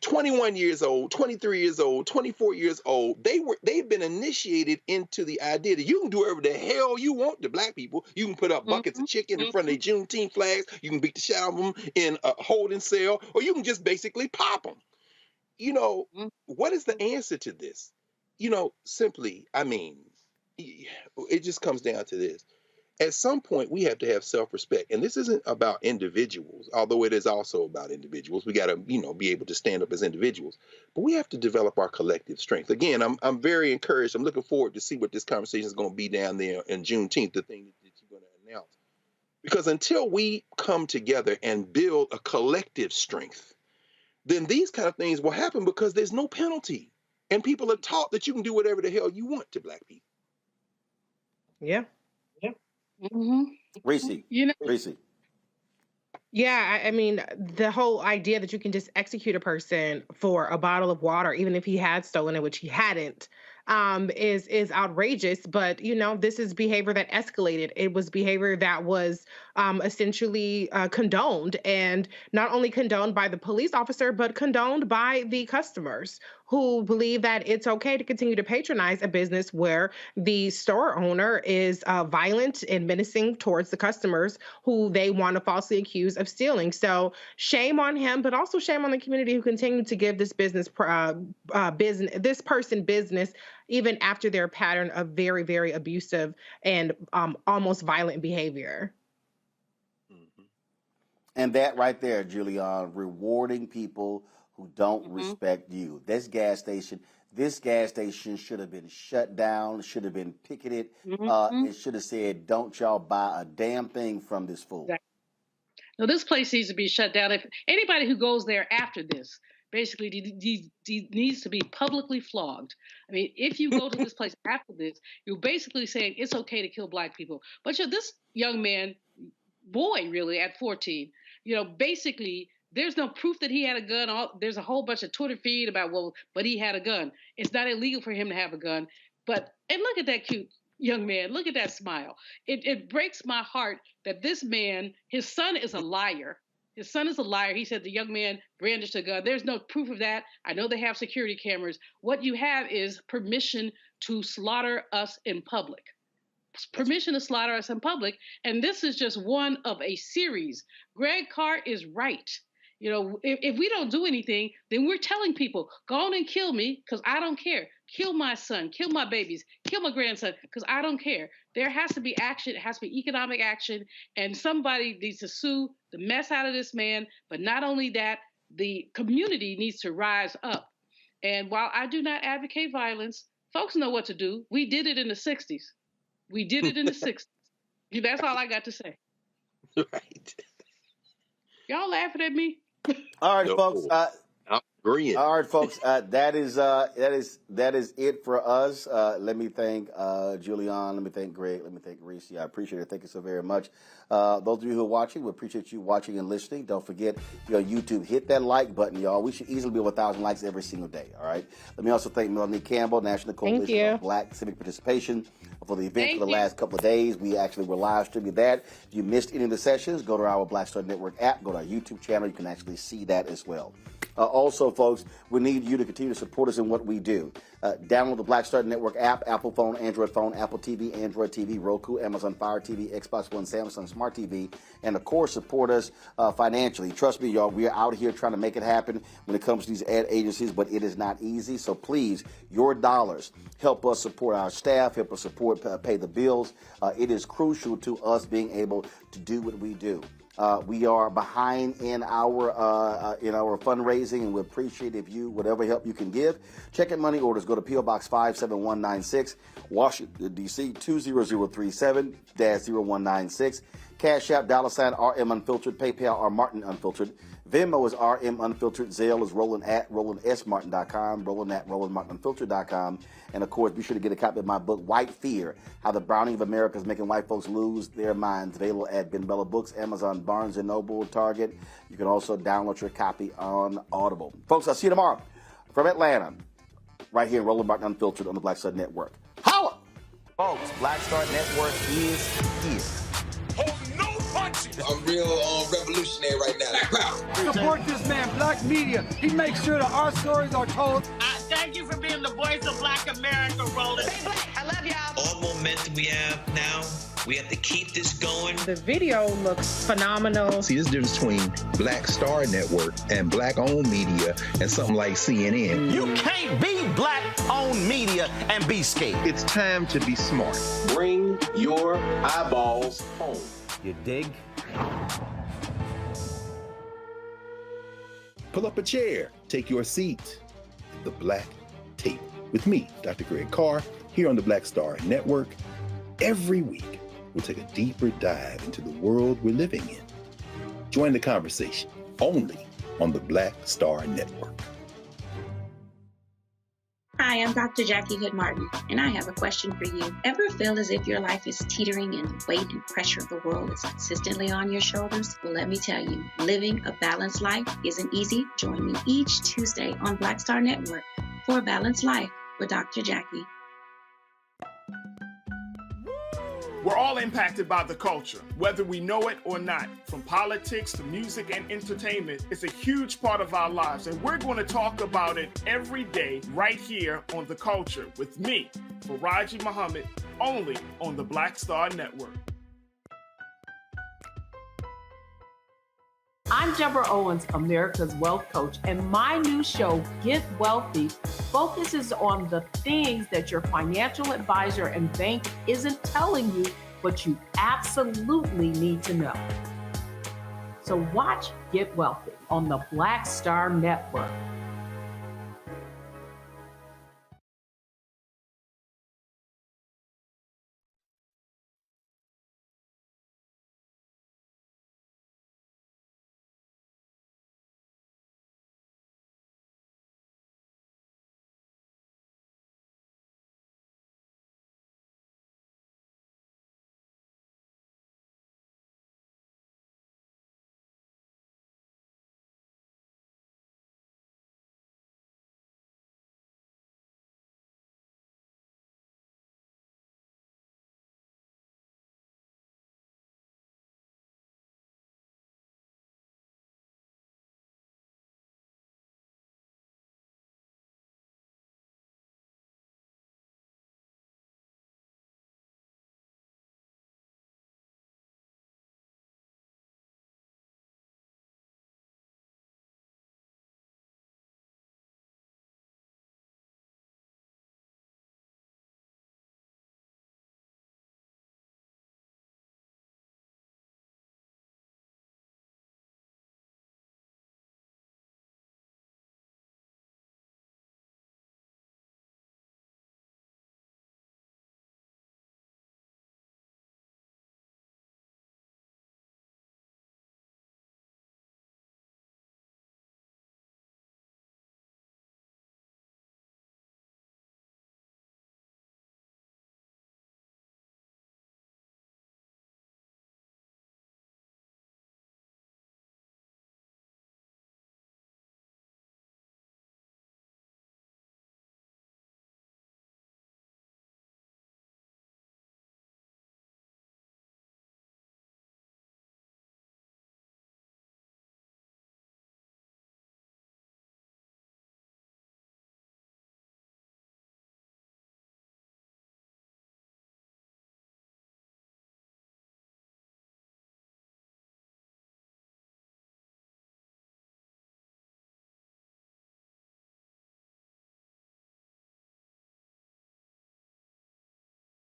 21 years old, 23 years old, 24 years old, they've been initiated into the idea that you can do whatever the hell you want to black people. You can put up buckets of chicken in front of their Juneteenth flags. You can beat the shit out of them in a holding cell, or you can just basically pop them. You know, what is the answer to this? You know, simply, I mean, it just comes down to this. At some point, we have to have self-respect. And this isn't about individuals, although it is also about individuals. We got to, be able to stand up as individuals. But we have to develop our collective strength. Again, I'm very encouraged. I'm looking forward to see what this conversation is going to be down there in Juneteenth, the thing that you're going to announce. Because until we come together and build a collective strength, then these kind of things will happen because there's no penalty. And people are taught that you can do whatever the hell you want to black people. Yeah. Reese. Reese. Yeah, I mean, the whole idea that you can just execute a person for a bottle of water, even if he had stolen it, which he hadn't, is outrageous. But, this is behavior that escalated. It was behavior that was essentially condoned, and not only condoned by the police officer, but condoned by the customers who believe that it's okay to continue to patronize a business where the store owner is violent and menacing towards the customers who they want to falsely accuse of stealing. So shame on him, but also shame on the community who continue to give this business business even after their pattern of very, very abusive and almost violent behavior. And that right there, Julian, rewarding people who don't respect you. This gas station should have been shut down, should have been picketed. It should have said, don't y'all buy a damn thing from this fool. Exactly. No, this place needs to be shut down. If anybody who goes there after this basically needs to be publicly flogged. I mean, if you go to this place after this, you're basically saying it's okay to kill black people. But this young man, boy, really, at 14, basically, there's no proof that he had a gun. There's a whole bunch of Twitter feed about, but he had a gun. It's not illegal for him to have a gun. And look at that cute young man. Look at that smile. It breaks my heart that this man, his son is a liar. His son is a liar. He said the young man brandished a gun. There's no proof of that. I know they have security cameras. What you have is permission to slaughter us in public. Permission to slaughter us in public. And this is just one of a series. Greg Carr is right. If we don't do anything, then we're telling people, go on and kill me because I don't care. Kill my son, kill my babies, kill my grandson because I don't care. There has to be action. It has to be economic action. And somebody needs to sue the mess out of this man. But not only that, the community needs to rise up. And while I do not advocate violence, folks know what to do. We did it in the 60s. We did it in the 60s. That's all I got to say. Right. Y'all laughing at me? All right, folks. Agreeing. All right, folks. That is it for us. Let me thank Julian. Let me thank Greg. Let me thank Reese. I appreciate it. Thank you so very much. Those of you who are watching, we appreciate you watching and listening. Don't forget, YouTube, hit that like button, y'all. We should easily be over 1,000 likes every single day. All right. Let me also thank Melanie Campbell, National Coalition of Black Civic Participation, for the event for the last couple of days. We actually were live streaming that. If you missed any of the sessions, go to our Black Star Network app. Go to our YouTube channel. You can actually see that as well. Also, folks, we need you to continue to support us in what we do. Download the Black Star Network app, Apple phone, Android phone, Apple TV, Android TV, Roku, Amazon Fire TV, Xbox One, Samsung Smart TV, and of course, support us financially. Trust me, y'all, we are out here trying to make it happen when it comes to these ad agencies, but it is not easy. So please, your dollars help us support our staff, help us support, pay the bills. It is crucial to us being able to do what we do. We are behind in our fundraising, and we appreciate if you, whatever help you can give. Check and money orders. Go to P.O. Box 57196, Washington, D.C. 20037-0196. Cash App, $RM Unfiltered. PayPal, R Martin Unfiltered. Venmo is RM Unfiltered. Zelle is Roland at RolandSMartin.com. Roland at RolandMartinUnfiltered.com. And of course, be sure to get a copy of my book, White Fear: How the Browning of America is Making White Folks Lose Their Minds. Available at Ben Bella Books, Amazon, Barnes & Noble, Target. You can also download your copy on Audible. Folks, I'll see you tomorrow from Atlanta, right here in Roland Martin Unfiltered on the Black Star Network. Holla! Folks, Black Star Network is here. I'm real revolutionary right now. Support this man, Black Media. He makes sure that our stories are told. Thank you for being the voice of Black America, Roland. Stay black. I love y'all. All momentum we have now, we have to keep this going. The video looks phenomenal. See, there's a difference between Black Star Network and Black-owned media and something like CNN. You can't be Black-owned media and be scared. It's time to be smart. Bring your eyeballs home. You dig? Pull up a chair, take your seat. The Black Tape with me, Dr. Greg Carr, here on the Black Star Network. Every week, we'll take a deeper dive into the world we're living in. Join the conversation only on the Black Star Network. Hi, I'm Dr. Jackie Hood Martin, and I have a question for you. Ever feel as if your life is teetering and the weight and pressure of the world is consistently on your shoulders? Well, let me tell you, living a balanced life isn't easy. Join me each Tuesday on Black Star Network for A Balanced Life with Dr. Jackie. We're all impacted by the culture, whether we know it or not. From politics to music and entertainment, it's a huge part of our lives, and we're going to talk about it every day right here on The Culture with me, Faraji Muhammad, only on the Black Star Network. I'm Deborah Owens, America's Wealth Coach, and my new show, Get Wealthy, focuses on the things that your financial advisor and bank isn't telling you, but you absolutely need to know. So watch Get Wealthy on the Black Star Network